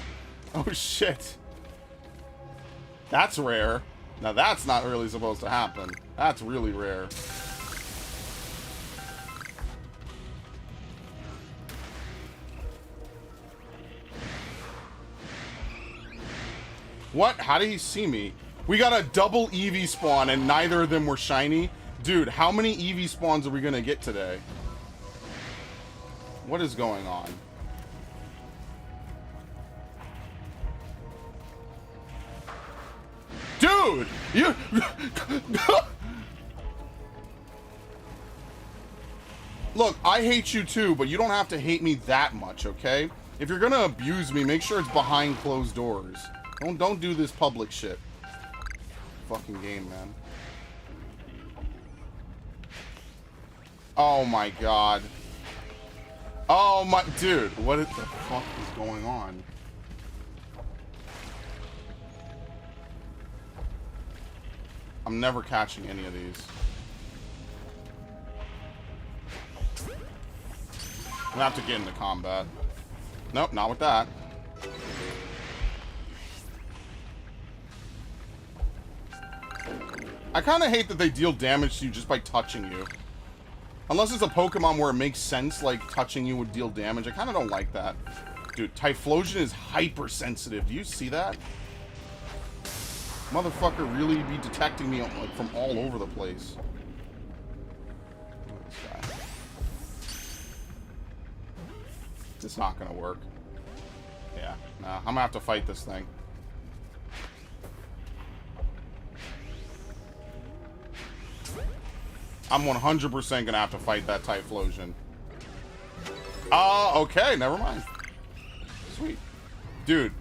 Oh, shit. That's rare. Now, that's not really supposed to happen. That's really rare. What? How did he see me? We got a double Eevee spawn and neither of them were shiny? Dude, how many Eevee spawns are we gonna get today? What is going on? Dude! You... Look, I hate you too, but you don't have to hate me that much, okay? If you're gonna abuse me, make sure it's behind closed doors. Don't do this public shit. Fucking game, man. Oh my god. Oh my... Dude, what the fuck is going on? I'm never catching any of these. I'm gonna have to get into combat. Nope, not with that. I kind of hate that they deal damage to you just by touching you. Unless it's a Pokemon where it makes sense, like touching you would deal damage. I kind of don't like that. Dude, Typhlosion is hypersensitive. Do you see that? Motherfucker really be detecting me like from all over the place. Look at this guy. It's not gonna work. Yeah, nah, I'm gonna have to fight this thing. I'm 100% gonna have to fight that Typhlosion. Okay, never mind. Sweet. Dude,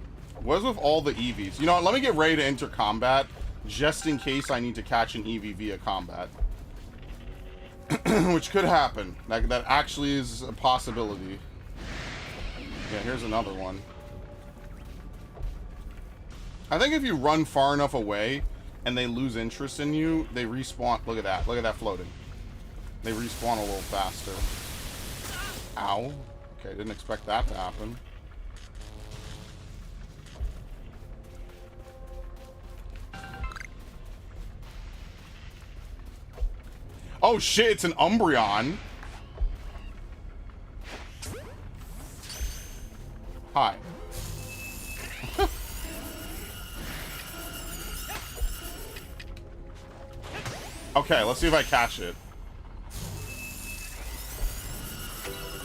what is with all the EVs? You know what, let me get ready to enter combat, just in case I need to catch an EV via combat. Which could happen. That actually is a possibility. Yeah, here's another one. I think if you run far enough away and they lose interest in you, they respawn. Look at that. Look at that floating. They respawn a little faster. Ow. Okay, didn't expect that to happen. Oh shit, it's an Umbreon. Hi. Okay, let's see if I catch it.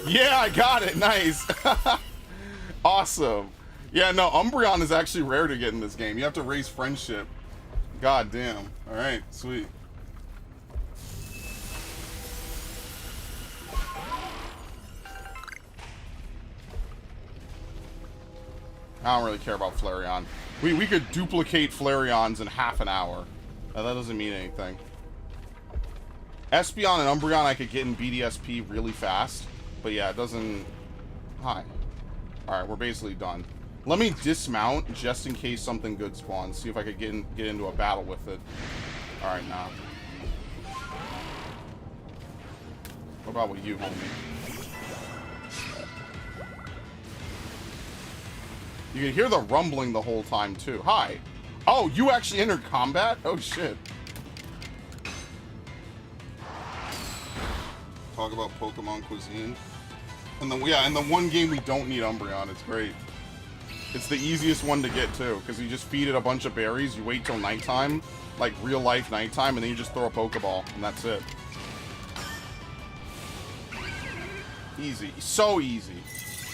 Yeah, I got it. Nice. Awesome. Yeah, no, Umbreon is actually rare to get in this game. You have to raise friendship. God damn. Alright, sweet. I don't really care about Flareon. We could duplicate Flareons in half an hour. That doesn't mean anything. Espeon and Umbreon I could get in BDSP really fast. But yeah, it doesn't... Hi. Alright, we're basically done. Let me dismount just in case something good spawns. See if I could get into a battle with it. Alright, now. What about with you, homie? You can hear the rumbling the whole time, too. Hi. Oh, you actually entered combat? Oh, shit. Talk about Pokemon cuisine. And in the one game we don't need Umbreon. It's great. It's the easiest one to get, too, because you just feed it a bunch of berries, you wait till nighttime, like real-life nighttime, and then you just throw a Pokeball, and that's it. Easy. So easy.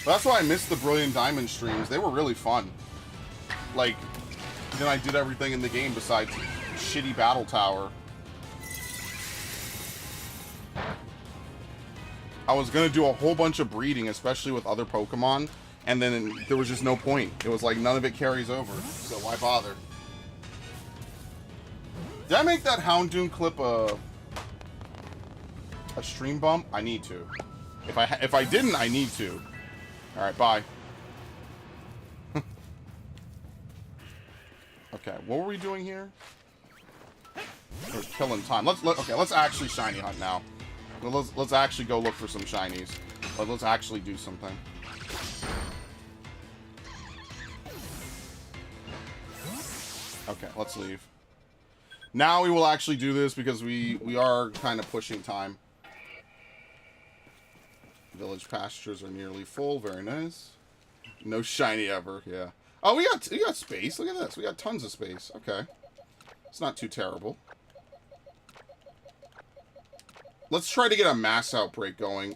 That's why I missed the Brilliant Diamond streams. They were really fun. Like, then I did everything in the game besides shitty Battle Tower. I was gonna do a whole bunch of breeding, especially with other Pokemon, and then there was just no point. It was like none of it carries over, so why bother? Did I make that Houndoom clip a stream bump? I need to. If I didn't, I need to. All right, bye. Okay, what were we doing here? We're killing time. Let's actually shiny hunt now. Let's actually go look for some shinies. Let's actually do something. Okay, let's leave. Now we will actually do this because we are kind of pushing time. Village pastures are nearly full. Very nice. No shiny ever. Yeah. Oh, we got space. Look at this. We got tons of space. Okay. It's not too terrible. Let's try to get a mass outbreak going.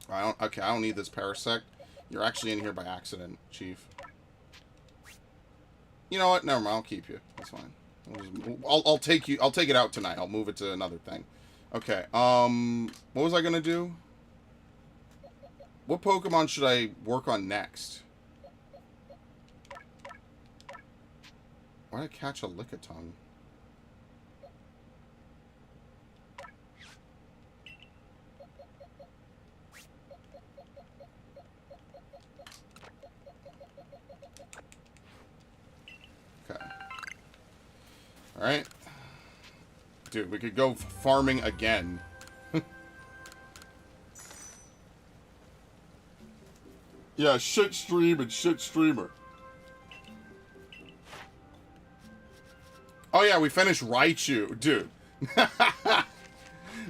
I don't need this Parasect. You're actually in here by accident, Chief. You know what? Never mind. I'll keep you. That's fine. I'll take you. I'll take it out tonight. I'll move it to another thing. Okay. What was I gonna do? What Pokemon should I work on next? Why did I catch a Lickitung? Okay. Alright. Dude, we could go farming again. Yeah, shit stream and shit streamer. Oh yeah, we finished Raichu. Dude.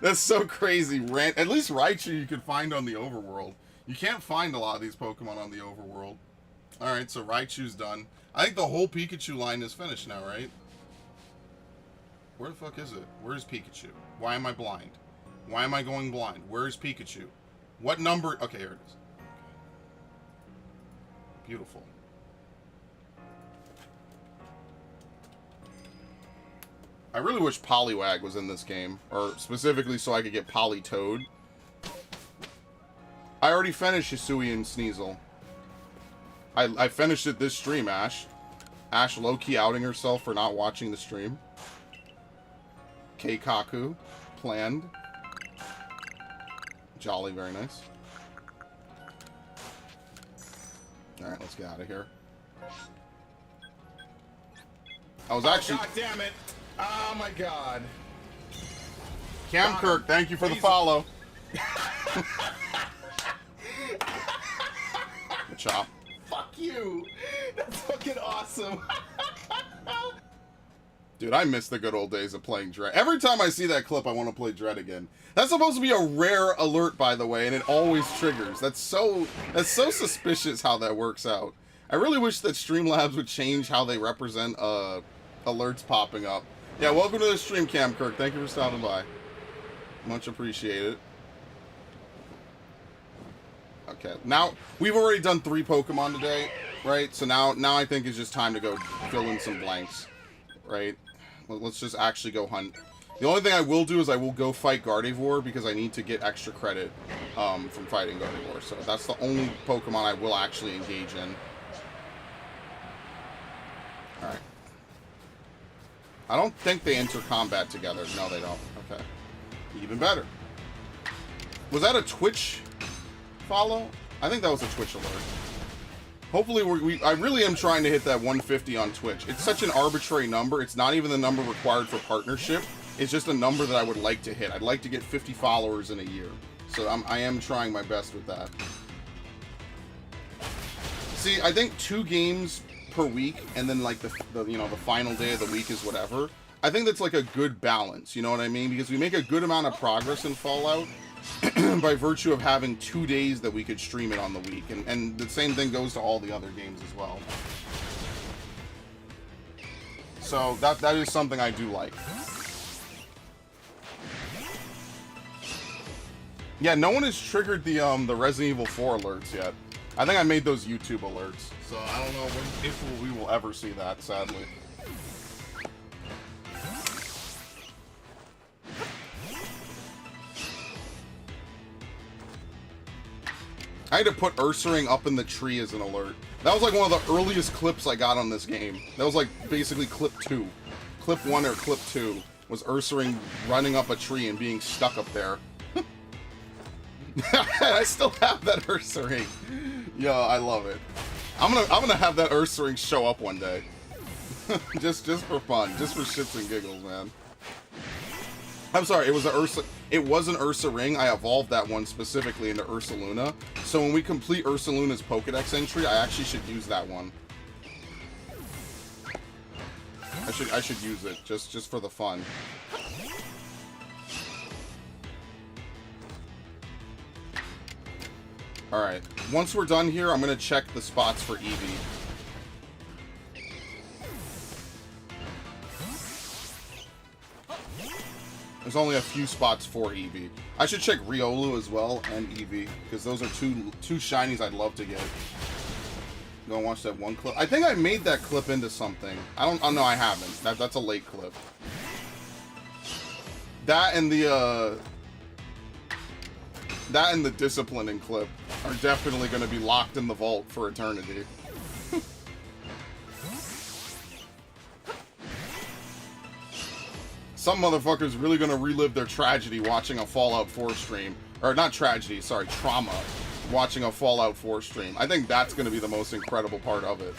That's so crazy. At least Raichu you can find on the overworld. You can't find a lot of these Pokemon on the overworld. Alright, so Raichu's done. I think the whole Pikachu line is finished now, right? Where the fuck is it? Where's Pikachu? Why am I blind? Why am I going blind? Where's Pikachu? What number? Okay, here it is. Beautiful. I really wish Poliwag was in this game, or specifically so I could get Politoad. I already finished Hisui and Sneasel. I finished it this stream, Ash. Ash low-key outing herself for not watching the stream. Keikaku. Planned. Jolly, very nice. Alright, let's get out of here. I was actually... God damn it! Oh my god. Cam Kirk, thank you for the follow. Chop. Fuck you! That's fucking awesome! Dude, I miss the good old days of playing Dread. Every time I see that clip, I want to play Dread again. That's supposed to be a rare alert, by the way, and it always triggers. That's so suspicious how that works out. I really wish that Streamlabs would change how they represent alerts popping up. Yeah, welcome to the stream, Cam Kirk. Thank you for stopping by. Much appreciated. Okay, now we've already done 3 Pokemon today, right? So now I think it's just time to go fill in some blanks, right? Let's just actually go hunt. The only thing I will do is I will go fight Gardevoir because I need to get extra credit from fighting Gardevoir. So that's the only Pokemon I will actually engage in. Alright. I don't think they enter combat together. No, they don't. Okay. Even better. Was that a Twitch follow? I think that was a Twitch alert. Hopefully, I really am trying to hit that 150 on Twitch. It's such an arbitrary number. It's not even the number required for partnership. It's just a number that I would like to hit. I'd like to get 50 followers in a year. So I am trying my best with that. See, I think 2 games per week, and then like the final day of the week is whatever. I think that's like a good balance. You know what I mean? Because we make a good amount of progress in Fallout. By virtue of having 2 days that we could stream it on the week. And the same thing goes to all the other games as well. So that is something I do like. Yeah, no one has triggered the Resident Evil 4 alerts yet. I think I made those YouTube alerts. So I don't know if we will ever see that, sadly. I had to put Ursaring up in the tree as an alert. That was like one of the earliest clips I got on this game. That was like basically clip 2. Clip 1 or clip 2 was Ursaring running up a tree and being stuck up there. I still have that Ursaring. Yo, I love it. I'm gonna have that Ursaring show up one day. just for fun, just for shits and giggles, man. I'm sorry, it was an Ursaring. I evolved that one specifically into Ursaluna. So when we complete Ursaluna's Pokedex entry, I actually should use that one. I should use it just for the fun. All right. Once we're done here, I'm gonna check the spots for Eevee. There's only a few spots for Eevee. I should check Riolu as well and Eevee, because those are two shinies I'd love to get. Go and watch that one clip. I think I made that clip into something. Oh no, I haven't. That's a late clip. That and the disciplining clip are definitely going to be locked in the vault for eternity. Some motherfuckers really gonna relive their tragedy watching a Fallout 4 stream. Or not tragedy, sorry, trauma. Watching a Fallout 4 stream. I think that's gonna be the most incredible part of it.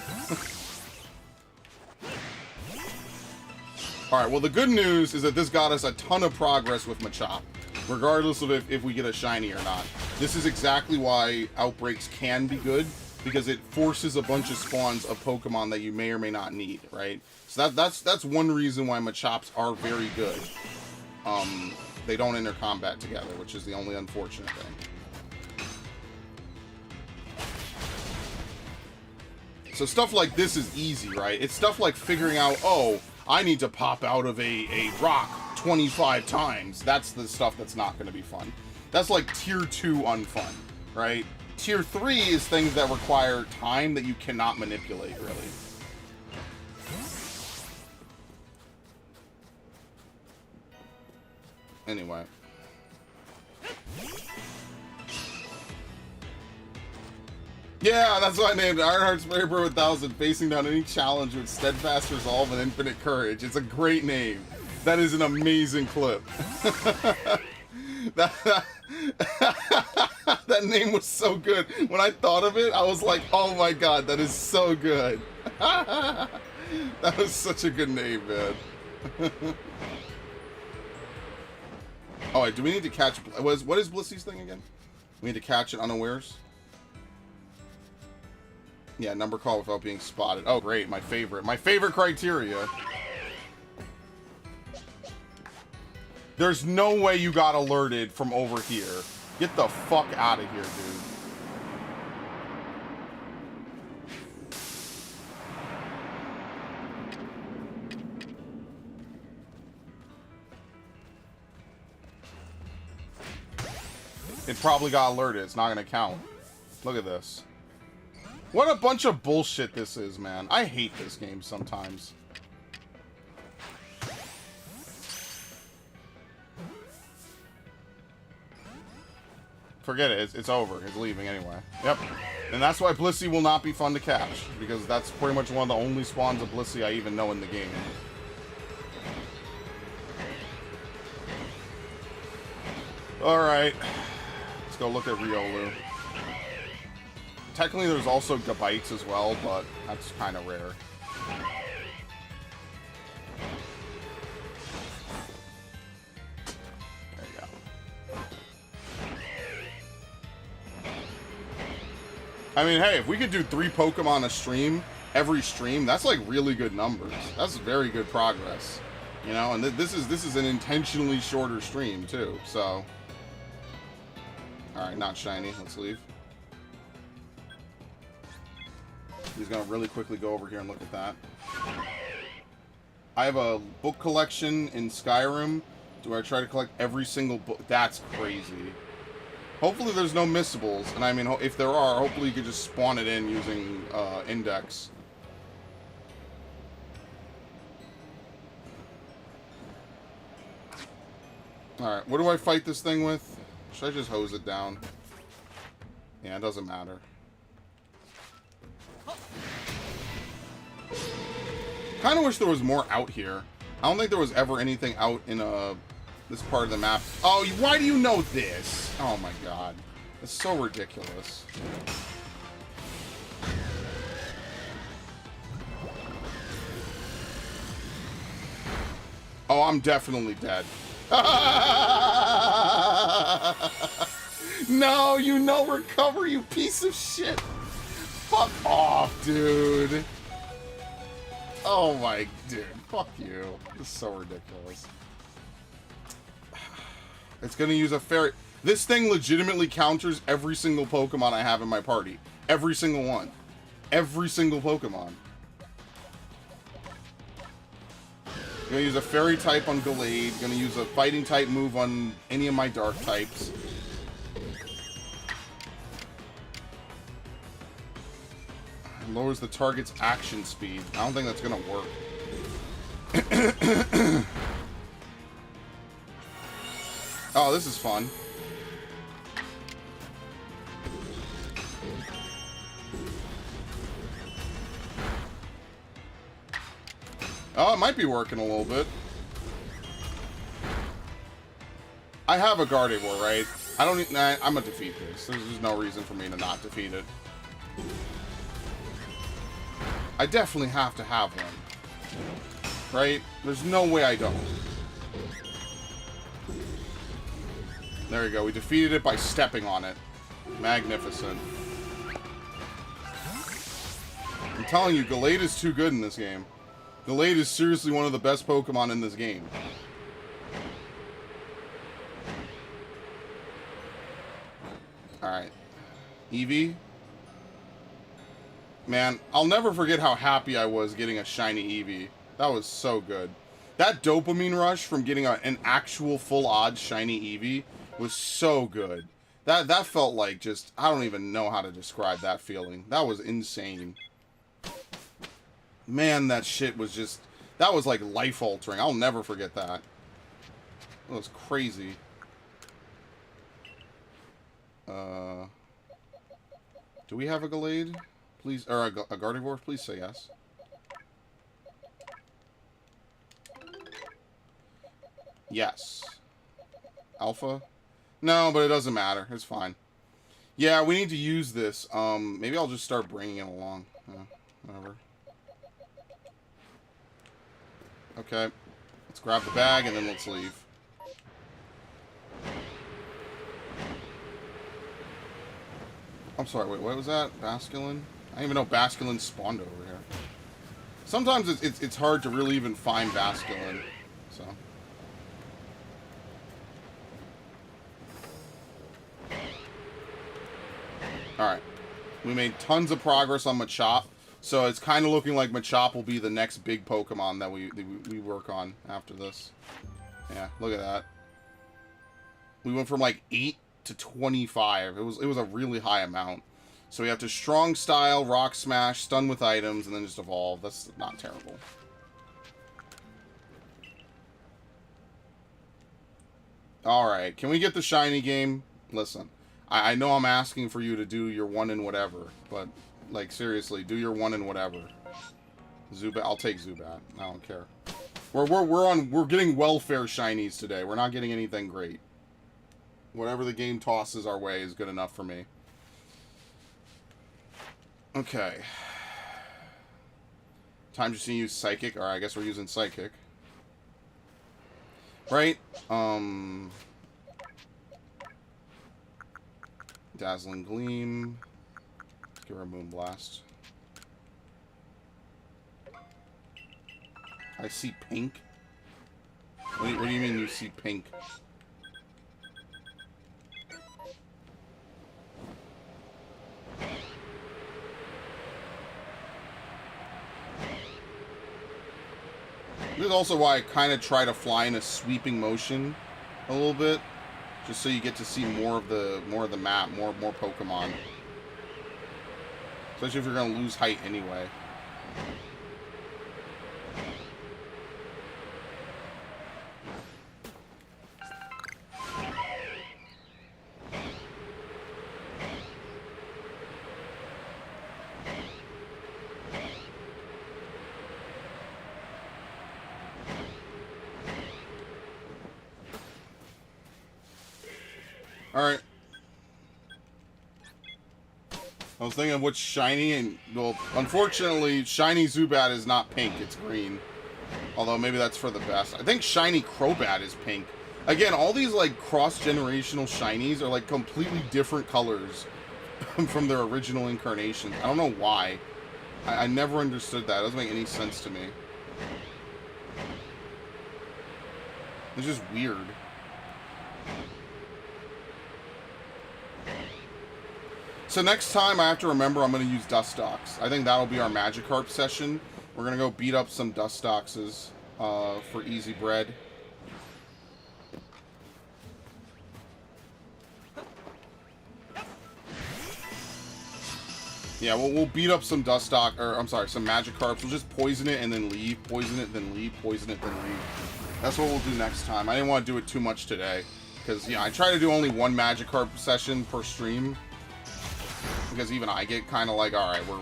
Alright, well the good news is that this got us a ton of progress with Machop. Regardless of if we get a shiny or not. This is exactly why Outbreaks can be good. Because it forces a bunch of spawns of Pokemon that you may or may not need, right? So that's one reason why Machops are very good. They don't enter combat together, which is the only unfortunate thing. So stuff like this is easy, right? It's stuff like figuring out, oh, I need to pop out of a rock 25 times. That's the stuff that's not going to be fun. That's like tier 2 unfun, right? Tier 3 is things that require time that you cannot manipulate, really. Anyway. Yeah, that's why I named it Ironheart Sprayer Bro 1000, facing down any challenge with steadfast resolve and infinite courage. It's a great name. That is an amazing clip. that name was so good. When I thought of it, I was like, oh my god, that is so good. That was such a good name, man. Oh, wait, do we need to catch... What is Blissy's thing again? We need to catch it unawares? Yeah, number call without being spotted. Oh, great. My favorite. My favorite criteria. There's no way you got alerted from over here. Get the fuck out of here, dude. It probably got alerted. It's not going to count. Look at this. What a bunch of bullshit this is, man. I hate this game sometimes. Forget it. It's over. It's leaving anyway. Yep. And that's why Blissey will not be fun to catch. Because that's pretty much one of the only spawns of Blissey I even know in the game. Alright. Let's go look at Riolu. Technically, there's also Gabites as well, but that's kind of rare. There you go. I mean, hey, if we could do 3 Pokemon a stream, every stream, that's like really good numbers. That's very good progress. You know, and this is an intentionally shorter stream, too, so... Alright, not shiny. Let's leave. He's gonna really quickly go over here and look at that. I have a book collection in Skyrim where I try to collect every single book. That's crazy. Hopefully there's no missables, and I mean, if there are, hopefully you could just spawn it in using Index. Alright, what do I fight this thing with? Should I just hose it down? Yeah, it doesn't matter. Kind of wish there was more out here. I don't think there was ever anything out in this part of the map. Oh, why do you know this? Oh my god. It's so ridiculous. Oh, I'm definitely dead. No, you know recover, you piece of shit. Fuck off, dude. Oh my, dude. Fuck you. This is so ridiculous. It's gonna use a fairy. This thing legitimately counters every single Pokemon I have in my party. Every single one. Every single Pokemon. Gonna use a fairy type on Gallade. Gonna use a fighting type move on any of my dark types. Lowers the target's action speed. I don't think that's gonna work. Oh, this is fun. Oh, it might be working a little bit. I have a Gardevoir, right? I don't need... Nah, I'm gonna defeat this. There's no reason for me to not defeat it. I definitely have to have one. Right? There's no way I don't. There we go. We defeated it by stepping on it. Magnificent. I'm telling you, Gallade is too good in this game. Gallade is seriously one of the best Pokemon in this game. Alright. Eevee. Man, I'll never forget how happy I was getting a shiny Eevee. That was so good. That dopamine rush from getting an actual full odds shiny Eevee was so good. That felt like just... I don't even know how to describe that feeling. That was insane. Man, that shit was just... That was like life-altering. I'll never forget that. Oh, it's crazy. Do we have a Gallade? Please, or a Gardevoir? Please say yes. Yes. Alpha? No, but it doesn't matter. It's fine. Yeah, we need to use this. Maybe I'll just start bringing it along. Whatever. Okay. Let's grab the bag and then let's leave. I'm sorry, wait, what was that? Basculin? I didn't even know Basculin spawned over here. Sometimes it's hard to really even find Basculin, so... Alright. We made tons of progress on Machop, so it's kind of looking like Machop will be the next big Pokemon that we work on after this. Yeah, look at that. We went from like 8 to 25. It was a really high amount. So we have to Strong Style, Rock Smash, Stun with items, and then just evolve. That's not terrible. Alright, can we get the shiny game? Listen, I know I'm asking for you to do your 1 in whatever, but, like, seriously, do your 1 in whatever. Zubat, I'll take Zubat. I don't care. We're getting welfare shinies today. We're not getting anything great. Whatever the game tosses our way is good enough for me. Okay. Time just to use Psychic. Alright, I guess we're using Psychic. Right? Dazzling Gleam. Give her a Moonblast. I see pink. What do you mean you see pink? This is also why I kind of try to fly in a sweeping motion a little bit, just so you get to see more of the map, more Pokemon. Especially if you're gonna lose height anyway. Alright. I was thinking of which shiny, and, well, unfortunately, shiny Zubat is not pink, it's green. Although, maybe that's for the best. I think shiny Crobat is pink. Again, all these, like, cross-generational shinies are, like, completely different colors from their original incarnations. I don't know why. I never understood that. It doesn't make any sense to me. It's just weird. So next time I have to remember I'm going to use Dustox. I think that'll be our Magikarp session. We're going to go beat up some Dustoxes for easy bread. Yeah, we'll beat up some Dustox, or I'm sorry, some Magikarps. We'll just poison it and then leave, poison it, then leave, poison it, then leave. That's what we'll do next time. I didn't want to do it too much today. Because, you know, I try to do only one Magikarp session per stream. Because even I get kind of like, alright, we're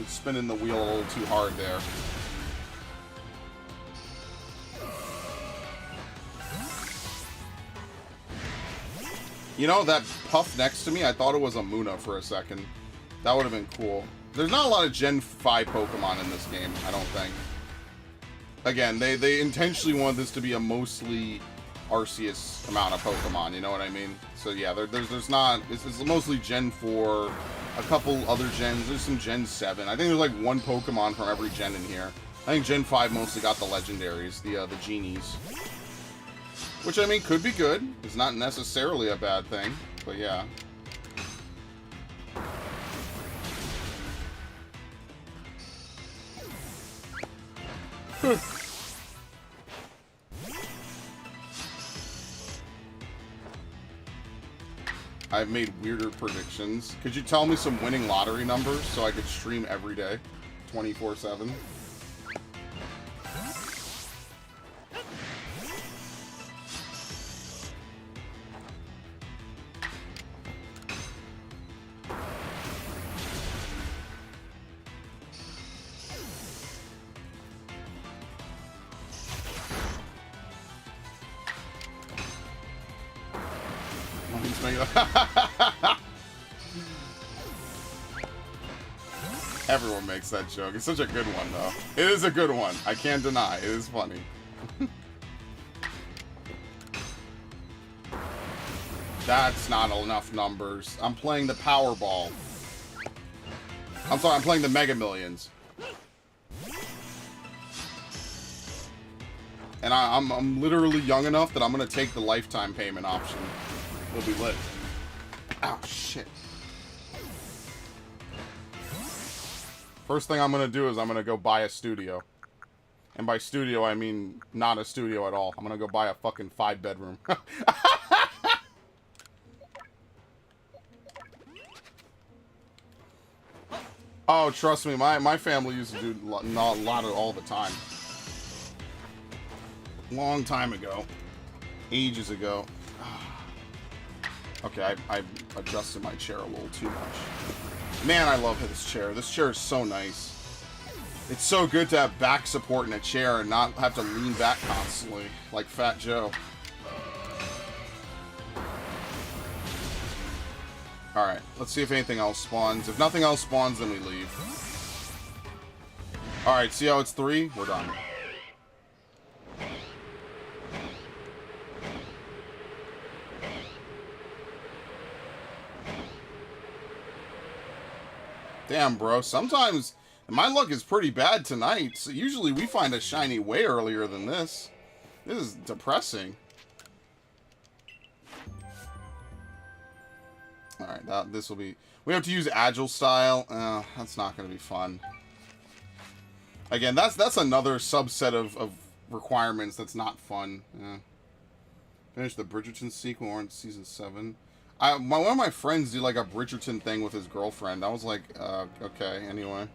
spinning the wheel a little too hard there. You know, that puff next to me, I thought it was a Munna for a second. That would have been cool. There's not a lot of Gen 5 Pokemon in this game, I don't think. Again, they intentionally wanted this to be a mostly Arceus amount of Pokemon, you know what I mean? So yeah, there's not, it's mostly Gen 4, a couple other gens, there's some Gen 7. I think there's like one Pokemon from every gen in here. I think Gen 5 mostly got the legendaries, the Genies. Which, I mean, could be good. It's not necessarily a bad thing, but yeah. I've made weirder predictions. Could you tell me some winning lottery numbers so I could stream every day, 24/7? make Everyone makes that joke. It's such a good one, though. It is a good one. I can't deny. It is funny. That's not enough numbers. I'm playing the Powerball. I'm sorry, I'm playing the Mega Millions. And I'm literally young enough that I'm gonna take the lifetime payment option. It'll be lit. Oh shit. First thing I'm gonna do is I'm gonna go buy a studio. And by studio I mean not a studio at all. I'm gonna go buy a fucking 5-bedroom. Oh, trust me, my family used to do a lot of all the time. Long time ago. Ages ago. Okay, I adjusted my chair a little too much. Man, I love this chair. This chair is so nice. It's so good to have back support in a chair and not have to lean back constantly, like Fat Joe. Alright, let's see if anything else spawns. If nothing else spawns, then we leave. Alright, see how it's 3? We're done. Damn, bro. Sometimes my luck is pretty bad tonight. So usually we find a shiny way earlier than this. This is depressing. Alright, this will be... We have to use Agile style. That's not going to be fun. Again, that's another subset of requirements that's not fun. Finish the Bridgerton sequel in Season 7. One of my friends did like a Bridgerton thing with his girlfriend. I was like, okay, anyway.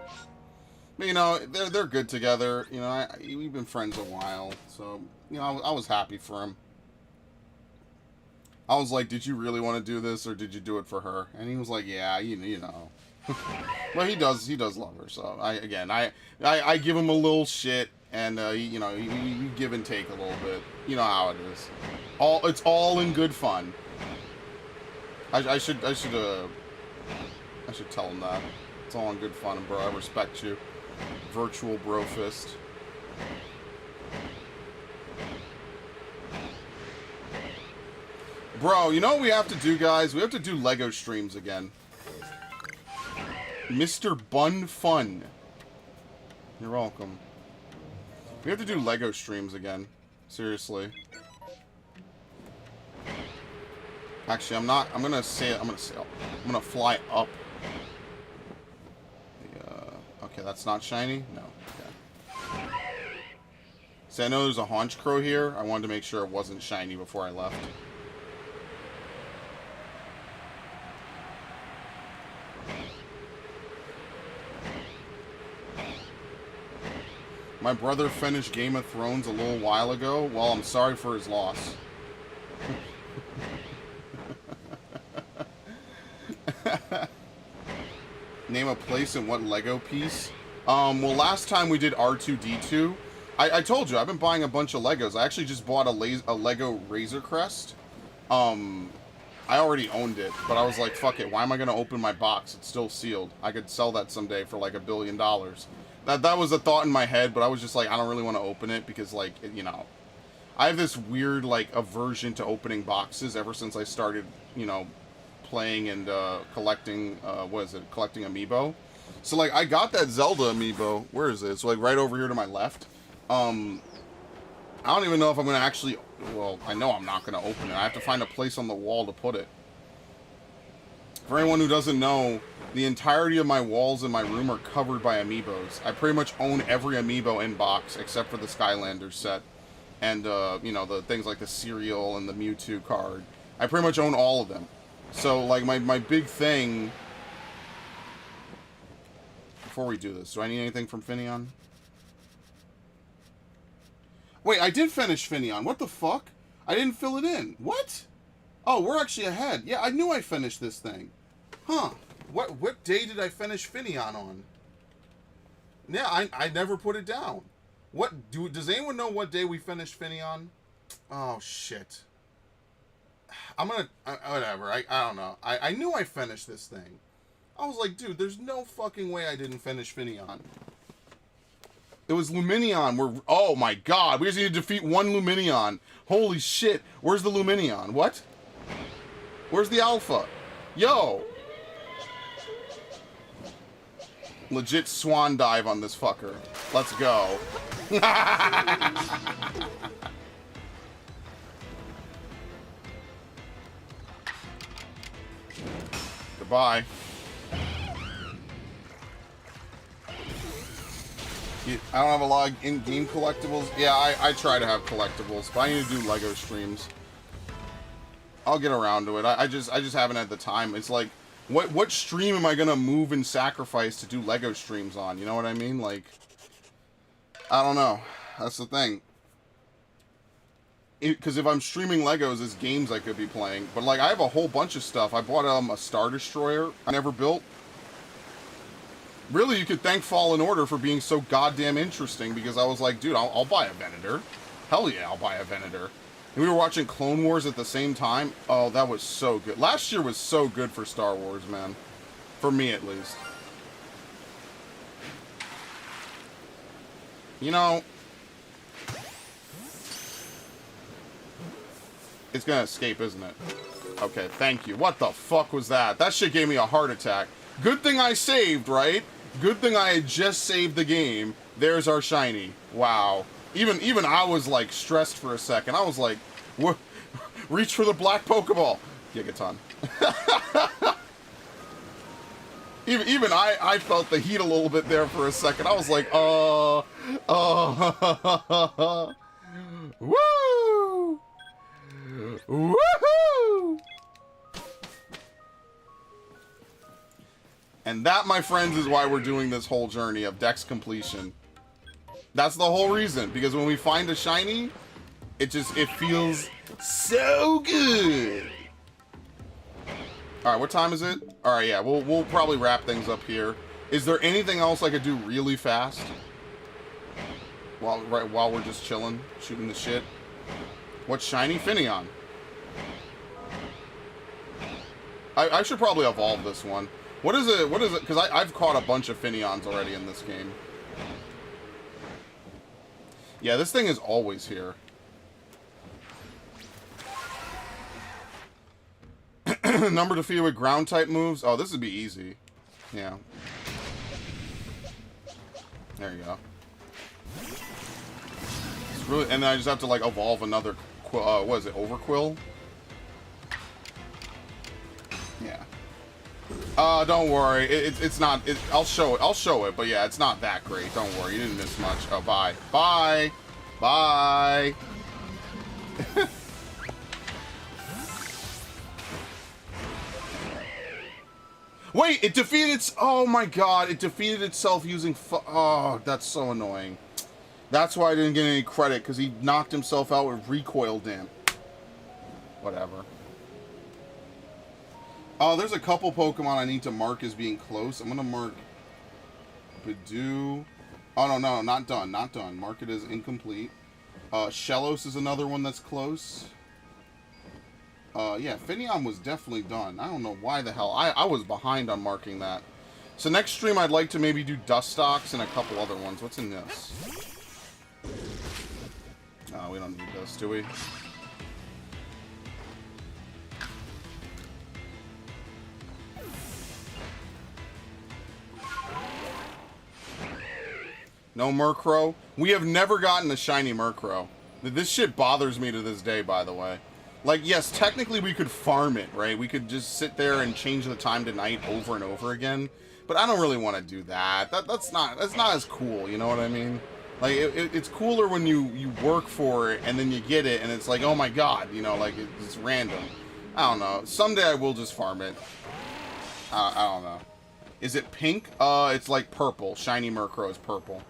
But, you know, they're good together. You know, we've been friends a while. So, you know, I was happy for him. I was like, did you really want to do this, or did you do it for her? And he was like, yeah, you know. Well, he does love her. So I give him a little shit, and you know, you give and take a little bit. You know how it is. It's all in good fun. I should tell him that. It's all in good fun, bro. I respect you. Virtual bro fist. Bro, you know what we have to do, guys? We have to do Lego streams again. Mr. Bun Fun. You're welcome. We have to do Lego streams again. Seriously. Actually, I'm gonna sail. I'm gonna fly up. Okay, that's not shiny? No. Okay. See, I know there's a Haunch Crow here. I wanted to make sure it wasn't shiny before I left. My brother finished Game of Thrones a little while ago. Well, I'm sorry for his loss. Name a place and what Lego piece? Well, last time we did R2-D2. I told you, I've been buying a bunch of Legos. I actually just bought a Lego Razor Crest. I already owned it, but I was like, fuck it. Why am I going to open my box? It's still sealed. I could sell that someday for like $1 billion. That was a thought in my head, but I was just like, I don't really want to open it because, like, you know, I have this weird, like, aversion to opening boxes ever since I started, you know, playing and collecting, collecting Amiibo. So, like, I got that Zelda Amiibo. Where is it? It's, like, right over here to my left. I don't even know if I'm going to actually, well, I know I'm not going to open it. I have to find a place on the wall to put it. For anyone who doesn't know, the entirety of my walls in my room are covered by Amiibos. I pretty much own every Amiibo in box, except for the Skylanders set. And, you know, the things like the cereal and the Mewtwo card. I pretty much own all of them. So, like, my big thing... Before we do this, do I need anything from Finion? Wait, I did finish Finion. What the fuck? I didn't fill it in. What? Oh, we're actually ahead. Yeah, I knew I finished this thing. Huh. What day did I finish Finion on? Yeah, I never put it down. Does anyone know what day we finished Finion? Oh, shit. whatever. I don't know. I knew I finished this thing. I was like, dude, there's no fucking way I didn't finish Finion. It was Luminion. Oh my god, we just need to defeat one Luminion. Holy shit. Where's the Luminion? What? Where's the Alpha? Yo. Legit swan dive on this fucker. Let's go. Goodbye. I don't have a lot of in-game collectibles. Yeah, I try to have collectibles, but I need to do Lego streams. I'll get around to it. I just haven't had the time. It's like, what stream am I gonna move and sacrifice to do Lego streams on? You know what I mean? Like, I don't know. That's the thing. Because if I'm streaming Legos, there's games I could be playing. But like, I have a whole bunch of stuff. I bought a Star Destroyer I never built. Really, you could thank Fallen Order for being so goddamn interesting, because I was like, dude, I'll buy a Venator. Hell yeah, I'll buy a Venator. And we were watching Clone Wars at the same time. Oh, that was so good. Last year was so good for Star Wars, man. For me, at least. You know, it's gonna escape, isn't it? Okay, thank you. What the fuck was that? That shit gave me a heart attack. Good thing I saved, right? Good thing I had just saved the game. There's our shiny. Wow. Even I was like stressed for a second. I was like, reach for the black Pokeball. Gigaton. even I felt the heat a little bit there for a second. I was like, woo! Woohoo! And that, my friends, is why we're doing this whole journey of Dex completion. That's the whole reason. Because when we find a shiny, it feels so good. Alright, what time is it? Alright, yeah, we'll probably wrap things up here. Is there anything else I could do really fast? While we're just chilling, shooting the shit? What's shiny? Finion. I should probably evolve this one. What is it? Because I've caught a bunch of Finions already in this game. Yeah, this thing is always here. Number defeated with ground type moves. Oh, this would be easy. Yeah. There you go. It's really, and then I just have to like evolve another. What is it? Overquill. Yeah. Don't worry. It's not. I'll show it. I'll show it. But yeah, it's not that great. Don't worry. You didn't miss much. Oh, bye. Bye. Bye. Wait, it defeated its... Oh my god, it defeated itself using... Oh, that's so annoying. That's why I didn't get any credit, because he knocked himself out with recoil damp. Whatever. Oh, there's a couple Pokemon I need to mark as being close. I'm going to mark... Bidoo... Oh, no, not done, not done. Mark it as incomplete. Shellos is another one that's close. Yeah, Finion was definitely done. I don't know why the hell. I was behind on marking that. So next stream, I'd like to maybe do Dustox and a couple other ones. What's in this? Oh, we don't need this, do we? No Murkrow? We have never gotten a shiny Murkrow. This shit bothers me to this day, by the way. Like, yes, technically we could farm it, right? We could just sit there and change the time to night over and over again. But I don't really want to do that. That's not as cool, you know what I mean? Like, it's cooler when you work for it and then you get it and it's like, oh my god, you know, like, it's random. I don't know. Someday I will just farm it. I don't know. Is it pink? It's like purple. Shiny Murkrow is purple.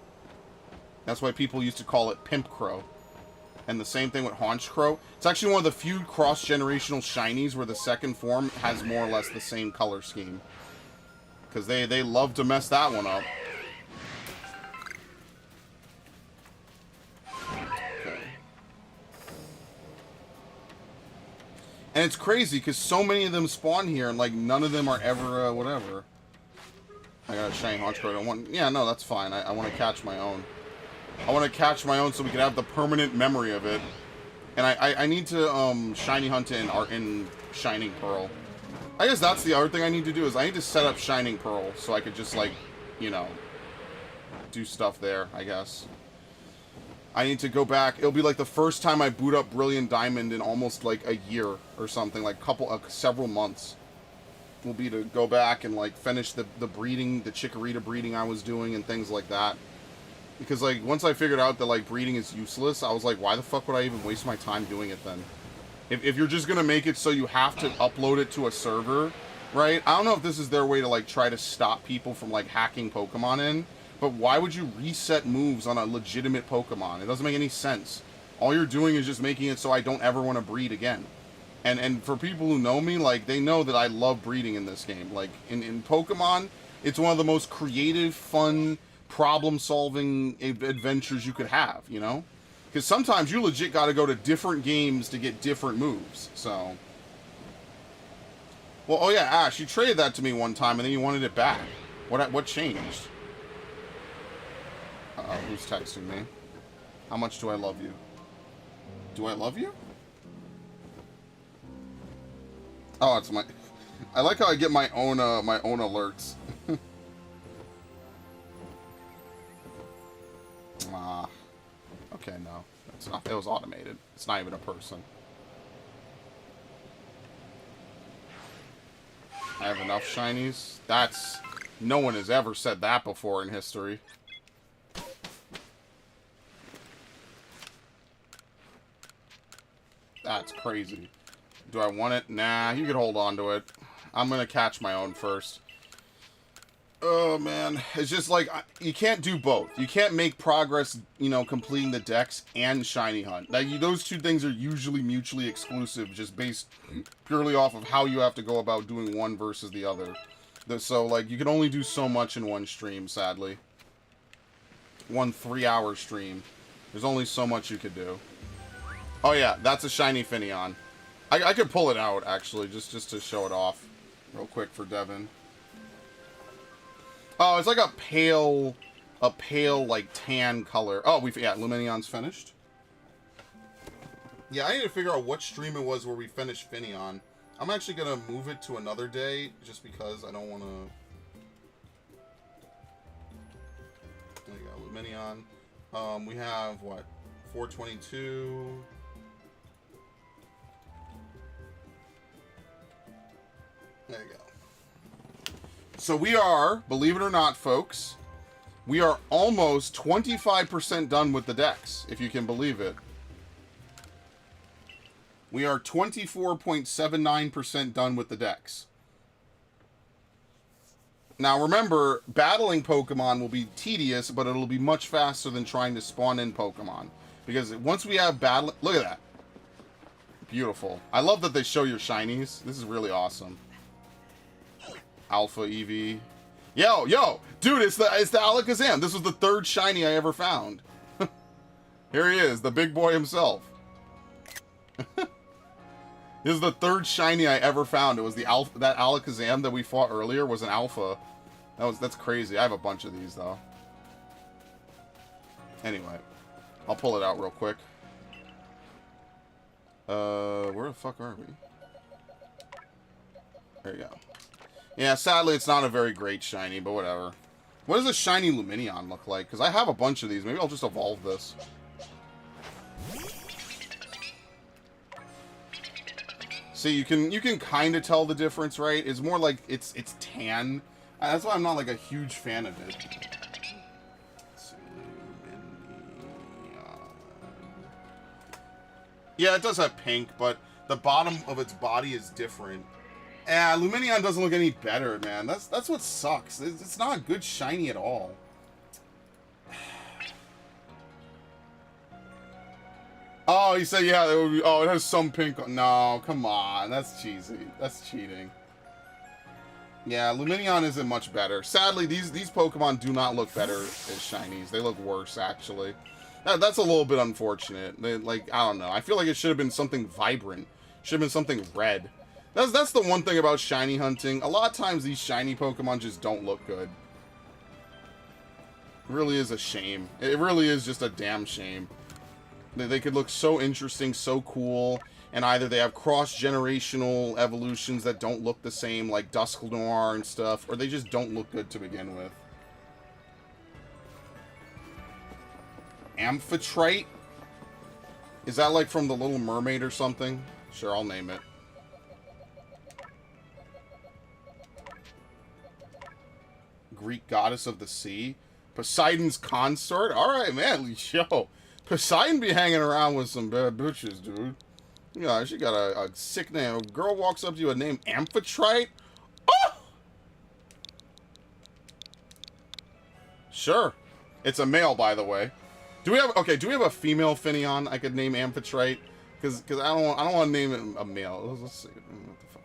That's why people used to call it Pimp Crow. And the same thing with Haunch Crow. It's actually one of the few cross-generational shinies where the second form has more or less the same color scheme. Because they love to mess that one up. Okay. And it's crazy, because so many of them spawn here, and, like, none of them are ever, whatever. I got a shiny haunch card. Yeah, no, that's fine. I want to catch my own. I want to catch my own so we can have the permanent memory of it. And I need to, shiny hunt in Shining Pearl. I guess that's the other thing I need to do, is I need to set up Shining Pearl, so I could just, like, you know, do stuff there, I guess. I need to go back. It'll be like the first time I boot up Brilliant Diamond in almost like a year or something, like several months. Will be to go back and like finish the breeding, the Chikorita breeding I was doing and things like that. Because like once I figured out that like breeding is useless, I was like, why the fuck would I even waste my time doing it then? If you're just gonna make it so you have to upload it to a server, right? I don't know if this is their way to like try to stop people from like hacking Pokemon in. But why would you reset moves on a legitimate Pokemon? It doesn't make any sense. All you're doing is just making it so I don't ever want to breed again. And for people who know me, like, they know that I love breeding in this game. Like, in Pokemon, it's one of the most creative, fun, problem-solving adventures you could have, you know? Because sometimes you legit got to go to different games to get different moves, so... Well, oh yeah, Ash, you traded that to me one time, and then you wanted it back. What changed? Uh-oh, who's texting me? How much do I love you? Do I love you? Oh, it's my... I like how I get my own alerts. Okay, no. It's not, it was automated. It's not even a person. I have enough shinies? That's... No one has ever said that before in history. That's crazy. Do I want it? Nah, you can hold on to it. I'm gonna catch my own first. Oh, man. It's just like, you can't do both. You can't make progress, you know, completing the dex and shiny hunt. Now, those two things are usually mutually exclusive, just based purely off of how you have to go about doing one versus the other. So, like, you can only do so much in one stream, sadly. One 3-hour stream. There's only so much you could do. Oh, yeah, that's a shiny Finneon. I could pull it out, actually, just to show it off real quick for Devin. Oh, it's like a pale, like, tan color. Oh, yeah, Luminion's finished. Yeah, I need to figure out what stream it was where we finished Finneon. I'm actually going to move it to another day, just because I don't want to... There you go, Luminion. We have, what, 422... There you go. So we are, believe it or not, folks, we are almost 25% done with the decks, if you can believe it. We are 24.79% done with the decks. Now remember, battling Pokemon will be tedious, but it'll be much faster than trying to spawn in Pokemon. Because once we have battle... Look at that. Beautiful. I love that they show your shinies. This is really awesome. Alpha Eevee. Yo, dude, it's the Alakazam. This was the third shiny I ever found. Here he is, the big boy himself. This is the third shiny I ever found. It was the alpha. That Alakazam that we fought earlier was an alpha. That's crazy. I have a bunch of these though. Anyway, I'll pull it out real quick. Where the fuck are we? There you go. Yeah, sadly, it's not a very great shiny, but whatever. What does a shiny Luminion look like? Because I have a bunch of these. Maybe I'll just evolve this. See, you can kind of tell the difference, right? It's more like it's tan. That's why I'm not like a huge fan of it. Yeah, it does have pink, but the bottom of its body is different. Yeah, Luminion doesn't look any better, man. That's what sucks. It's not a good shiny at all. Oh, he said, yeah, it would be, oh, it has some pink. No, come on. That's cheesy. That's cheating. Yeah, Luminion isn't much better. Sadly, these Pokemon do not look better as shinies. They look worse, actually. That's a little bit unfortunate. I don't know. I feel like it should have been something vibrant. Should have been something red. That's the one thing about shiny hunting. A lot of times these shiny Pokemon just don't look good. It really is a shame. It really is just a damn shame. They could look so interesting, so cool, and either they have cross-generational evolutions that don't look the same, like Dusknoir and stuff, or they just don't look good to begin with. Amphitrite? Is that like from The Little Mermaid or something? Sure, I'll name it. Greek goddess of the sea? Poseidon's consort? Alright, man, yo. Poseidon be hanging around with some bad bitches, dude. Yeah, she got a sick name. A girl walks up to you and named Amphitrite? Oh! Sure. It's a male, by the way. Do we have a female Finneon I could name Amphitrite? Because I don't want to name it a male. Let's see. What the fuck?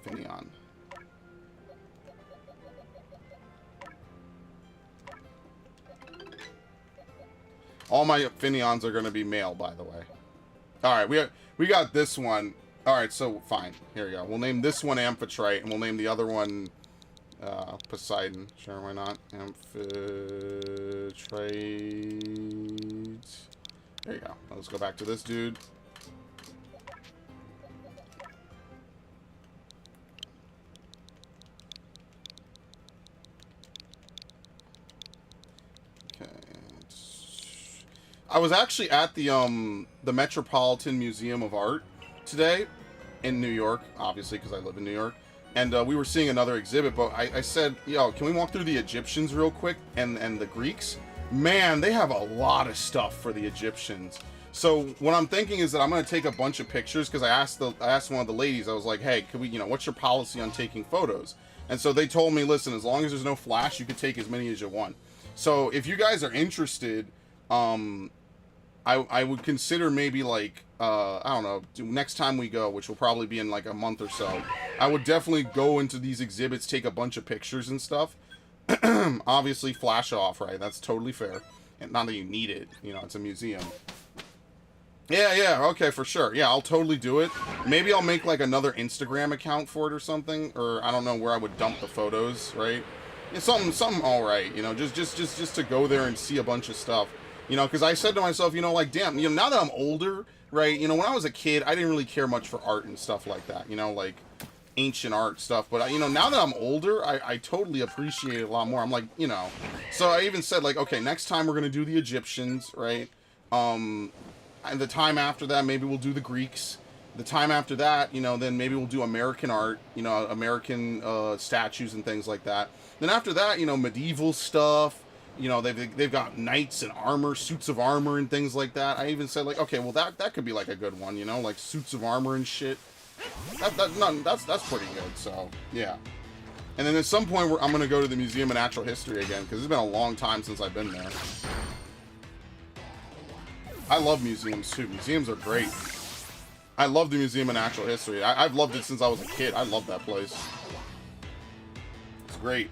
Finneon. All my Finneons are going to be male, by the way. Alright, we got this one. Alright, so fine. Here we go. We'll name this one Amphitrite, and we'll name the other one Poseidon. Sure, why not? Amphitrite. There you go. Let's go back to this dude. I was actually at the Metropolitan Museum of Art today in New York, obviously, because I live in New York. And we were seeing another exhibit, but I said, yo, can we walk through the Egyptians real quick and the Greeks? Man, they have a lot of stuff for the Egyptians. So what I'm thinking is that I'm going to take a bunch of pictures, because I asked one of the ladies, I was like, hey, could we, what's your policy on taking photos? And so they told me, listen, as long as there's no flash, you can take as many as you want. So if you guys are interested, I would consider maybe like, I don't know, next time we go, which will probably be in like a month or so, I would definitely go into these exhibits, take a bunch of pictures and stuff. Obviously flash off, right? That's totally fair. And not that you need it, it's a museum. Yeah, okay, for sure. Yeah, I'll totally do it. Maybe I'll make like another Instagram account for it or something, or I don't know where I would dump the photos, right? Yeah, something all right, just to go there and see a bunch of stuff. Because I said to myself, like, damn, now that I'm older, right, when I was a kid, I didn't really care much for art and stuff like that, like ancient art stuff. But, now that I'm older, I totally appreciate it a lot more. I'm like, so I even said, like, okay, next time we're going to do the Egyptians, right? And the time after that, maybe we'll do the Greeks. The time after that, then maybe we'll do American art, American statues and things like that. Then after that, medieval stuff. They've got knights and armor, suits of armor and things like that. I even said, like, okay, well, that could be, like, a good one, like suits of armor and shit. That's pretty good, so, yeah. And then at some point, I'm going to go to the Museum of Natural History again, because it's been a long time since I've been there. I love museums, too. Museums are great. I love the Museum of Natural History. I've loved it since I was a kid. I love that place. It's great.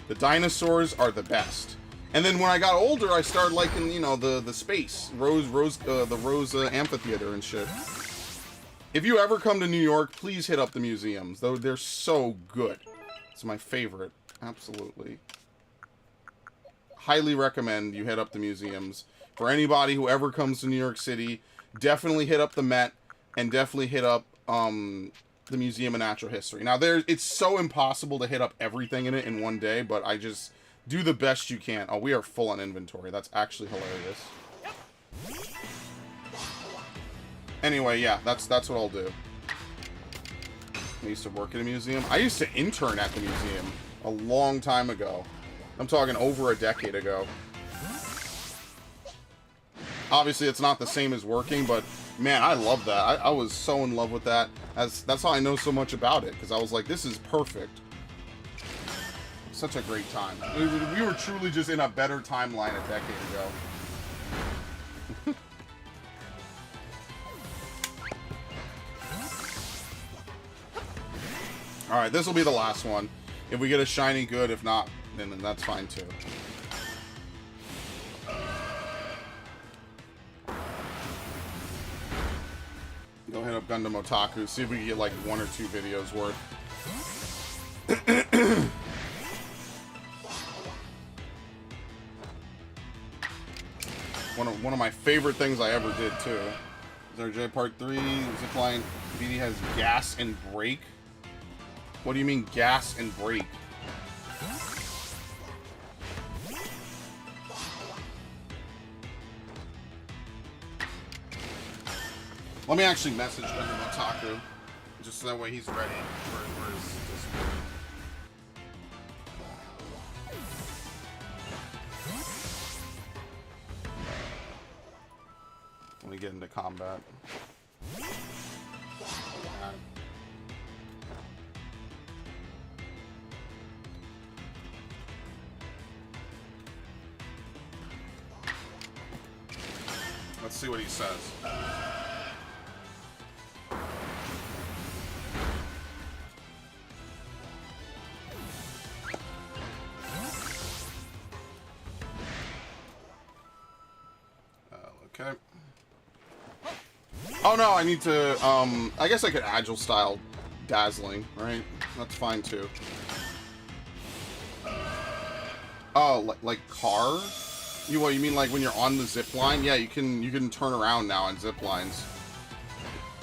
The dinosaurs are the best. And then when I got older, I started liking, the space, the Rose Amphitheater and shit. If you ever come to New York, please hit up the museums, though they're so good. It's my favorite, absolutely. Highly recommend you hit up the museums. For anybody who ever comes to New York City, definitely hit up the Met, and definitely hit up the Museum of Natural History. Now, it's so impossible to hit up everything in it in one day, but I just do the best you can. Oh, we are full on inventory. That's actually hilarious. Anyway, yeah, that's what I'll do. I used to work at a museum. I used to intern at the museum a long time ago. I'm talking over a decade ago. Obviously, it's not the same as working, but man, I love that. I was so in love with that. That's how I know so much about it, because I was like, this is perfect. Such a great time. We were truly just in a better timeline a decade ago. Alright, this will be the last one. If we get a shiny, good. If not, then that's fine too. Go hit up Gundam Otaku, see if we can get like 1 or 2 videos worth. One of my favorite things I ever did too. RJ Part 3, Zipline, BD has gas and brake. What do you mean gas and brake? Let me actually message Gundam Otaku, just so that way he's ready for his video. Let me get into combat. Let's see what he says. Okay. Oh no, I need to, I guess I could Agile style Dazzling, right? That's fine too. Oh, like car? You mean like when you're on the zip line? Yeah, you can turn around now on zip lines.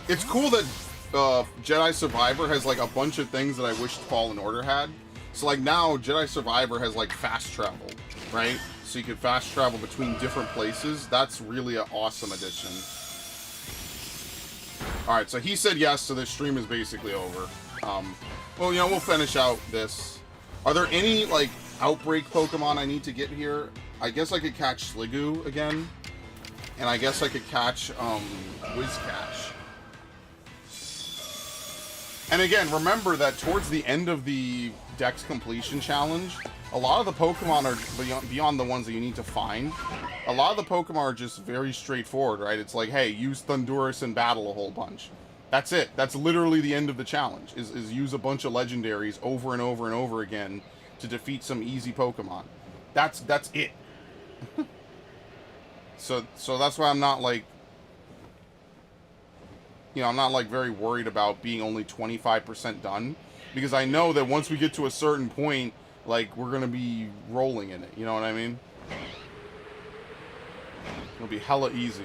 It's cool that Jedi Survivor has like a bunch of things that I wished Fallen Order had. So like now Jedi Survivor has like fast travel, right? So you can fast travel between different places. That's really an awesome addition. Alright, so he said yes, so this stream is basically over. Well, you know, we'll finish out this. Are there any, like, Outbreak Pokemon I need to get here? I guess I could catch Sliggoo again. And I guess I could catch, Whiscash. And again, remember that towards the end of the Dex Completion Challenge, a lot of the Pokemon are beyond the ones that you need to find. A lot of the Pokemon are just very straightforward, right? It's like, hey, use Thundurus in battle a whole bunch. That's it. That's literally the end of the challenge, is use a bunch of legendaries over and over and over again to defeat some easy Pokemon. That's it. So that's why I'm not like, you know, I'm not like very worried about being only 25% done, because I know that once we get to a certain point, like, we're gonna be rolling in it, you know what I mean? It'll be hella easy.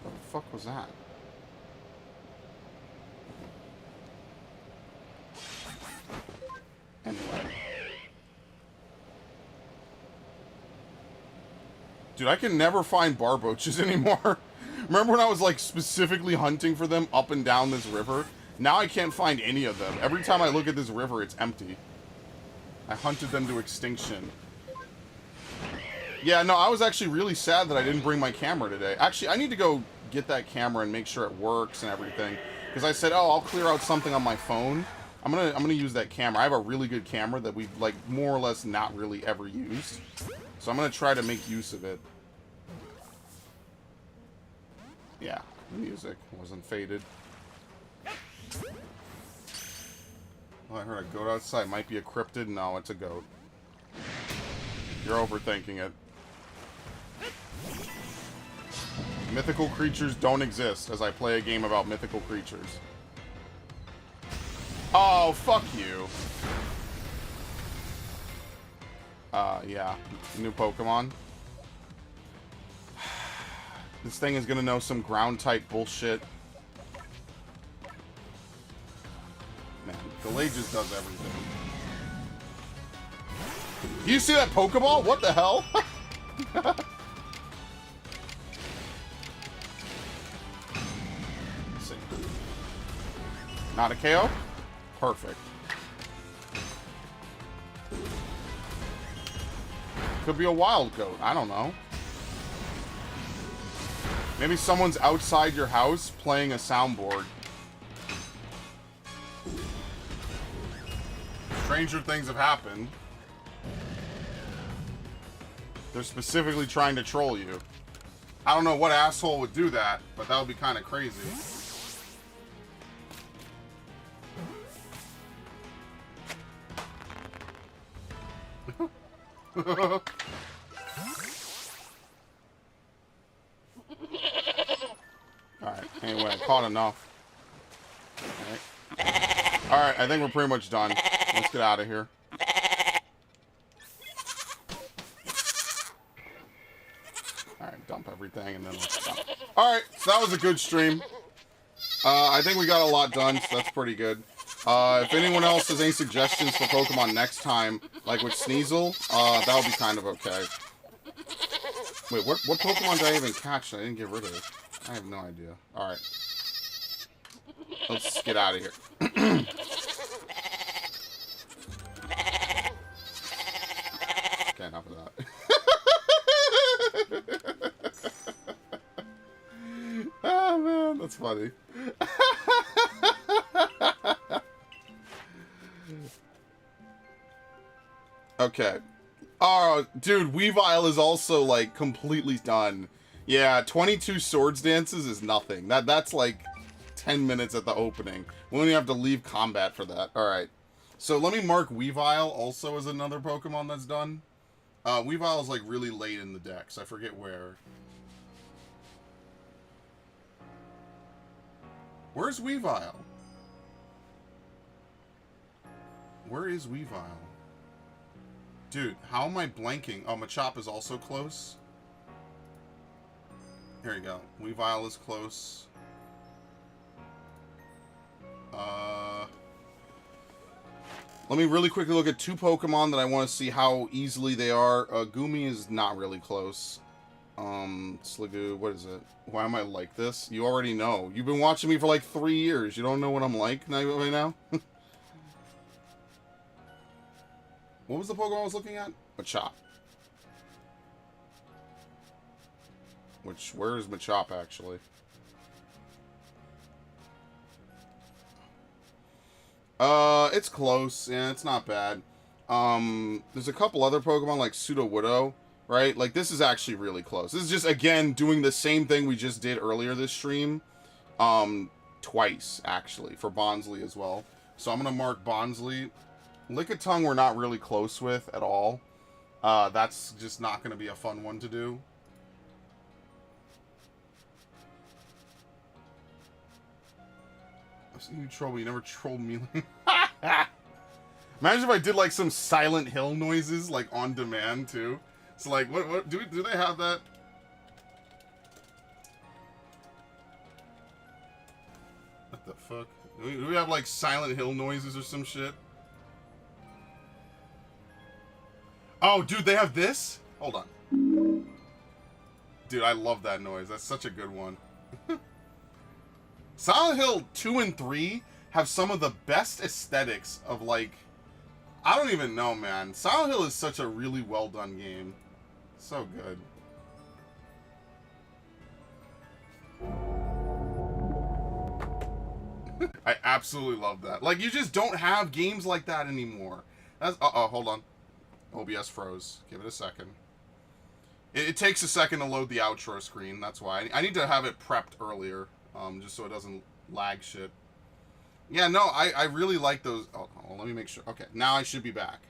What the fuck was that? Anyway. Dude, I can never find Barboaches anymore. Remember when I was, like, specifically hunting for them up and down this river? Now I can't find any of them. Every time I look at this river, it's empty. I hunted them to extinction. Yeah, no, I was actually really sad that I didn't bring my camera today. Actually, I need to go get that camera and make sure it works and everything. Because I said, oh, I'll clear out something on my phone. I'm gonna use that camera. I have a really good camera that we've, like, more or less not really ever used. So I'm gonna try to make use of it. Yeah, the music wasn't faded. Oh, I heard a goat outside. Might be a cryptid. No, it's a goat. You're overthinking it. Mythical creatures don't exist as I play a game about mythical creatures. Oh, fuck you. Yeah. New Pokemon. This thing is gonna know some ground-type bullshit. Man, Delay just does everything. Do you see that Pokeball? What the hell? Let's see. Not a KO? Perfect. Could be a wild goat. I don't know. Maybe someone's outside your house playing a soundboard. Stranger things have happened. They're specifically trying to troll you. I don't know what asshole would do that, but that would be kind of crazy. Anyway, I caught enough. Alright, I think we're pretty much done. Let's get out of here. Alright, dump everything and then let's stop. Alright, so that was a good stream. I think we got a lot done, so that's pretty good. If anyone else has any suggestions for Pokemon next time, like with Sneasel, that would be kind of okay. Wait, what Pokemon did I even catch that I didn't get rid of? I have no idea. Alright. Let's get out of here. Okay, enough of that. Oh man, that's funny. Okay. Oh, dude, Weavile is also, like, completely done. Yeah, 22 swords dances is nothing. That's like 10 minutes at the opening. We only have to leave combat for that. Alright. So let me mark Weavile also as another Pokemon that's done. Weavile is, like, really late in the dex. I forget where. Where's Weavile? Where is Weavile? Dude, how am I blanking? Oh, Machop is also close. Here you go. Weavile is close. Let me really quickly look at two Pokemon that I want to see how easily they are. Gumi is not really close. Sliggoo, what is it? Why am I like this? You already know. You've been watching me for like 3 years. You don't know what I'm like right now? What was the Pokemon I was looking at? Machop. Where is Machop, actually? It's close. Yeah, it's not bad. There's a couple other Pokemon, like Sudowoodo, right? Like, this is actually really close. This is just, again, doing the same thing we just did earlier this stream. Twice, actually, for Bonsly as well. So I'm gonna mark Bonsly. Lickitung we're not really close with at all. That's just not gonna be a fun one to do. I've seen you troll, but you never trolled me. Imagine if I did like some Silent Hill noises, like on demand too. So like, what do they have that? What the fuck? Do we have like Silent Hill noises or some shit? Oh, dude, they have this? Hold on. Dude, I love that noise. That's such a good one. Silent Hill 2 and 3 have some of the best aesthetics of, like... I don't even know, man. Silent Hill is such a really well-done game. So good. I absolutely love that. Like, you just don't have games like that anymore. That's... Uh-oh, hold on. OBS froze. Give it a second. It takes a second to load the outro screen. That's why. I need to have it prepped earlier. Just so it doesn't lag shit. Yeah, no, I really like those. Oh, let me make sure. Okay, now I should be back.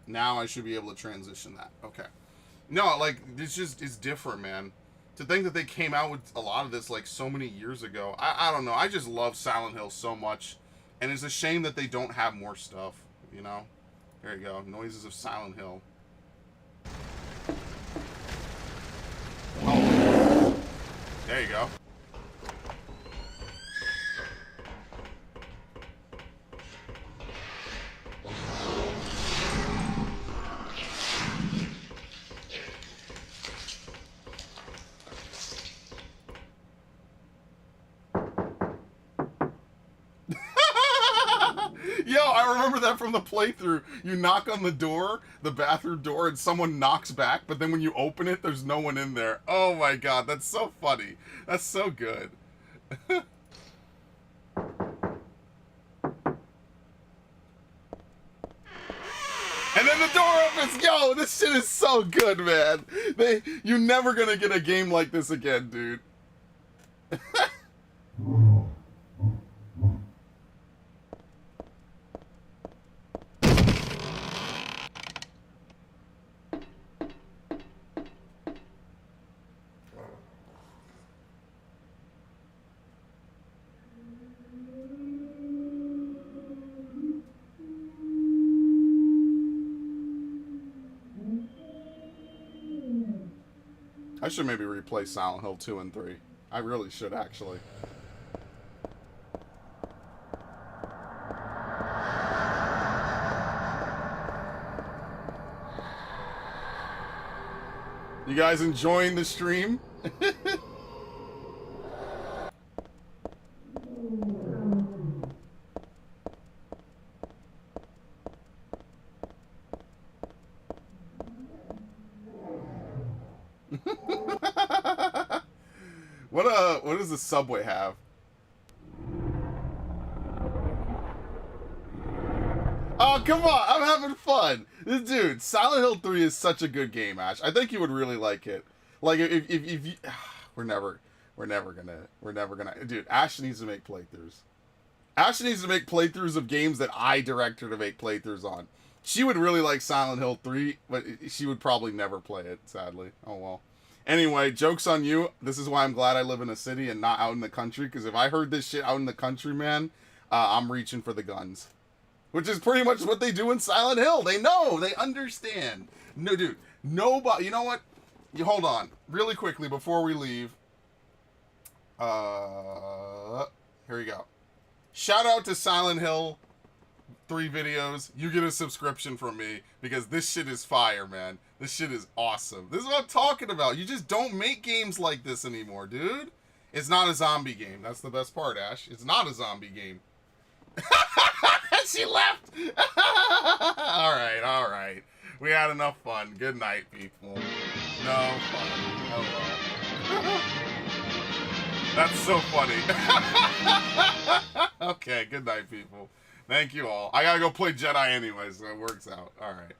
Now I should be able to transition that. Okay. No, like, it's just, it's different, man. To think that they came out with a lot of this, like, so many years ago. I don't know. I just love Silent Hill so much. And it's a shame that they don't have more stuff, you know? There you go. Noises of Silent Hill. Oh. There you go. Yo, I remember that from the playthrough. You knock on the door, the bathroom door, and someone knocks back, but then when you open it, there's no one in there. Oh my god, that's so funny. That's so good. And then the door opens. Yo, this shit is so good, man. You're never gonna get a game like this again, dude. I should maybe replay Silent Hill 2 and 3. I really should, actually. You guys enjoying the stream? What does the Subway have? Oh, come on! I'm having fun! This dude, Silent Hill 3 is such a good game, Ash. I think you would really like it. Like, if you... We're never gonna... Dude, Ash needs to make playthroughs. Ash needs to make playthroughs of games that I direct her to make playthroughs on. She would really like Silent Hill 3, but she would probably never play it, sadly. Oh, well. Anyway, joke's on you. This is why I'm glad I live in a city and not out in the country, because if I heard this shit out in the country, man, I'm reaching for the guns. Which is pretty much what they do in Silent Hill. They know. They understand. No, dude. Nobody... You know what? You hold on. Really quickly before we leave. Here we go. Shout out to Silent Hill 3 videos. You get a subscription from me because this shit is fire, man. This shit is awesome. This is what I'm talking about. You just don't make games like this anymore, dude. It's not a zombie game. That's the best part, Ash. It's not a zombie game. She left. All right. We had enough fun. Good night, people. No fun. Hello. That's so funny. Okay, good night, people. Thank you all. I gotta go play Jedi anyway, so it works out. All right.